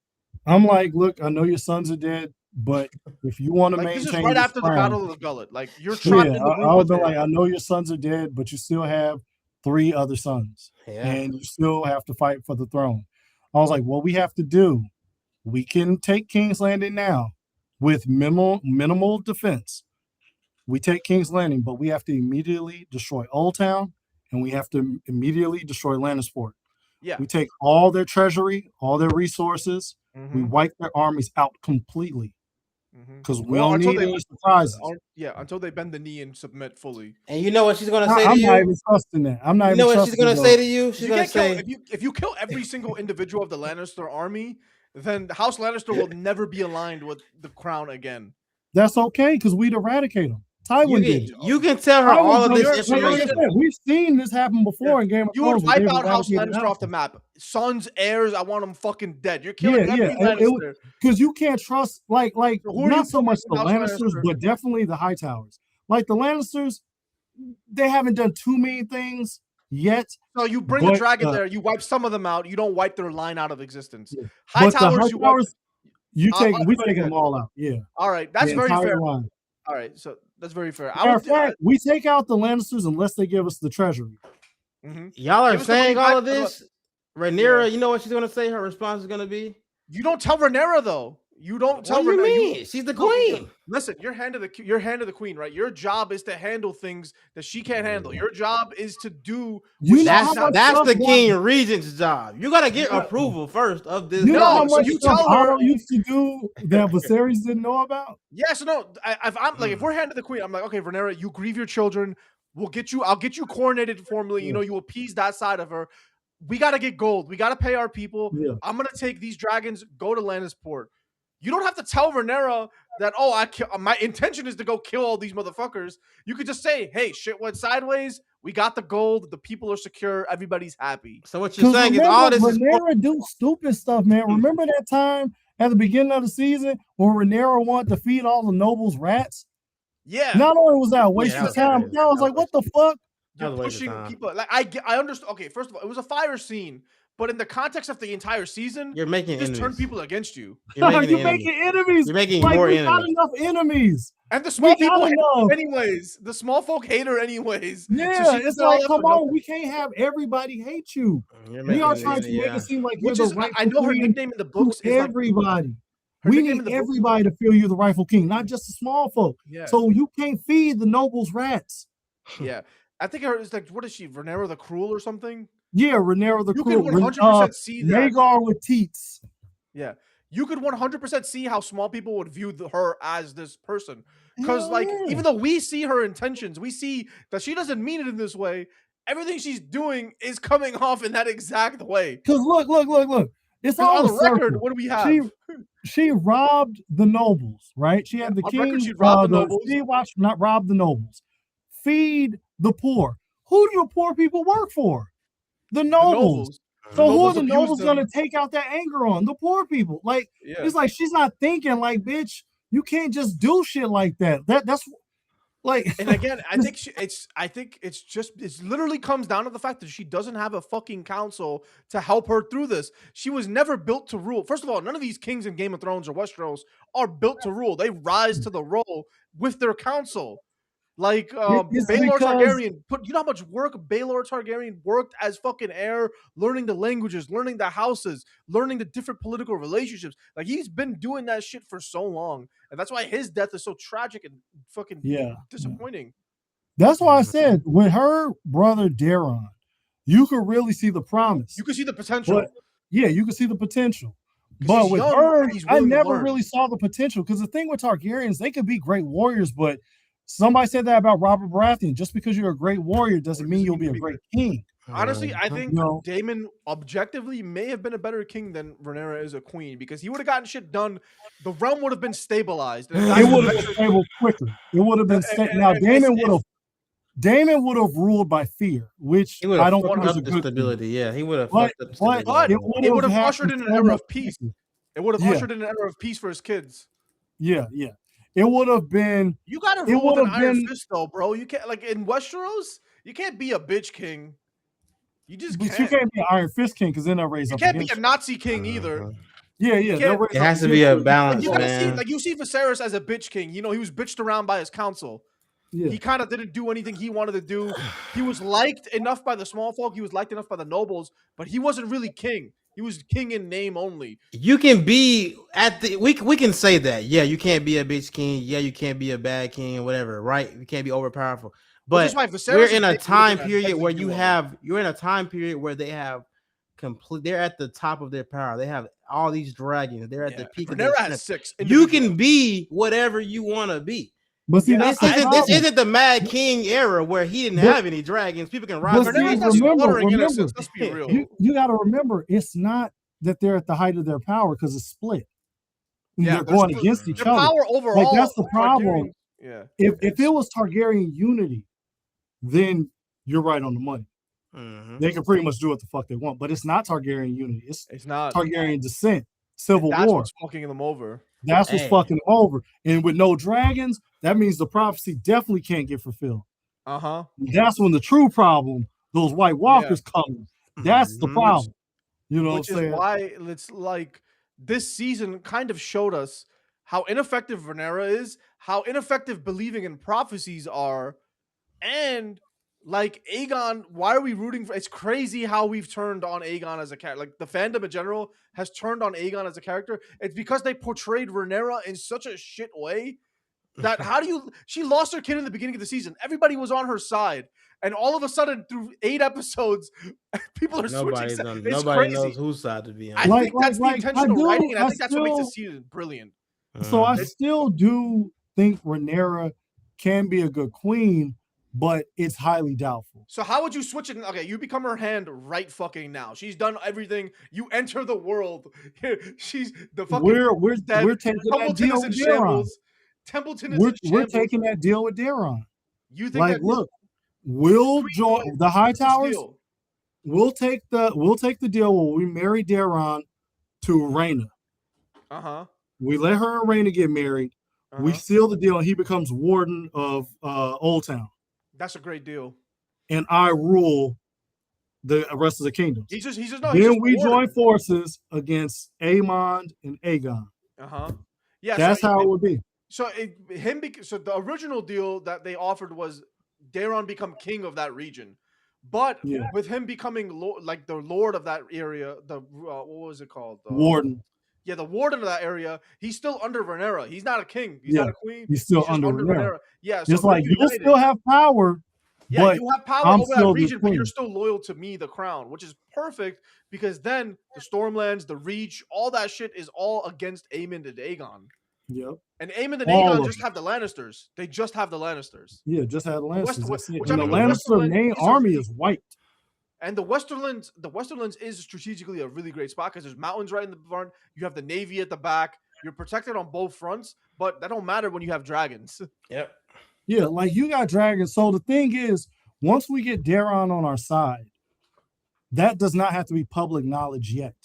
I'm like, look, I know your sons are dead, but if you want to maintain, this is right after the Battle of the Gullet. Like, you're trapped in the room. I would be like, I know your sons are dead, but you still have 3 other sons, and you still have to fight for the throne. I was like, what we have to do, we can take King's Landing now with minimal defense. We take King's Landing, but we have to immediately destroy Old Town. And we have to immediately destroy Lannisport. Yeah. We take all their treasury, all their resources. We wipe their armies out completely. Because we don't need any surprises. Until they bend the knee and submit fully. And you know what she's going to say to you? I'm not even trusting that. I'm not even trusting that. You know what she's going to say to you? She's going to say... If you kill every single individual of the Lannister army, then House Lannister will never be aligned with the crown again. That's okay, because we'd eradicate them. Tywin did. You can tell her all of this information. We've seen this happen before in Game of Thrones. You would wipe out House Lannister off the map. Sons, heirs, I want them fucking dead. You're killing every Lannister. Because you can't trust, like not so much the Lannisters, but definitely the Hightowers. Like the Lannisters, they haven't done too many things yet. So you bring the dragon there, you wipe some of them out. You don't wipe their line out of existence. Yeah. Hightowers, we take them all out. Yeah. All right, that's very fair. Line. All right, so that's very fair. Matter of fact, we take out the Lannisters unless they give us the treasury. Y'all are saying all of this. Rhaenyra, you know what she's going to say? Her response is going to be? You don't tell Rhaenyra, though. You don't tell What do Rhaenyra. you mean? She's the queen. Listen, you're hand of the queen, right? Your job is to handle things that she can't handle. Your job is to do. That's the king regent's job. You gotta get approval first of this. You know how much you stuff tell her Otto used to do that Viserys didn't know about? Yes, no. If we're hand of the queen, I'm like, okay, Rhaenyra, you grieve your children. I'll get you coronated formally. You know, you appease that side of her. We got to get gold. We got to pay our people. Yeah. I'm going to take these dragons, go to Lannisport. You don't have to tell Rhaenyra that, my intention is to go kill all these motherfuckers. You could just say, hey, shit went sideways. We got the gold. The people are secure. Everybody's happy. So what you're saying is all this Rhaenyra do stupid stuff, man. Remember that time at the beginning of the season where Rhaenyra wanted to feed all the nobles rats? Yeah. Not only was that a waste of time, I was like, what the fuck? You're pushing people. Like I understand. Okay, first of all, it was a fire scene, but in the context of the entire season, you're making just turn people against you. You're making enemies. You're making more enemies. Not enough enemies. And the small people hate her anyways. The small folk hate her anyways. Yeah, so it's like, come on, we can't have everybody hate you. We are trying to make it seem like you're the rightful I know her king nickname in the books is everybody. We need everybody to feel you the rightful king, not just the small folk. Yeah. So you can't feed the nobles rats. Yeah. I think it's like, what is she, Rhaenyra the Cruel or something? Yeah, Rhaenyra the Cruel. You could 100% see that. Rhaegar with teats. Yeah. You could 100% see how small people would view her as this person. Because, even though we see her intentions, we see that she doesn't mean it in this way, everything she's doing is coming off in that exact way. Because look. It's all on the record. What do we have? She robbed the nobles, right? She had the king. She robbed the nobles. Not rob the nobles. Feed the poor. Who do your poor people work for? The nobles. So who are the nobles going to take out that anger on? The poor people. It's like she's not thinking like, bitch, you can't just do shit like that. That's like. And again, I think it's literally comes down to the fact that she doesn't have a fucking council to help her through this. She was never built to rule. First of all, none of these kings in Game of Thrones or Westeros are built to rule. They rise to the role with their council. Like Baelor Targaryen, you know how much work Baelor Targaryen worked as fucking heir, learning the languages, learning the houses, learning the different political relationships. Like he's been doing that shit for so long, and that's why his death is so tragic and fucking disappointing. That's why I said with her brother Daron, you could really see the promise. You could see the potential. You could see the potential. But with her, I never really saw the potential because the thing with Targaryens, they could be great warriors, but somebody said that about Robert Baratheon. Just because you're a great warrior doesn't mean you'll be a great king. Honestly, I think Daemon objectively may have been a better king than Rhaenyra is a queen because he would have gotten shit done. The realm would have been stabilized. It would have been stable quicker. It would have been now. Daemon would have ruled by fear, which I don't think is a good stability. Yeah, he would have. But it would have ushered in an era of peace. It would have ushered in an era of peace for his kids. Yeah. It would have been. You gotta rule with an iron fist, though, bro. You can't in Westeros. You can't be a bitch king. You just can't. You can't be an iron fist king because then they'll raise up. You can't be a Nazi king either. Yeah. It has to be a balance, man. You see Viserys as a bitch king. You know, he was bitched around by his council. Yeah. He kind of didn't do anything he wanted to do. He was liked enough by the small folk. He was liked enough by the nobles, but he wasn't really king. He was king in name only. You can be we can say that. Yeah, you can't be a bitch king. Yeah, you can't be a bad king or whatever, right? You can't be overpowerful. But we're in a time period where you're in a time period where they have they're at the top of their power. They have all these dragons. They're at the peak of their strength. 6. You can be whatever you want to be. But see, this isn't the Mad King era where he didn't have any dragons. People can rise. Remember, let's be real. You got to remember, it's not that they're at the height of their power because it's split. They're going against each other. Power overall, that's the problem. Yeah. If it was Targaryen unity, then you're right on the money. Mm-hmm. They can pretty much do what the fuck they want, but it's not Targaryen unity. It's not Targaryen descent, civil war. That's what's fucking them over. That's what's fucking them over. And with no dragons, that means the prophecy definitely can't get fulfilled. That's when the true problem, those White Walkers come. That's the problem. You know what I'm saying? Why it's like this season kind of showed us how ineffective Rhaenyra is, how ineffective believing in prophecies are, and Like Aegon, why are we rooting for? It's crazy how we've turned on Aegon as a character. Like the fandom in general has turned on Aegon as a character. It's because they portrayed Rhaenyra in such a shit way that she lost her kid in the beginning of the season. Everybody was on her side, and all of a sudden, through 8 episodes, people are switching. Nobody knows whose side to be on. I think that's the intentional writing, and I think that's what makes the season brilliant. So I still do think Rhaenyra can be a good queen, but it's highly doubtful. So how would you switch it? Okay, you become her hand right fucking now. She's done everything. You enter the world. She's the fucking. We're taking that deal with Daron. Templeton is in shambles. We're taking that deal with Daron. You think like, look, we'll join the High Towers. We'll take the deal where we marry Daron to Rhaena. We let her and Rhaena get married. We seal the deal, and he becomes warden of Old Town. That's a great deal. And I rule the rest of the kingdoms. Then we join forces against Aemond and Aegon. Yeah, that's how it would be. So the original deal that they offered was Daron become king of that region, but with him becoming the lord of that area, what was it called? Warden. Yeah, the warden of that area. He's still under Rhaenyra. He's not a king. He's not a queen. He's still under Rhaenyra. Yeah, just like you still have power. Yeah, but you have power over that region, but you're still loyal to me, the crown, which is perfect because then the Stormlands, the Reach, all that shit is all against Aemond and Aegon. Yep. And Aemond and Aegon just have the Lannisters. They just have the Lannisters. Yeah, just have the Lannisters. And the Lannister main army is wiped. And the Westerlands is strategically a really great spot because there's mountains right in the front. You have the Navy at the back. You're protected on both fronts, but that don't matter when you have dragons. Yep. Yeah, like you got dragons. So the thing is, once we get Daron on our side, that does not have to be public knowledge yet.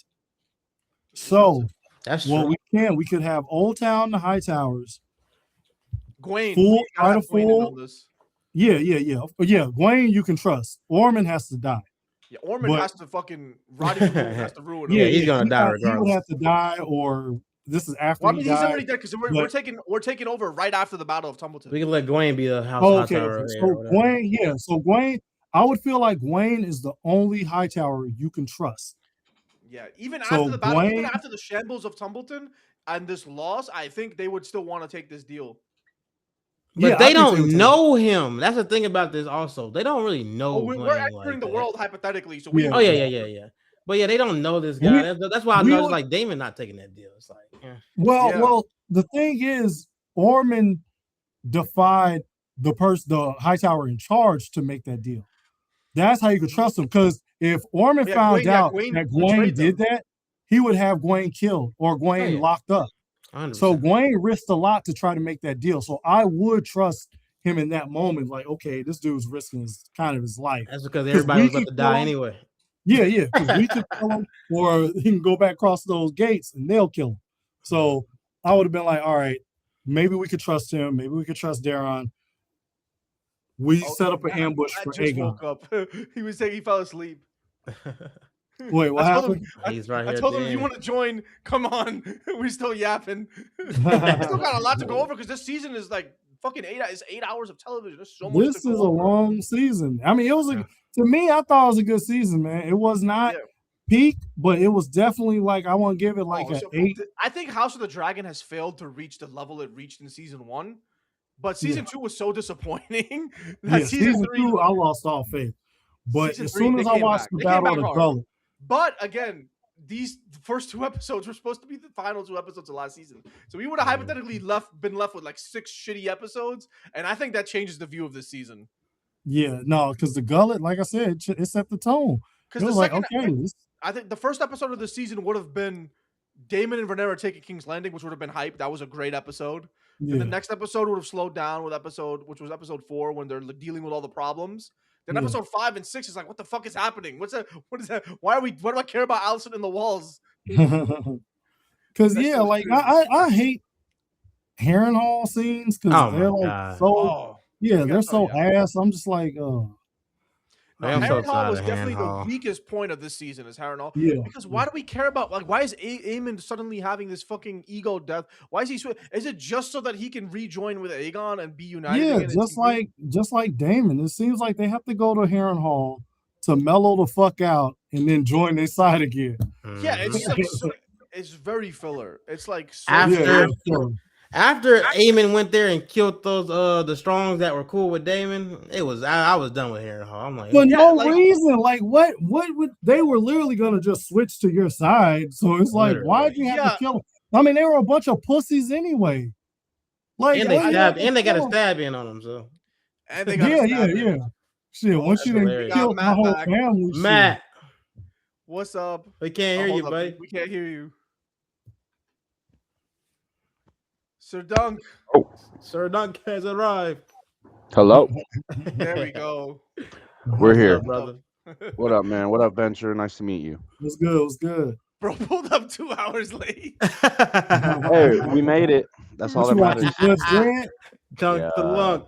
So that's we could have Old Town, the High Towers. Gwaine, Yeah. Gwaine, you can trust. Ormond has to die. Yeah, Ormond has to fucking Roddy has to ruin. Yeah, he's gonna die regardless. He would have to die, or this is after. Well, I mean, he's already dead because we're taking over right after the Battle of Tumbleton. We can let Gwaine be the house. Okay. So Gwaine, So Gwaine, I would feel like Gwaine is the only High Tower you can trust. Yeah, even after the battle, even after the shambles of Tumbleton and this loss, I think they would still want to take this deal. But they don't know him. That's the thing about this. Also, they don't really know. We're entering the world hypothetically, so yeah. But they don't know this guy. That's why I know it's like Damon not taking that deal. It's like, well, the thing is, Ormond defied the High Tower in charge to make that deal. That's how you could trust him. Because if Ormond found out that Gwaine did that, he would have Gwaine killed or Gwaine locked up. 100%. So Gwaine risked a lot to try to make that deal. So I would trust him in that moment. Like, okay, this dude's risking his life. That's because everybody was about to die anyway. Yeah. Because we could kill him, or he can go back across those gates and they'll kill him. So I would have been like, all right, maybe we could trust him. Maybe we could trust Daron. We set up an ambush for Aegon. Woke up. He was saying he fell asleep. Wait, what happened? He's right here. I told him, if you want to join, come on. We're still yapping. We still got a lot to go over because this season is like fucking 8 hours of television. There's so much. This is a long season. I mean, it was to me, I thought it was a good season, man. It was not peak, but it was definitely like I want to give it like an 8. I think House of the Dragon has failed to reach the level it reached in season 1, but season 2 was so disappointing that season 3, I lost all faith. But as soon as I watched the Battle of the Gullet. But again, these first 2 episodes were supposed to be the final 2 episodes of last season. So we would have hypothetically been left with like 6 shitty episodes. And I think that changes the view of this season. Yeah, no, because the Gullet, like I said, it set the tone. Because I think the first episode of the season would have been Daemon and Rhaenyra taking King's Landing, which would have been hype. That was a great episode. Yeah. And the next episode would have slowed down which was episode 4, when they're dealing with all the problems. Then episode 5 and 6 is like, what the fuck is happening? What is that? Why do I care about Alicent in the walls? Because like I hate Harrenhal scenes because they're like they're so ass. I'm just like, No, Harrenhal was definitely the weakest point of this season. Is Harrenhal? Yeah. Because why do we care about why is Aemon suddenly having this fucking ego death? Why is he? Is it just so that he can rejoin with Aegon and be united? Yeah, again just like Daemon. It seems like they have to go to Harrenhal to mellow the fuck out and then join their side again. Yeah, it's like it's very filler. It's like after Aemon went there and killed those the Strongs that were cool with Daemon, I was done with Harrenhal. I'm like, for no reason. Like what would they were literally gonna just switch to your side. So it's like, why'd you have to kill them? I mean, they were a bunch of pussies anyway. Like and they got a stab in on them, so and they got yeah. Shit, once you didn't kill my whole family. Matt, what's up? We can't hear you, buddy. We can't hear you. Sir Dunk. Oh, Sir Dunk has arrived. Hello. There we go. We're here, up, brother. What up, man? What up, Venture? Nice to meet you. What's good? What's good? Bro, pulled up 2 hours late. Hey, we made it. That's all that matters. Judge Dredd? Dunk the lunk.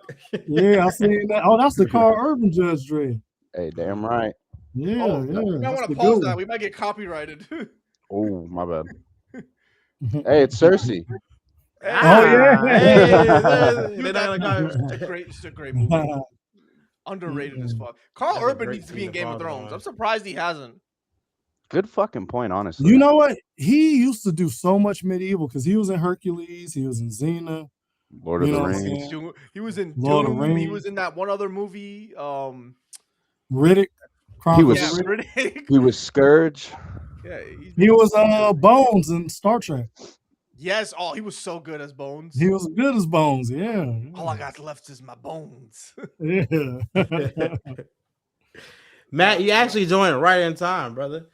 Yeah, I seen that. Oh, that's the Carl Urban Judge Dredd. Hey, damn right. Yeah, We might want to pause that. We might get copyrighted. Oh, my bad. Hey, it's Cersei. It's a great movie. Underrated as fuck. Carl Urban needs to be in Game of Thrones. I'm surprised he hasn't. Good fucking point, honestly. You know what? He used to do so much medieval because he was in Hercules, he was in Xena, Lord of the Rings. He was in Lord of Doom. Rings. He was in that one other movie. Riddick. He was Riddick. He was Scourge. Yeah, he was Bones in Star Trek. Yes, he was so good as Bones. He was good as Bones, yeah. All I got left is my bones. Yeah. Matt, you actually joined right in time, brother.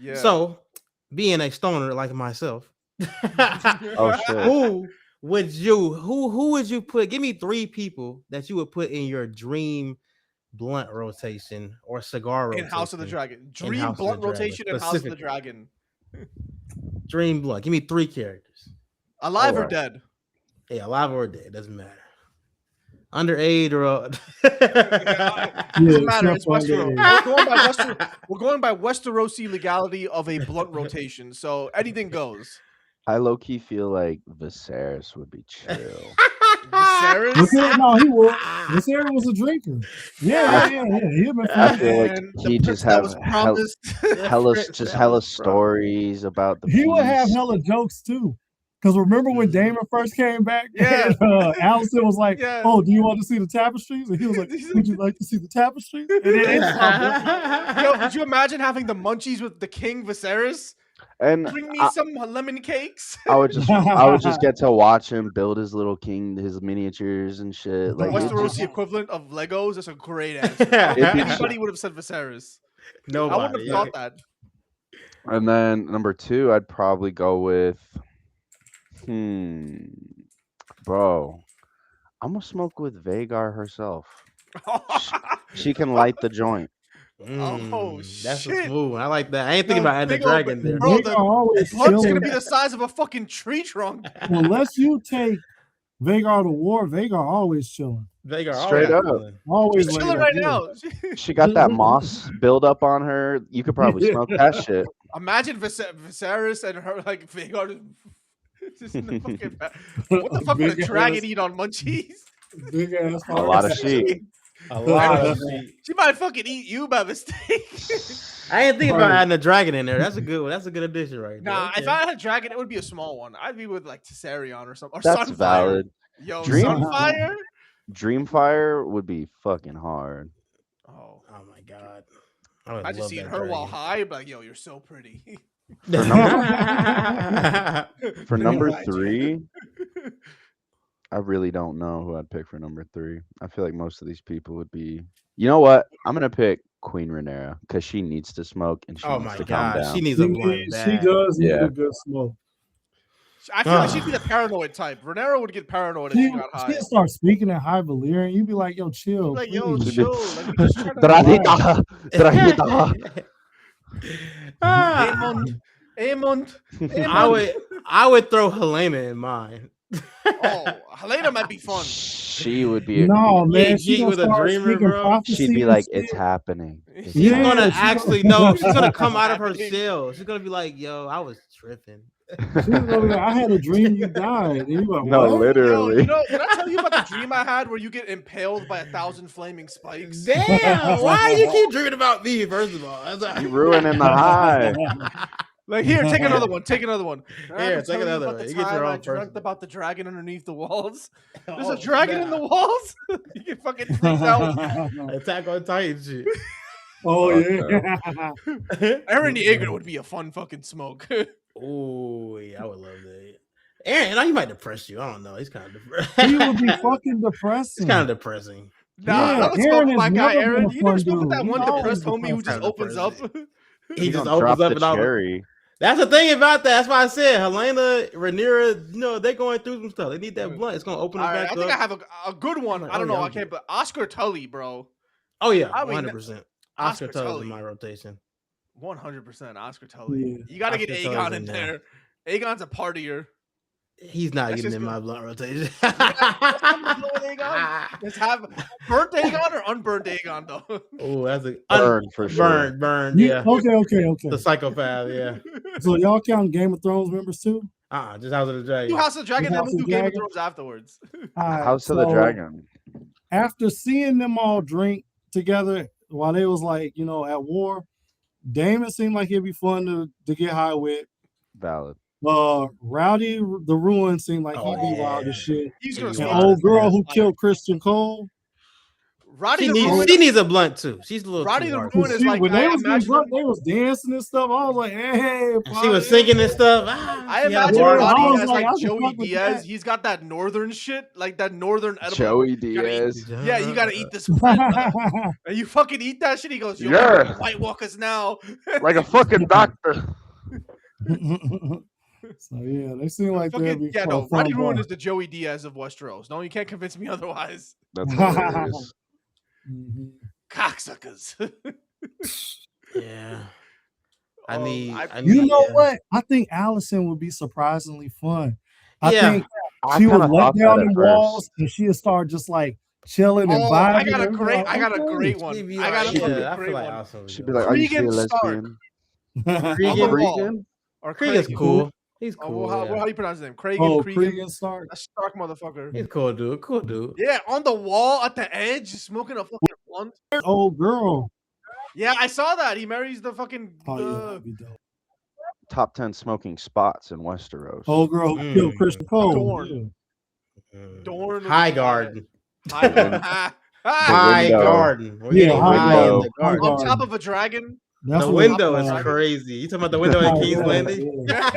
Yeah. So, being a stoner like myself, Oh shit. who would you put? Give me 3 people that you would put in your dream blunt rotation or cigar rotation. In House of the Dragon. Dream blunt rotation in House of the Dragon. Dream blunt. Give me 3 characters. Alive or dead? Yeah, alive or dead. Doesn't matter. Underage or doesn't matter. It's Westeros. We're going by Westerosi legality of a blunt rotation, so anything goes. I low key feel like Viserys would be chill. Viserys? No, he would. Viserys was a drinker. Yeah. I feel like he just have hella stories about the. He would have hella jokes too. Because remember when Damon first came back? Yeah. And, Allison was like, "Oh, do you want to see the tapestries?" And he was like, "Would you like to see the tapestries?" And then could you imagine having the munchies with the King Viserys? And bring me some lemon cakes. I would just get to watch him build his little king, his miniatures and shit. The Like Westerosi equivalent of Legos. That's a great answer. Anybody would have said Viserys. Nobody. I wouldn't have thought that. And then number 2, I'd probably go with, bro, I'm gonna smoke with Vhagar herself. She can light the joint. That's shit! smooth. I like that. I ain't thinking about adding the dragon there. Bro, the blunt's gonna be the size of a fucking tree trunk. Unless you take Vhagar to war, Vhagar always chilling. Vhagar straight up. Always she's chilling right now. She got that moss build up on her. You could probably smoke that shit. Imagine Viserys and her like Vhagar just in the fucking what the fuck would a dragon eat on munchies? Big ass. A lot of sheep. A lot of sheep. She might fucking eat you by mistake. I ain't thinking about adding a dragon in there. That's a good one. That's a good addition right there. Nah, if I had a dragon, it would be a small one. I'd be with like Tessarion or something. Or That's Sunfire. valid. Yo, Sunfire? Dreamfire would be fucking hard. Oh my god. I just seen her while high, but like, yo, you're so pretty. For number 3, I really don't know who I'd pick for number 3. I feel like most of these people would be. You know what? I'm gonna pick Queen Rhaenyra because she needs to smoke and she needs to calm down. She needs a blunt. She does need a good smoke. I feel like she'd be the paranoid type. Rhaenyra would get paranoid if she got high. She'd start speaking in High Valyrian. You'd be like, "Yo, chill." Like, yo, chill. Like, just trying I would throw Helena in mine. Oh, Helena might be fun. She would be. No, man. She She with a start dreamer, speaking bro. prophecy She'd be and like, shit. "It's happening." It's She's happening." gonna Yeah, actually know. She's gonna come out of her shell. She's gonna be like, "Yo, I was tripping." She's gonna be like, I had a dream you died. And you're like, No, what? literally. Did I tell you about the dream I had where you get impaled by 1,000 flaming spikes? Damn, why you keep dreaming about me? First of all, You ruining the high. Like, here, take another one. Take another one. Here, take another one. You get your own I dreamt person. about the dragon underneath the walls. There's Oh, a dragon in the walls. You get fucking freaked out. Attack on Titan shit. Oh, Fuck yeah. Aaron Yeager would be a fun fucking smoke. Oh yeah, I would love that. Aaron, he might depress you. I don't know. He's kind of He would be depressing. fucking depressing. It's kind of depressing. Nah, Yeah, I would Aaron smoke my has guy, never been Aaron. a You never fun spoke with that dude. one He's always depressed homie who depressed. just opens up. He just gonna drop opens up the and all. cherry. That's the thing about that. That's why I said Helena, Rhaenyra, they're going through some stuff. They need that blunt. It's gonna open it All right, back I up. think I have a good one. I don't know. I can't, but Oscar Tully, bro. Oh yeah, I mean, 100%. Oscar Tully's Tully. in my rotation. 100% Oscar Tully. Yeah. You got to get Oscar Aegon Tully's in in there. Aegon's a partier. He's not That's getting just in good. my blunt rotation. Let's have burnt Aegon or unburnt Aegon, though. Oh, that's a Burn for sure. Burn. Yeah, Okay. the psychopath. Yeah. So y'all count Game of Thrones members too? Just House of the Dragon. Do House of Dragon, then House we'll of do Game of Dragon? Thrones afterwards. All right, House of the so Dragon. After seeing them all drink together while they was like, at war, Damon seemed like it'd be fun to get high with. Valid. Rowdy the Ruin seemed like he'd be wild as shit. He's gonna And smoke wild. old girl who killed Christian Cole. Roddy She the Ruin. needs a blunt too. She's a little Roddy too the hard. Ruin is She- like, when I they was getting imagine drunk, they was dancing and stuff. I was like, hey, And she was singing and stuff. I She had a imagine bar- I Roddy was as like, like I can Joey fuck with Diaz. that. He's got that northern shit, like that northern edible. Joey You gotta eat- Diaz. Yeah, you gotta eat this bread. And you fucking eat that shit. He goes, yo, Yeah. White Walkers now. Like a fucking doctor. So yeah, they seem like they'd be Yeah, no, fun Roddy Ruin bar. is the Joey Diaz of Westeros. No, you can't convince me otherwise. That's hilarious. Mhm. Cocksuckers. Yeah. I Oh, need. I- I You need- know yeah. what? I think Allison would be surprisingly fun. I Yeah. think I she would kinda let thought down that the at walls first. and she'd start just like chilling and Oh, vibing. I got a and great everything. great one. She'd be I got like, a fucking I great feel like one. Allison would She'd do be like, it. "Are you still a Cregan Stark. lesbian?" Cregan? Cregan. Or Cregan's Cregan. cool. He's Oh, cool. how yeah. do you pronounce his name? Cregan. Cregan Stark. A Stark motherfucker. He's cool, dude. Cool, dude. Yeah, on the wall at the edge, smoking a fucking blunt. Old girl. Yeah, I saw that. He marries the fucking. Oh yeah, that'd be dope. Top 10 smoking spots in Westeros. Old girl who killed Christian Cole. Dorn. Yeah. Dorn. High Garden. High Garden. High window. Garden. We're Yeah, getting high high in window. the garden. On top of a dragon. That's The what window I'm is talking crazy. You talking about the window at King's Yeah, Landing? yeah.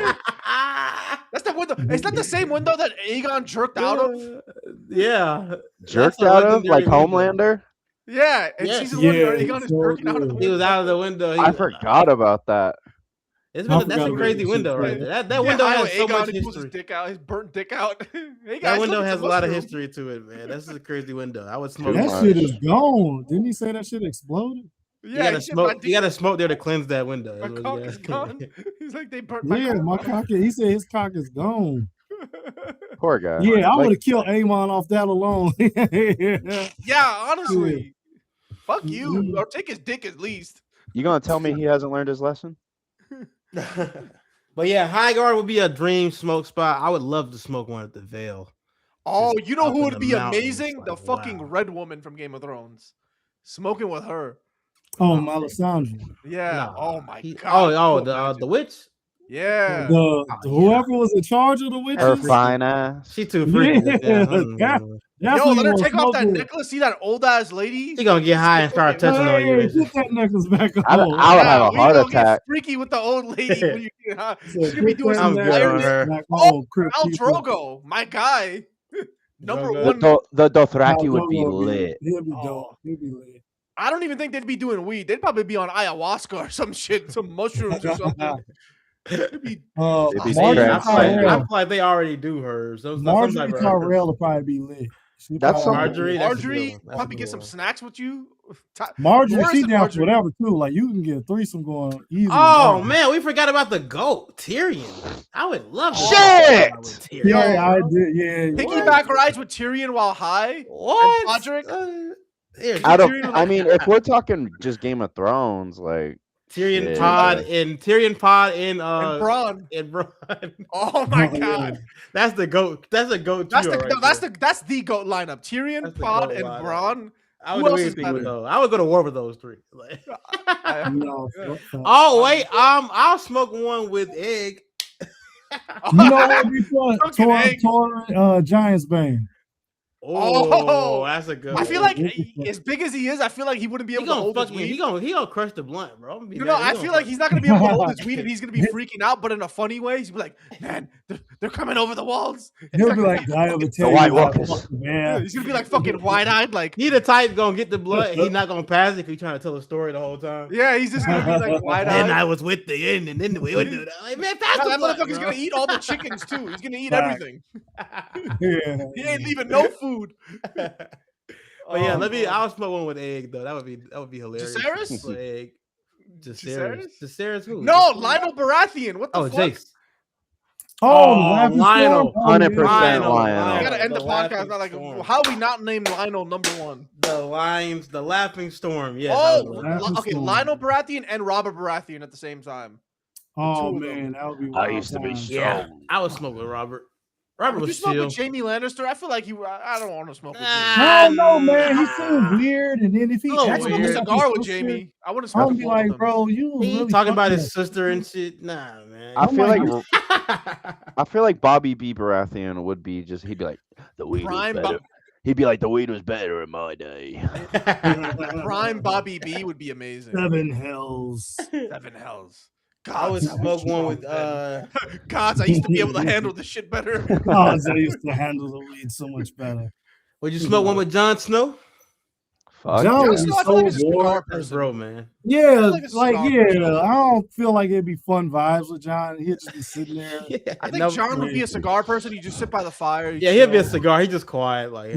That's the window. Is that the same window that Aegon jerked out of? Yeah. Jerked That's a out of like legendary window. Homelander? Yeah, and Yes. season one, Yeah, Aegon is so jerking out of the good. window. He was out of the window. He I was- forgot about that. That's I a forgot crazy about window that right shit. there. That Yeah, window I know has so Aegon, much he pulls his history. dick out, his burnt dick out. Hey, guys, That window look, has it's a lot of mushroom. history to it, man. That's a crazy window. I would smoke. Too That much. shit is gone. Didn't he say that shit exploded? You Yeah, gotta he said, my smoke. You gotta smoke there to cleanse that window. my That's what cock you is gotta- gone. He's like, they burnt my Yeah, my cock. cock. He said his cock is gone. Poor guy. Yeah, I Like, would have killed Amon off that alone. Yeah, honestly. Fuck you. Mhm. Or take his dick at least. you gonna tell me he hasn't learned his lesson? But yeah, High Guard would be a dream smoke spot. I would love to smoke one at the Veil. Oh, Just you know up who in would the be mountains, amazing? like, The fucking wow. red woman from Game of Thrones. Smoking with her. Oh, Melisandre. Yeah. Nah, Oh my he- god. Oh, Could you imagine? the witch. Yeah. Whoever was in charge of the Her witches. fine ass. She too freaky. Yeah, Yeah. That's Yo, what let you her want take off that smoke with. necklace. See that old ass lady? She gonna get high and start touching on you. Hey, get that necklace back on. I would have a we heart gonna get attack. freaky with the old lady. When you get high. So She's gonna be get doing that I'm some good on necklace her. back Oh, on, Crip Al people. Drogo, my guy. Number Drogo. one. The Al Dothraki would be Drogo lit. He'll be Oh. dope. He'll be lit. I don't even think they'd be doing weed. They'd probably be on ayahuasca or some shit, some mushrooms or something. It'd be- They'd be I Marjorie feel Transcendent. like they already do hers. Some Marjorie type of- Tyrell will probably be lit. She That's probably- Marjorie. That's a good Marjorie one. That's a probably good get some one. snacks with you. Marjorie, Dolores she and down for Marjorie. whatever too. Like you can get a threesome going easy. Oh man, we forgot about the GOAT, Tyrion. I would love Shit! Yeah, I did. Yeah. Piggyback rides with Tyrion while high. What? Podrick? If we're talking just Game of Thrones, like Tyrion shit. Pod and Bronn. and Bronn. Oh my god. That's the goat. That's a goat. That's the goat lineup. Tyrion, Pod, and Bronn. I would do anything with those. I would go to war with those three. No, oh wait, I'll smoke one with egg. You know what we thought? Giants Bane. Oh, that's a good. I feel like as big as he is, I feel like he wouldn't be able to hold his weed. He gonna crush the blunt, bro. I feel like he's not gonna be able to hold his weed, and he's gonna be freaking out, but in a funny way. He's gonna be like, "Man, they're coming over the walls." He'll be like, the White Walkers. Man, he's gonna be like fucking wide-eyed, like he the type gonna get the blunt. And he's not gonna pass it. If he's trying to tell a story the whole time. Yeah, he's just gonna be like wide-eyed. And I was with the end, and then we would do that. Like, man, pass the blunt. That motherfucker's gonna eat all the chickens too. He's gonna eat everything. Yeah. He ain't leaving no food. But yeah, I'll smoke one with egg though. That would be hilarious. Jacaerys? Egg. Jacaerys who? No, Lionel Baratheon. What the fuck? Jace. Lionel. 100% Lionel. I gotta end the podcast. Not like, how we not named Lionel number one? The Laughing Storm. Yes. Okay. Lionel Baratheon and Robert Baratheon at the same time. Oh man, that would be. I used to be strong. Yeah, I would smoke with Robert. Robert was smoke with Jamie Lannister. I feel like I don't want to smoke with him. I don't know, man. He seems weird, and then if he smoke a cigar with Jamie, I wouldn't smoke. I'd be like, bro, you really talking about his sister and shit. Nah, man. I feel like Bobby B. Baratheon would be just. He'd be like, the weed was better. He'd be like, the weed was better in my day. Prime Bobby B would be amazing. Seven hells. God, I would smoke one with Gods, I used to be able to handle this shit better. Gods, I used to handle the weed so much better. Would you smoke one with Jon Snow? Fuck. Jon Snow, I feel like a cigar person, bro, man. Yeah, I don't feel like it'd be fun vibes with Jon. He'd just be sitting there. I think Jon would be a cigar person. He just sit by the fire. Yeah, he'd be a cigar. He just quiet, like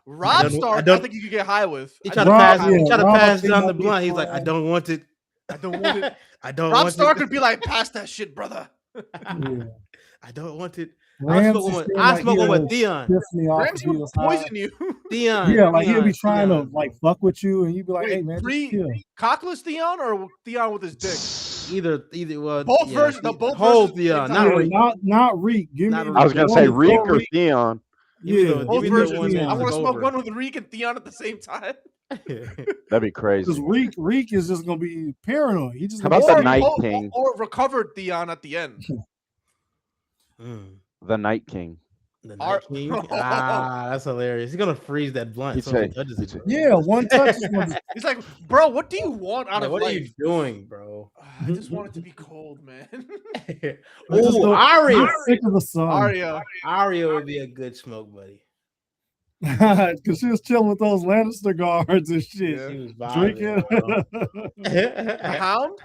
Rob Stark. I think you could get high with. He tried to pass Jon the blunt. He's like, I don't want it. Rob Stark would be like, pass that shit, brother. I don't want it. I smoke one with Theon. Ramsay would poison you. Theon. Yeah, like he'll be trying to like fuck with you, and you'd be like, "Hey man, cockless Theon or Theon with his dick?" Either. Both versions. Both whole Theon, not Reek. I was gonna say Reek or Theon. Yeah, both versions. I want to smoke one with Reek and Theon at the same time. That'd be crazy. Because Reek is just gonna be paranoid. He just how about the Night King or recovered Theon at the end. The Night King. The Night King. That's hilarious. He's gonna freeze that blunt. Yeah, one touch. He's like, bro, what do you want out of life? What are you doing, bro? I just want it to be cold, man. Oh, Arya. Arya would be a good smoke buddy. Because she was chilling with those Lannister guards and shit. Yeah, she was drinking. A Hound?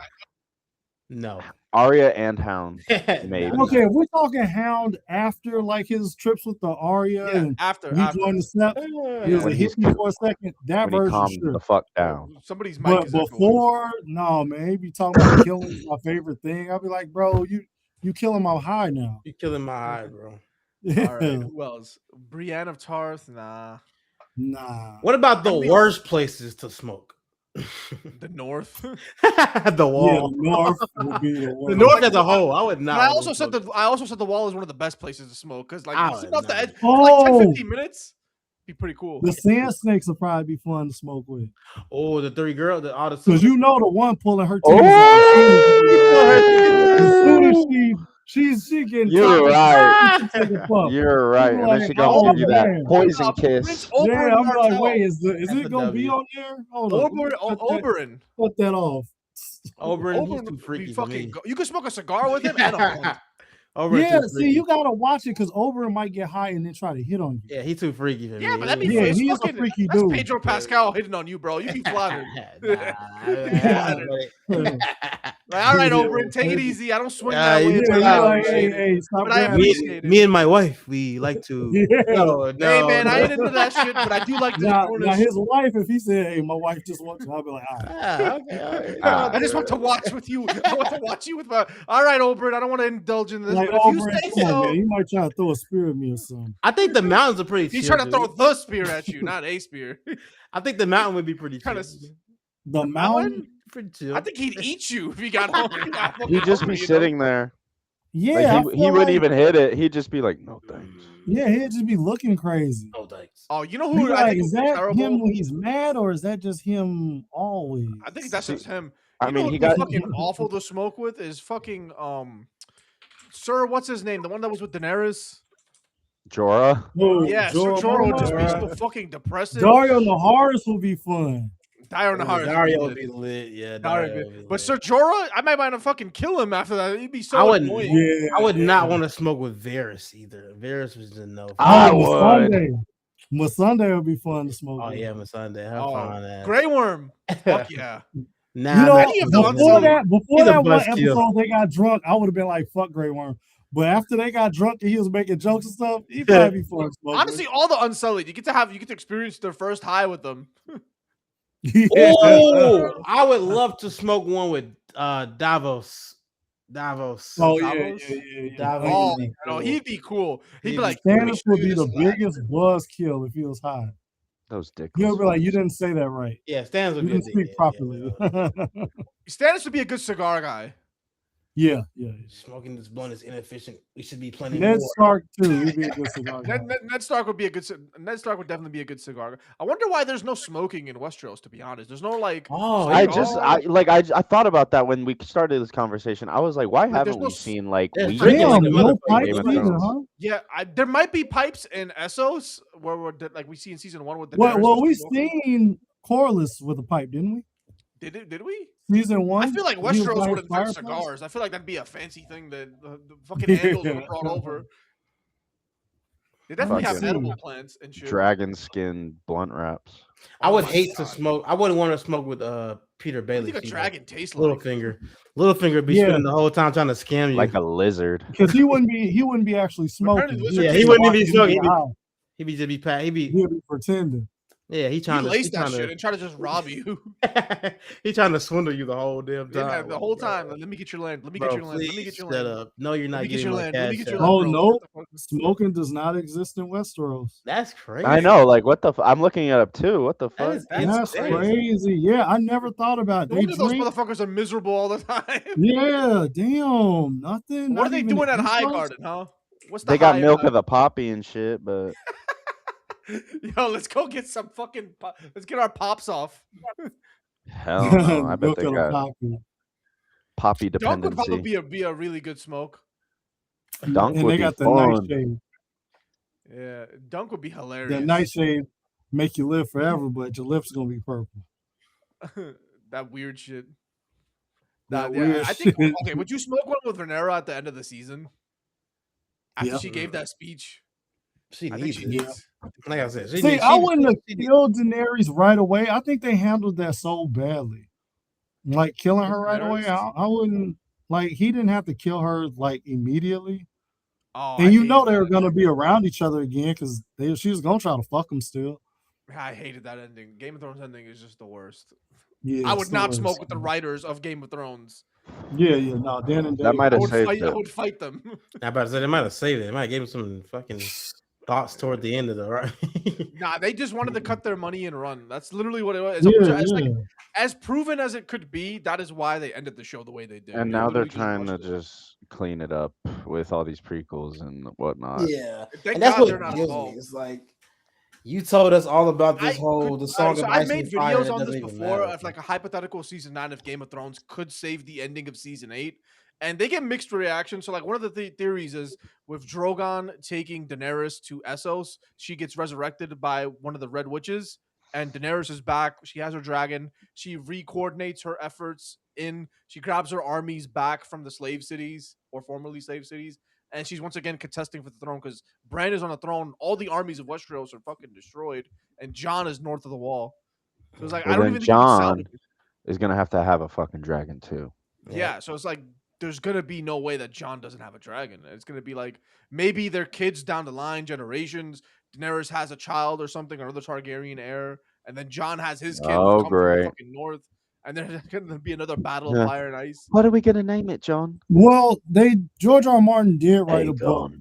No. Arya and Hound. Maybe. Okay, if we're talking Hound after like his trips with the Arya and after he joined the step, he was like hit me for a second. That version sure. The fuck down. Somebody's mic is before, no man, he be talking about killing is my favorite thing. I'll be like, bro, you killing my high now. You killing my high, bro. Yeah. All right, who else? Brienne of Tarth? Nah. What about the worst places to smoke? The North, the Wall. Yeah, the North would be the worst. The North as a whole, I would not. I also said the Wall is one of the best places to smoke because like sit off the edge for like 10-15 minutes. Be pretty cool. The sand snakes would probably be fun to smoke with. Oh, the three girls, all the because you know the one pulling her titties out. As soon as she getting you're right. You're right. And then she gonna give you that poison kiss. Yeah, I'm like, wait, is it gonna be on there? Hold on. Oberyn. Put that off. Oberyn, he's too freaky for me. You can smoke a cigar with him and a yeah, see, you gotta watch it because Oberyn might get high and then try to hit on you. Yeah, he's too freaky for me. Yeah, but that'd be he is a freaky dude. Pedro Pascal hitting on you, bro. You be flattered. Like, all right, Oberyn, take it easy. I don't swing that way. Hey, stop but I appreciate it. Me and my wife, we like to. No, Hey, man, I ain't into that shit, but I do like this. Now his wife, if he said, "Hey, my wife just wants you," I'll be like, "All right." Okay. I just want to watch with you. I want to watch you with my. All right, Oberyn, I don't want to indulge in this. Like, but if you say come on, so, man, he might try to throw a spear at me or something. I think the mountains are pretty. He's chill, trying to throw the spear at you, not a spear. I think the mountain would be pretty chill. The mountain? Pretty chill. I think he'd eat you if he got home. He'd just be sitting there. Yeah, like, he wouldn't even hit it. He'd just be like, "No thanks." Yeah, he'd just be looking crazy. No thanks. Oh, you know who? I think is that terrible? Him when he's mad, or is that just him always? I think that's just him. I mean, he got fucking awful to smoke with is fucking Sir, what's his name? The one that was with Daenerys. Jorah. Oh, yeah, Jorah would just be so fucking depressing. Daario Naharis will be fun. Dario would be lit. Yeah, but Sir Jorah, I might want to fucking kill him after that. He'd be so annoying. Yeah, I would not want to smoke with Varys either. Varys was just no. I would. Missandei would be fun to smoke. Oh with. Yeah, Missandei. Have fun. Grey Worm. Fuck yeah. Nah, before that one episode they got drunk, I would have been like, "Fuck Grey Worm." But after they got drunk and he was making jokes and stuff, he'd probably be fun. Honestly, all the Unsullied, you get to experience their first high with them. Oh, I would love to smoke one with Davos. Oh Davos. Davos. No, he'd be cool. He'd be like, Stannis would be the biggest buzzkill if he was high. Those dicks. He'll be like, "You didn't say that right." Yeah, Stannis would you didn't speak properly. Stannis would be a good cigar guy. Yeah. Smoking this blunt is inefficient. We should be plenty. Ned Stark too. He'd be a good cigar guy. Ned Stark would be a good. Ned Stark would definitely be a good cigar guy. I wonder why there's no smoking in Westeros. To be honest, there's no like. I thought about that when we started this conversation. I was like, why haven't we seen like weed? No pipes either, huh? Yeah, there might be pipes in Essos where like we see in season 1 with the. Well, we seen Corlys with a pipe, didn't we? Did we? Season 1. I feel like Westeros would invent cigars. I feel like that'd be a fancy thing that the fucking Andals would have brought over. They definitely have edible plants and shit. Dragon skin blunt wraps. I would hate to smoke. I wouldn't want to smoke with Peter Bailey. What do you think a dragon tastes like? Littlefinger be spending the whole time trying to scam you like a lizard. Because he wouldn't be actually smoking. Yeah, he wouldn't be smoking. He'd be pretending. Yeah, he trying to lace that shit and try to just rob you. He trying to swindle you the whole damn time. Yeah, the whole time. Let me get your land. Let me get your land. Let me get your land. Up. No, you're not getting your land. Let me get your land. Oh no, smoking does not exist in Westeros. That's crazy. I know. Like, what the? I'm looking it up too. What the fuck? That's crazy. Yeah, I never thought about it. Those motherfuckers are miserable all the time. Yeah, damn, nothing. What are they doing at Highgarden, huh? What's they got milk of the poppy and shit, but. Yo, let's go get some fucking. Let's get our pops off. Hell no! I bet they got poppy dependency. Dunk would probably be a really good smoke. Dunk would they be got the fun. nightshade. Yeah, Dunk would be hilarious. The nightshade make you live forever, but your lips gonna be purple. That weird shit. Weird I think. Okay, would you smoke one with Rhaenyra at the end of the season? After she gave that speech. She needs it. Like I said, I wouldn't have killed Daenerys right away. I think they handled that so badly. Like killing her right away. I wouldn't like he didn't have to kill her like immediately. Oh, and they were gonna be around each other again because she was gonna try to fuck him still. I hated that ending. Game of Thrones ending is just the worst. Yeah, I would not smoke with the writers of Game of Thrones. Yeah, no, Dan and Dave. That might have saved it. I would fight them. I about to say they might have saved it. They might have gave him some fucking thoughts toward the end of the right. Nah, they just wanted to cut their money and run. That's literally what it was. Like, as proven as it could be, that is why they ended the show the way they did. And now they're trying to just clean it up with all these prequels and whatnot. Yeah, and that's what they're not involved. It's like you told us all about this the song. So I made videos on this before of like a hypothetical season 9 of Game of Thrones could save the ending of season 8. And they get mixed reactions. So, like, one of the theories is with Drogon taking Daenerys to Essos, she gets resurrected by one of the Red Witches, and Daenerys is back. She has her dragon. She re-coordinates her efforts she grabs her armies back from the slave cities, or formerly slave cities, and she's once again contesting for the throne because Bran is on the throne. All the armies of Westeros are fucking destroyed, and Jon is north of the wall. So it's like, I don't even think Jon is going to have a fucking dragon, too. Yeah, so it's like there's gonna be no way that Jon doesn't have a dragon. It's gonna be like maybe their kids down the line, generations. Daenerys has a child or something, or another Targaryen heir, and then Jon has his kid who comes from the fucking north, and there's gonna be another battle of fire and ice. What are we gonna name it, John? Well, George R. R. Martin did write a book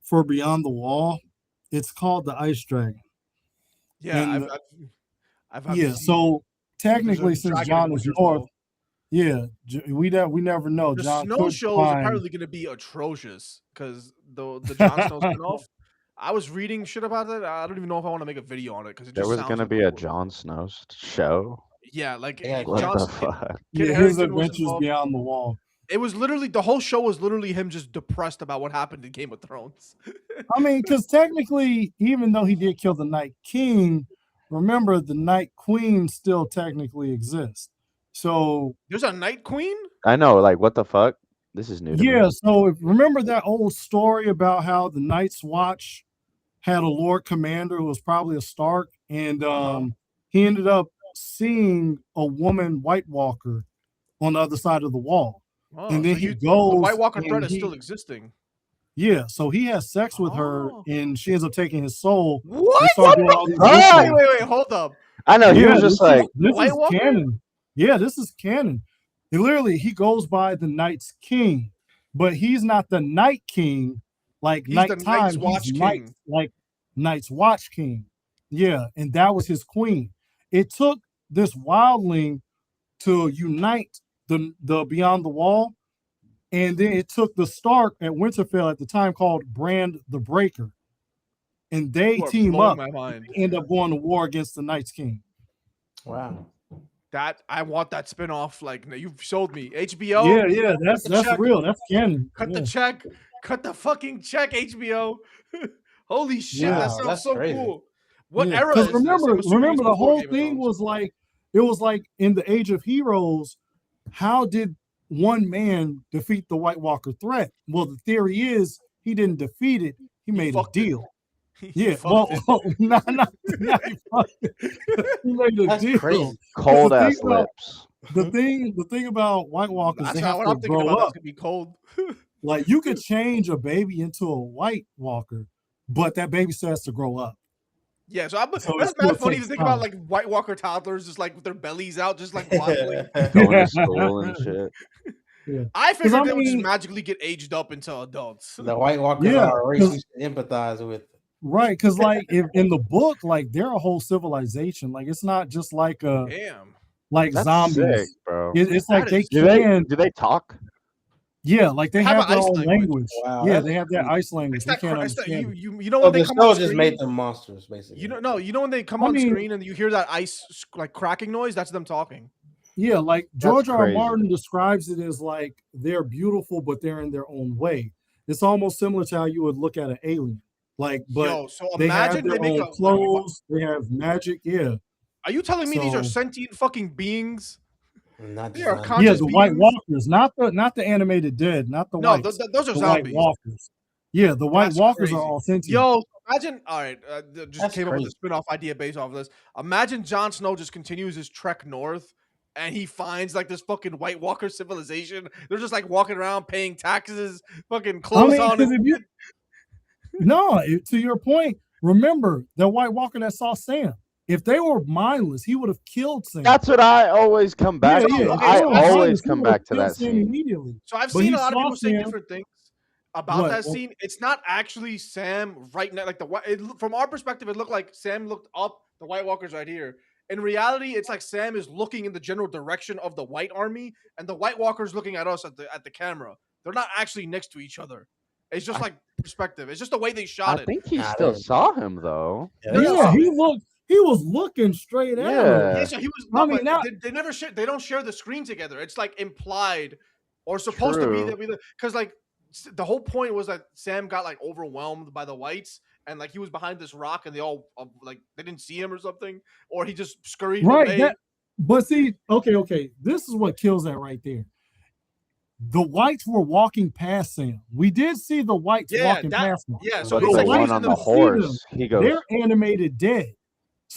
for Beyond the Wall. It's called The Ice Dragon. Yeah, so technically, since Jon is north, we never know. The Jon Snow show is apparently going to be atrocious because the Jon Snow spinoff. I was reading shit about it. I don't even know if I want to make a video on it because there was going to be a Jon Snow show. Yeah, like what the fuck? His adventures beyond the wall. It was literally the whole show was literally him just depressed about what happened in Game of Thrones. I mean, because technically, even though he did kill the Night King, remember the Night Queen still technically exists. So there's a Night Queen? I know, like what the fuck? This is new to me. So remember that old story about how the Night's Watch had a Lord Commander who was probably a Stark, and he ended up seeing a woman White Walker on the other side of the wall. Oh, and then so he goes. The White Walker threat is still existing. Yeah, so he has sex with her, and she ends up taking his soul. What? Wait, hold up. I know, he was just like, this is canon. Yeah, this is canon. Literally, he goes by the Night's King, but he's not the Night King like he's nighttime. He's King. Like Night's Watch King. Yeah, and that was his queen. It took this wildling to unite the Beyond the Wall, and then it took the Stark at Winterfell at the time called Brand the Breaker, and they team up and end up going to war against the Night's King. Wow. That I want that spinoff. Like you've sold me. HBO. Yeah, that's real. That's canon. Cut the check. Cut the fucking check, HBO. Holy shit, that sounds so crazy. Cool. What era is remember the whole Game thing was like it was like in the Age of Heroes. How did one man defeat the White Walker threat? Well, the theory is he didn't defeat it. He made a deal. Yeah, he made a deal. Crazy. Cold ass lips. The thing about White Walkers, that's they have what I'm to thinking grow about. up. It's gonna be cold. Like you could change a baby into a White Walker, but that baby still has to grow up. Yeah, so that's not funny to think about, like White Walker toddlers just like with their bellies out, just like waddling, going to school and shit. Yeah. I figured they would just magically get aged up into adults. The White Walkers are a race you should empathize with. Right, because like if in the book, like they're a whole civilization. Like it's not just like like that's zombies, sick, bro. It's like they do they talk? Yeah, like they have their own language. Wow, yeah, they have their ice language. It's can't understand. You know when they come on screen, just made them monsters, basically. You know when they come on screen and you hear that ice like cracking noise, that's them talking. Yeah, like George R. R. Martin describes it as like they're beautiful, but they're in their own way. It's almost similar to how you would look at an alien. Like, but so they imagine have their own clothes, they have magic. Yeah. Are you telling me these are sentient fucking beings? Not yeah, the White Walkers, not the animated dead, not the whites. Those are zombies. White Walkers. Yeah, the White Walkers are all sentient. Yo, imagine. All right, just came up with a spin-off idea based off of this. Imagine Jon Snow just continues his trek north, and he finds like this fucking White Walker civilization. They're just like walking around paying taxes, fucking clothes on. To your point, remember the White Walker that saw Sam. If they were mindless, he would have killed Sam. That's what I always come back to. I always come back to that scene immediately. So I've seen a lot of people say different things about that scene. It's not actually Sam right now. Like from our perspective, it looked like Sam looked up. The White Walker's right here. In reality, it's like Sam is looking in the general direction of the White Army, and the White Walker's looking at us at the camera. They're not actually next to each other. It's just like perspective. It's just the way they shot it. I think he still saw him though. Yeah, he was looking straight at him. Yeah, so he was. They never share. They don't share the screen together. It's like implied, or supposed to be that because like the whole point was that Sam got like overwhelmed by the whites, and like he was behind this rock, and they all like they didn't see him or something, or he just scurried away. But see, okay, this is what kills that right there. The whites were walking past Sam. We did see the whites walking past him. Yeah, so the one on the horse. He goes. They're animated dead.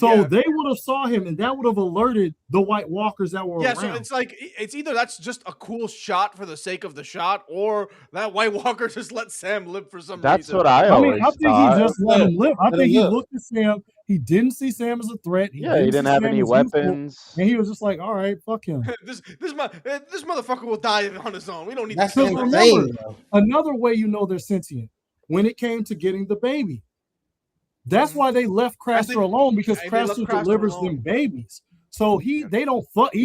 So they would have saw him, and that would have alerted the White Walkers that were around. So it's like it's either that's just a cool shot for the sake of the shot, or that White Walker just let Sam live for some reason. That's what I always I think he just let him live. I think he looked at Sam. He didn't see Sam as a threat. He didn't have any weapons, and he was just like, "All right, fuck him." this motherfucker will die on his own. We don't need That's to insane. Another way you know they're sentient when it came to getting the baby. That's why they left Craster alone, because Craster delivers them babies. So they don't fuck with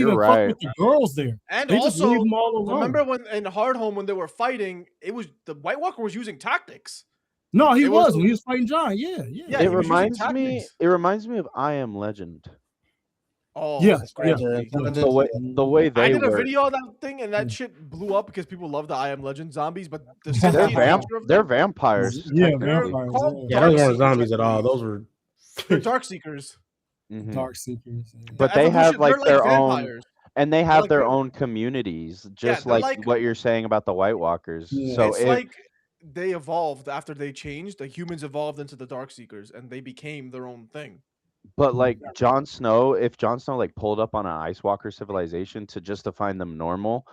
the girls there. And they also, just leave them all alone. Remember when in Hardhome when they were fighting, it was the White Walker was using tactics. No, when he was fighting John. Yeah. It reminds me of I Am Legend. Oh, yeah. The way they I did a video of that thing, and that shit blew up because people love the I Am Legend zombies, but they're vampires. Yeah, vampires. Those weren't zombies at all. Those were Dark Seekers. Mm-hmm. Dark Seekers. But they have like their own, and they have their own communities, just like what you're saying about the White Walkers. Yeah. So it's like they evolved after they changed. The humans evolved into the Dark Seekers, and they became their own thing. But like Jon Snow, if Jon Snow like pulled up on an Ice Walker civilization to find them normal,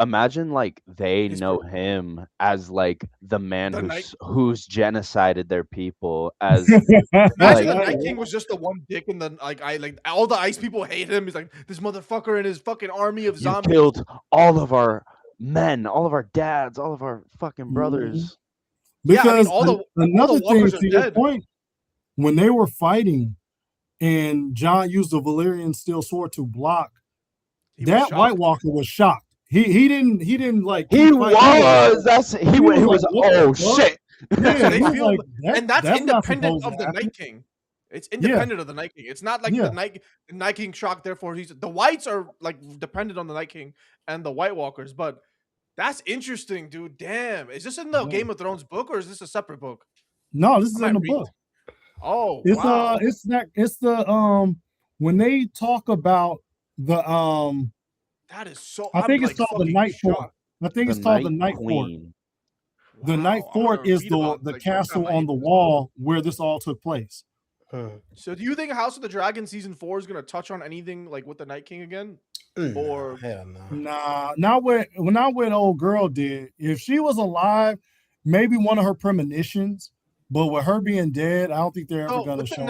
imagine like they know him as like the man who's genocided their people. As imagine the Night King was just the one dick, and then like all the Ice people hate him. He's like this motherfucker and his fucking army of zombies. You killed all of our men, all of our dads, all of our fucking brothers. Because another thing to your point, when they were fighting. And John used the Valyrian steel sword to block. That White Walker was shocked. He didn't like. He was. He was. Oh shit! Yeah, they feel, and that's independent of the Night King. It's independent of the Night King. It's not like the Night King shocked. Therefore, the Whites are like dependent on the Night King and the White Walkers. But that's interesting, dude. Damn, is this in the Game of Thrones book or is this a separate book? No, this is in the book. Oh, it's the when they talk about the that is so. I think it's called the Night Fort. I think it's called the Night Fort. The Night Fort is the castle on the wall where this all took place. So, do you think House of the Dragon season 4 is going to touch on anything like with the Night King again? Or hell no. Nah, not what old girl did. If she was alive, maybe one of her premonitions. But with her being dead, I don't think they're ever going to show.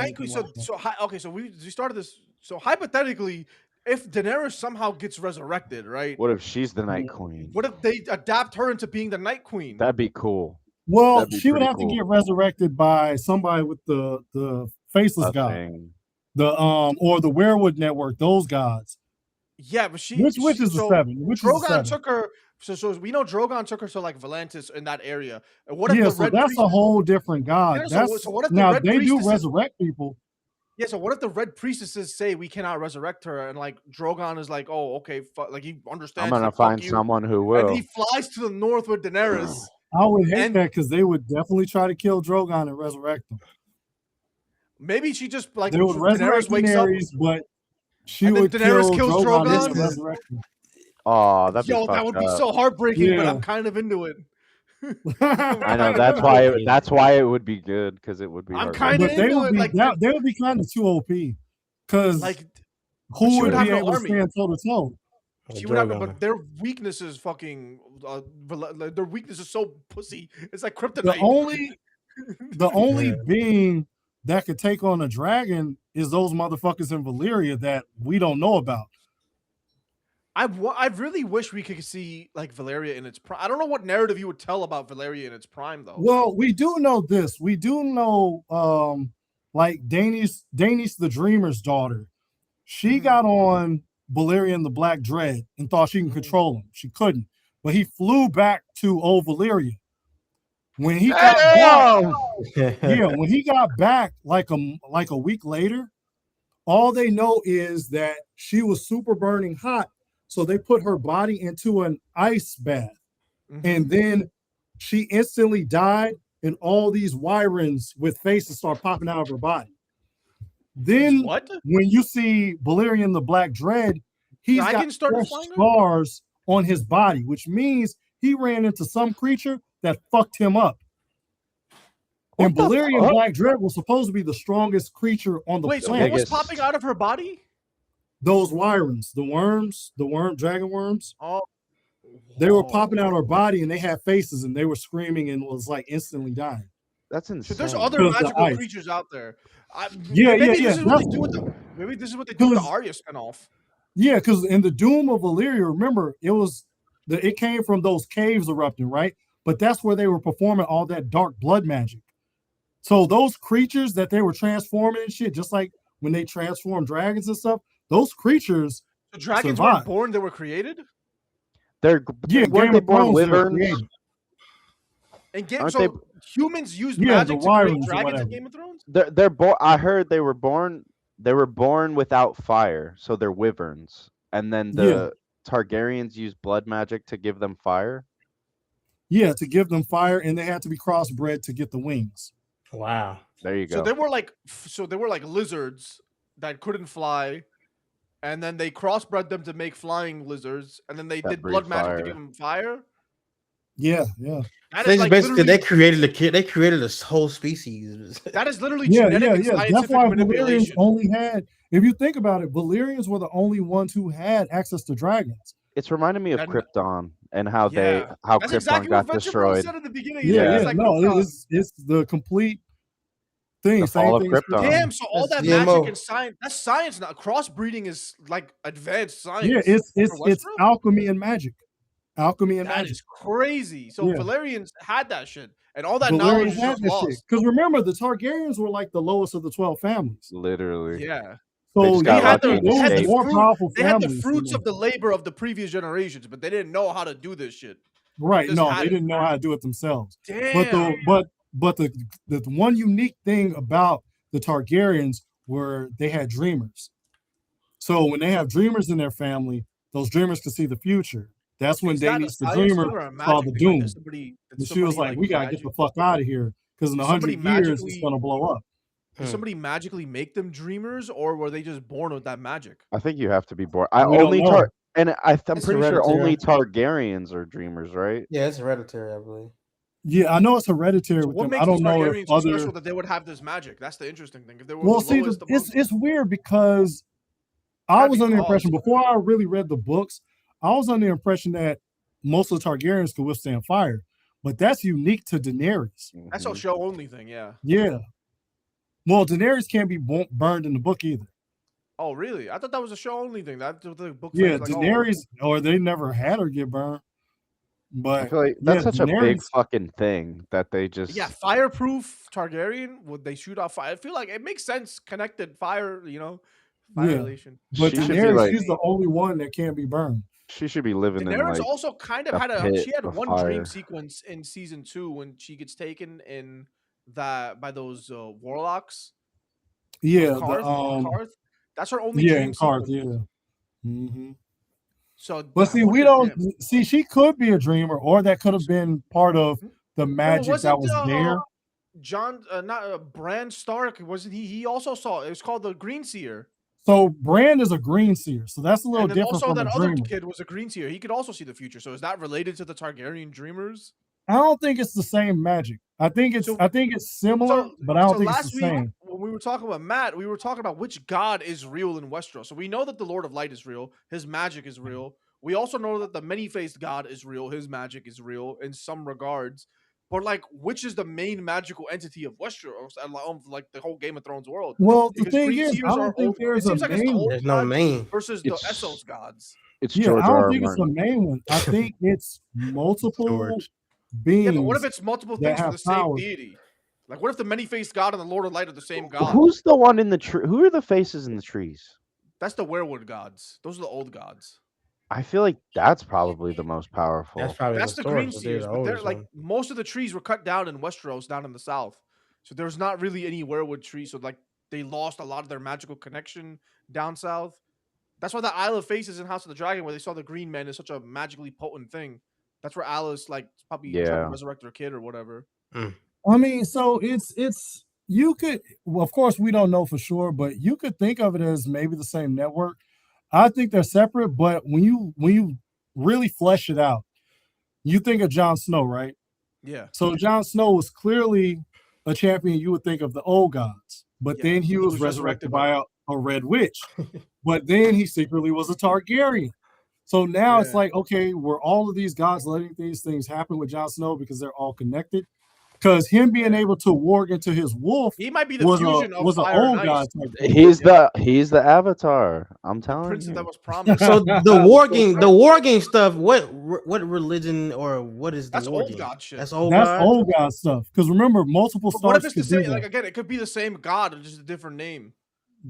So we started this. So hypothetically, if Daenerys somehow gets resurrected, right? What if she's the Night Queen? What if they adapt her into being the Night Queen? That'd be cool. Well, she would have to get resurrected by somebody with the faceless god, or the Werewood Network. Those gods. Yeah, but which is the seven? Which Drogon took her. So we know Drogon took her to like Volantis in that area. What if that's a whole different god. So what if now they do resurrect people? Yeah, so what if the Red Priestesses say we cannot resurrect her, and like Drogon is like, oh, okay, like he understands. I'm gonna find someone who will. And he flies to the north with Daenerys. I would hate that because they would definitely try to kill Drogon and resurrect him. Maybe she just like they would resurrect Daenerys, but she would Daenerys kills Drogon. Oh, that would be so heartbreaking, but I'm kind of into it. I know that's why it would be good because it would be. I'm kind of into it. They would be kind of too OP because who would be able to stand toe to toe? She would have, but their weakness is fucking. Their weakness is so pussy. It's like kryptonite. The only being that could take on a dragon is those motherfuckers in Valyria that we don't know about. I really wish we could see like Valyria in its prime. I don't know what narrative you would tell about Valyria in its prime, though. Well, we do know this. We do know, like Daenerys the Dreamer's daughter. She got on Balerion the Black Dread and thought she can control him. She couldn't, but he flew back to old Valyria. When he got back, when he got back like a week later, all they know is that she was super burning hot. So they put her body into an ice bath, and then she instantly died, and all these Wyrens with faces start popping out of her body. Then when you see Balerion the Black Dread, he's got scars on his body, which means he ran into some creature that fucked him up. And Valyrian Black Dread was supposed to be the strongest creature on the planet. So what was popping out of her body? Those wyrms, dragon worms. Oh, they were popping out of her body, and they had faces, and they were screaming, and was like instantly dying. That's insane. So there's other magical creatures out there. Maybe this is what they do with the Arya spinoff. Yeah, because in the Doom of Valyria, remember, it came from those caves erupting, right? But that's where they were performing all that dark blood magic. So those creatures that they were transforming and shit, just like when they transform dragons and stuff, those creatures. The dragons weren't born; they were created. Weren't they born wyverns? And humans used magic to create dragons in Game of Thrones. They're born. I heard they were born. They were born without fire, so they're wyverns. And then the Targaryens used blood magic to give them fire. Yeah, to give them fire, and they had to be crossbred to get the wings. Wow. There you go. So they were like lizards that couldn't fly, and then they crossbred them to make flying lizards, and then they did blood magic to give them fire. Yeah. They created this whole species. That is literally genetic and scientific That's why manipulation. Valyrians only had. If you think about it, Valyrians were the only ones who had access to dragons. It's reminding me of Krypton and how That's Krypton exactly got what destroyed. said at the beginning. It's the complete thing. The fall of Krypton. Damn, so all that magic and science, that's science now. Crossbreeding is like advanced science. Yeah, it's alchemy and magic. That is crazy. So Valyrians had that shit, and all that knowledge was lost. Because remember, the Targaryens were like the lowest of the 12 families. Literally. Yeah. So they had the more powerful they had the families, fruits of the labor of the previous generations, but they didn't know how to do this shit. Right. No, they didn't know how to do it themselves. Damn. But the one unique thing about the Targaryens were they had dreamers. So when they have dreamers in their family, those dreamers could see the future. That's when Daenerys the dreamer saw the doom. And she was like, we gotta get the fuck out of here, because in 100 years it's gonna blow up. Did somebody magically make them dreamers, or were they just born with that magic? I think you have to be born. I'm pretty sure only Targaryens are dreamers, right? Yeah, it's hereditary, I believe. Yeah, I know it's hereditary. So what makes the Targaryens so special that they would have this magic? That's the interesting thing. If they were it's weird, because I was under the impression, before I really read the books, I was under the impression that most of the Targaryens could withstand fire, but that's unique to Daenerys. That's a show only thing, yeah. Yeah. Well, Daenerys can't be burned in the book either. Oh, really? I thought that was a show only thing. That the book. Yeah, Daenerys, or they never had her get burned. But I feel like that's such a big fucking thing that they just. Yeah, fireproof Targaryen. Would they shoot off fire? I feel like it makes sense. Connected fire, fire relation. But Daenerys, she's the only one that can't be burned. She should be living in Daenerys also kind of she had one fire. dream sequence in season 2 when she gets taken in by those warlocks. Yeah, Karth. That's her only dream Karth, sequence. Yeah. Mm-hmm. So, but see, we don't see. She could be a dreamer, or that could have been part of the magic that was there. Bran Stark, wasn't he? He also saw it. It was called the Green Seer. So Bran is a green seer, so that's a little different from that a other dreamer. kid was a green seer. He could also see the future. So is that related to the Targaryen dreamers? I don't think it's the same magic. I think it's similar, but I don't think it's the same. When we were talking about Matt, we were talking about which god is real in Westeros. So we know that the Lord of Light is real. His magic is real. We also know that the many-faced god is real. His magic is real in some regards. But like, which is the main magical entity of Westeros and like the whole Game of Thrones world? Well, the thing is, I don't think there's a main. There's no main versus the Essos gods. It's I don't think it's a main one. I think it's multiple beings. Yeah, but what if it's multiple things for the same deity? Like, what if the many-faced god and the Lord of Light are the same god? Who's the one in the tree? Who are the faces in the trees? That's the werewood gods. Those are the old gods. I feel like that's probably the most powerful. That's the green seers, but they're like most of the trees were cut down in Westeros, down in the south. So there's not really any werewood trees. So like they lost a lot of their magical connection down south. That's why the Isle of Faces in House of the Dragon, where they saw the green man, is such a magically potent thing. That's where Alice probably trying to resurrect her kid or whatever. I mean, so it's you could, of course we don't know for sure, but you could think of it as maybe the same network. I think they're separate, but when you really flesh it out, you think of Jon Snow, right? Yeah. So Jon Snow was clearly a champion, you would think of the old gods. But then he was resurrected by a red witch. But then he secretly was a Targaryen. So now it's like, okay, were all of these gods letting these things happen with Jon Snow because they're all connected? Because him being able to warg into his wolf, he might be the fusion of an old god. He's the Avatar. I'm telling you. That was promised. So the warging stuff. What religion or what is the that's warging? Old god shit. That's old god stuff. Because remember, multiple stars. What if it's the same? Like again, it could be the same god, just a different name.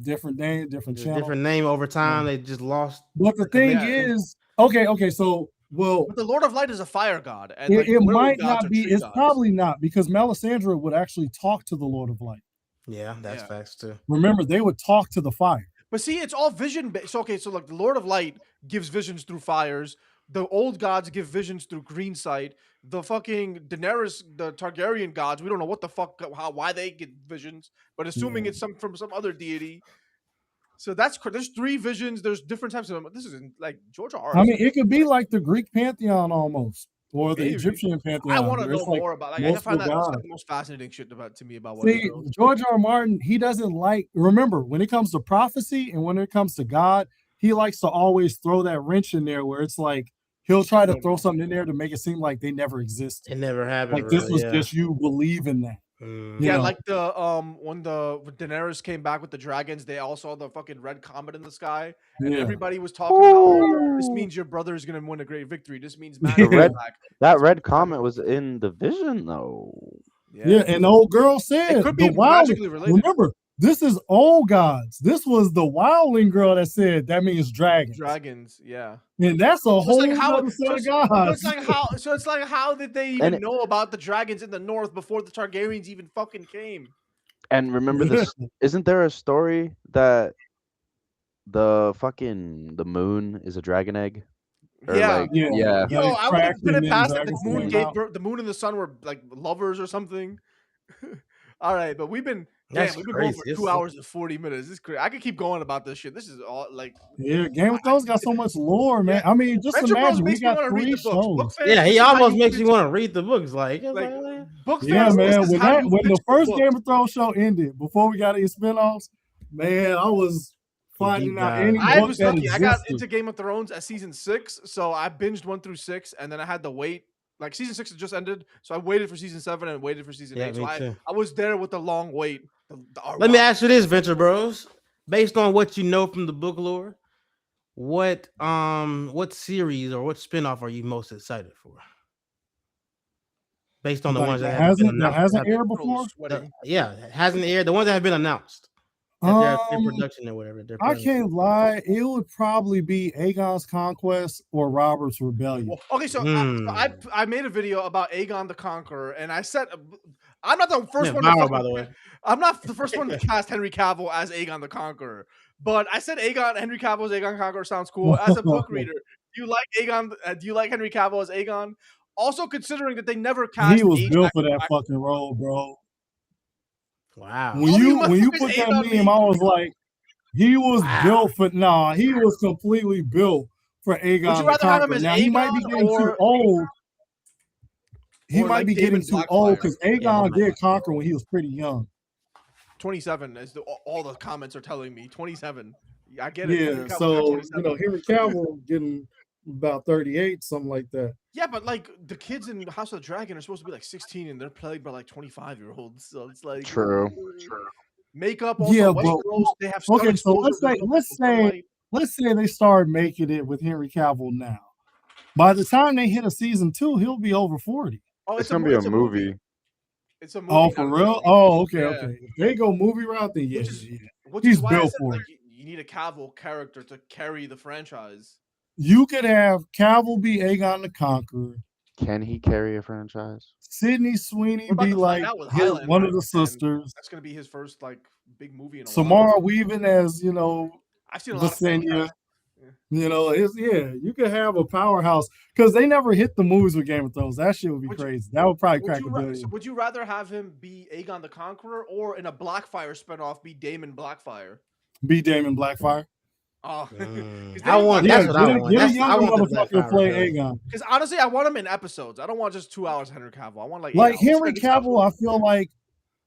Different name, different channel. Different name over time. They just lost. But the thing is, okay. So but the Lord of Light is a fire god, and it might not be. It's probably not because Melisandre would actually talk to the Lord of Light. Yeah, that's facts too. Remember, they would talk to the fire. But see, it's all vision based. So okay, so like the Lord of Light gives visions through fires. The old gods give visions through green sight. The fucking Daenerys, the Targaryen gods, we don't know what the fuck, why they get visions, but assuming it's from some other deity. So there's 3 visions. There's different types of them. This is like George R. I mean, it could be like the Greek pantheon almost, or the Egyptian pantheon. I want to know more about. Like, I find that's the most fascinating shit to me about what. See, George R. Martin, he doesn't like. Remember, when it comes to prophecy and when it comes to God, he likes to always throw that wrench in there, where it's like he'll try to throw something in there to make it seem like they never existed. It never happened. Like this was just you believe in that. Yeah, like the when Daenerys came back with the dragons, they all saw the fucking red comet in the sky, and everybody was talking about this means your brother is gonna win a great victory. This means that red comet was in the vision though. Yeah, and the old girl said it could be magically related. Remember, this is old gods. This was the wildling girl that said that means dragons. Dragons, yeah. And that's a whole other set of gods. So it's like how did they even know about the dragons in the north before the Targaryens even fucking came? And remember this, isn't there a story that the moon is a dragon egg? Yeah. Yo, I would put it past that the moon and the sun were like lovers or something. All right, but we've been going for 2 hours and 40 minutes. This is crazy. I could keep going about this shit. This is all like Game of Thrones got so much lore, man. I mean, just imagine we got 3 shows. Yeah, he almost makes you want to read the books. Books. Yeah, man. When the first Game of Thrones show ended, before we got any spinoffs, man, I was finding out any book that existed. I got into Game of Thrones at season 6, so I binged 1 through 6, and then I had to wait. Like season 6 had just ended, so I waited for season 7 and waited for season 8. So I was there with the long wait. Let me ask you this, Venture Bros. Based on what you know from the book lore, what series or what spinoff are you most excited for? Based on the ones that hasn't aired before? Hasn't aired. The ones that have been announced. Their production or whatever. I can't lie. It would probably be Aegon's Conquest or Robert's Rebellion. Okay, so I made a video about Aegon the Conqueror, and I said I'm not the first one. By the way, I'm not the first one to cast Henry Cavill as Aegon the Conqueror, but I said Henry Cavill as Aegon Conqueror sounds cool. As a book reader, do you like Aegon? Do you like Henry Cavill as Aegon? Also, considering that they never cast, he was built for that fucking role, bro. Wow. When you put that meme, I was like, he was built for he was completely built for Aegon. Would you rather have him as now Aegon he might be getting too old. He might be getting too old because Aegon did conquer when he was pretty young. 27, as all the comments are telling me. 27. I get it. Yeah, so Henry Cavill getting about 38, something like that. Yeah, but like the kids in House of the Dragon are supposed to be like 16 and they're played by like 25-year-olds. So it's like true. Makeup also they have okay, so let's say they start making it with Henry Cavill now. By the time they hit a season 2, he'll be over 40. Oh, it's gonna be a movie. It's a movie. Oh, for real? Oh, okay, okay. If they go movie route, then he's built for it. You need a Cavill character to carry the franchise. You could have Cavill be Aegon the Conqueror. Can he carry a franchise? Sydney Sweeney be like one of the sisters. That's gonna be his first like big movie. In a Samara Weaving as I've seen a lot of you could have a powerhouse because they never hit the movies with Game of Thrones. That shit would be crazy. That would probably crack a billion. Would you rather have him be Aegon the Conqueror or in a Blackfire spinoff be Daemon Blackfire? Be Daemon Blackfire. Oh, I want. That's what I want. Get a younger motherfucker to play Aegon. Because honestly, I want him in episodes. I don't want just 2 hours of Henry Cavill. I want like Henry Cavill. I feel like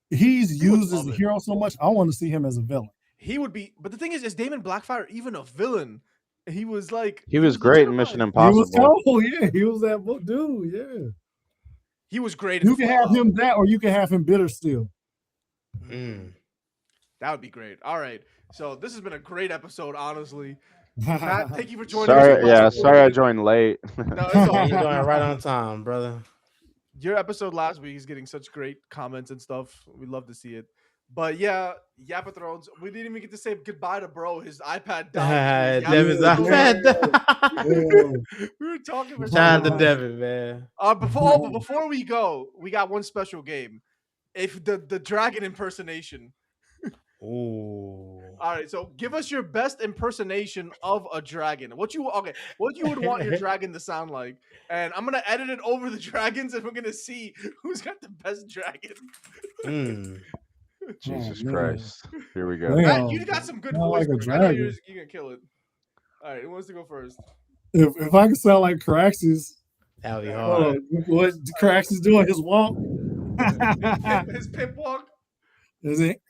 he's used as a hero so much. I want to see him as a villain. He would be, but the thing is Damon Blackfire even a villain? He was like he was great in Mission Impossible. He was cool, yeah. He was that dude, yeah. He was great. You can have him that, or you can have him bitter still. That would be great. All right. So this has been a great episode, honestly. Matt, thank you for joining us. Sorry I joined late. No, it's all right. You're going right on time, brother. Your episode last week is getting such great comments and stuff. We love to see it. But yeah, Yap of Thrones. We didn't even get to say goodbye to bro. His iPad died. Devin's iPad. We were talking for shout out to Devan, man. Before we go, we got one special game. If the dragon impersonation. Ooh. All right, so give us your best impersonation of a dragon. What you would want your dragon to sound like, and I'm gonna edit it over the dragons, and we're gonna see who's got the best dragon. Jesus Christ! Here we go. Matt, you got some good voice. Like I know you're gonna kill it. All right, who wants to go first? If I could sound like Caraxes, that'd be hard. What Caraxes doing? His walk, his pimp walk. Is it?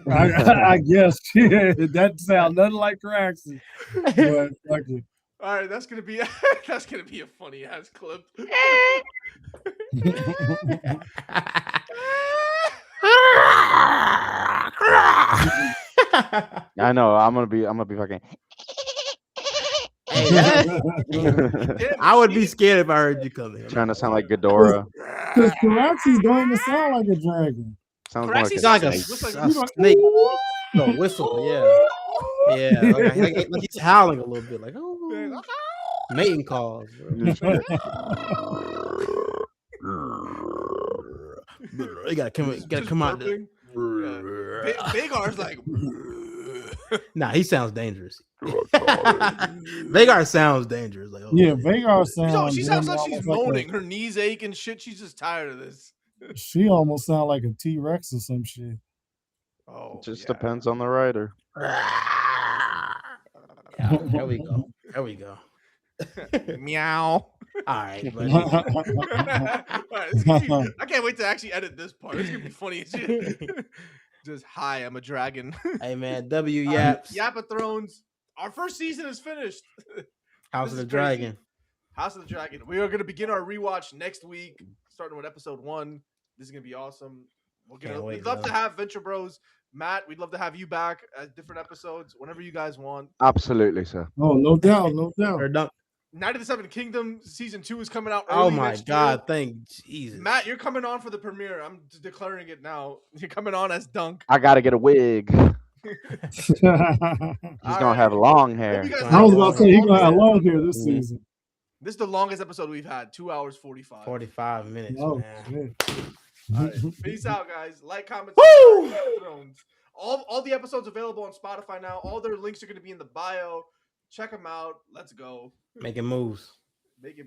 I guess that sounds nothing like Caraxes. But fuck it. All right, that's gonna be a funny ass clip. I know. I'm gonna be fucking. I would be scared if I heard you come in. Trying to sound like Ghidorah. Because Caraxes don't even sound like a dragon. Sounds more like a snake. No whistle, yeah. Like he's howling a little bit, like mating calls. You gotta come out. Vagar's like. Nah, he sounds dangerous. Vagar sounds dangerous. Like, Vagar sounds. She sounds like she's moaning. Her knees ache and shit. She's just tired of this. She almost sounds like a T-Rex or some shit. Oh, it just depends on the writer. There we go. Meow. All right, buddy. I can't wait to actually edit this part. It's gonna be funny as shit. Just hi, I'm a dragon. Hey man, Yaps. Yap of Thrones. Our first season is finished. House of the Dragon. House of the Dragon. We are gonna begin our rewatch next week, starting with episode 1. This is gonna be awesome. We'd love to have Venture Bros. Matt, we'd love to have you back at different episodes whenever you guys want. Absolutely, sir. Oh, no doubt. Night of the Seven Kingdoms season 2 is coming out early. Oh my God! Thank Jesus. Matt, you're coming on for the premiere. I'm declaring it now. You're coming on as Dunk. I gotta get a wig. He's gonna have long hair. I was about to say he's gonna have long hair this season. This is the longest episode we've had. 2 hours 45. 45 minutes. Oh, man. All right. Peace out, guys. Like, comment, all the episodes available on Spotify now. All their links are going to be in the bio. Check them out. Let's go. Making moves.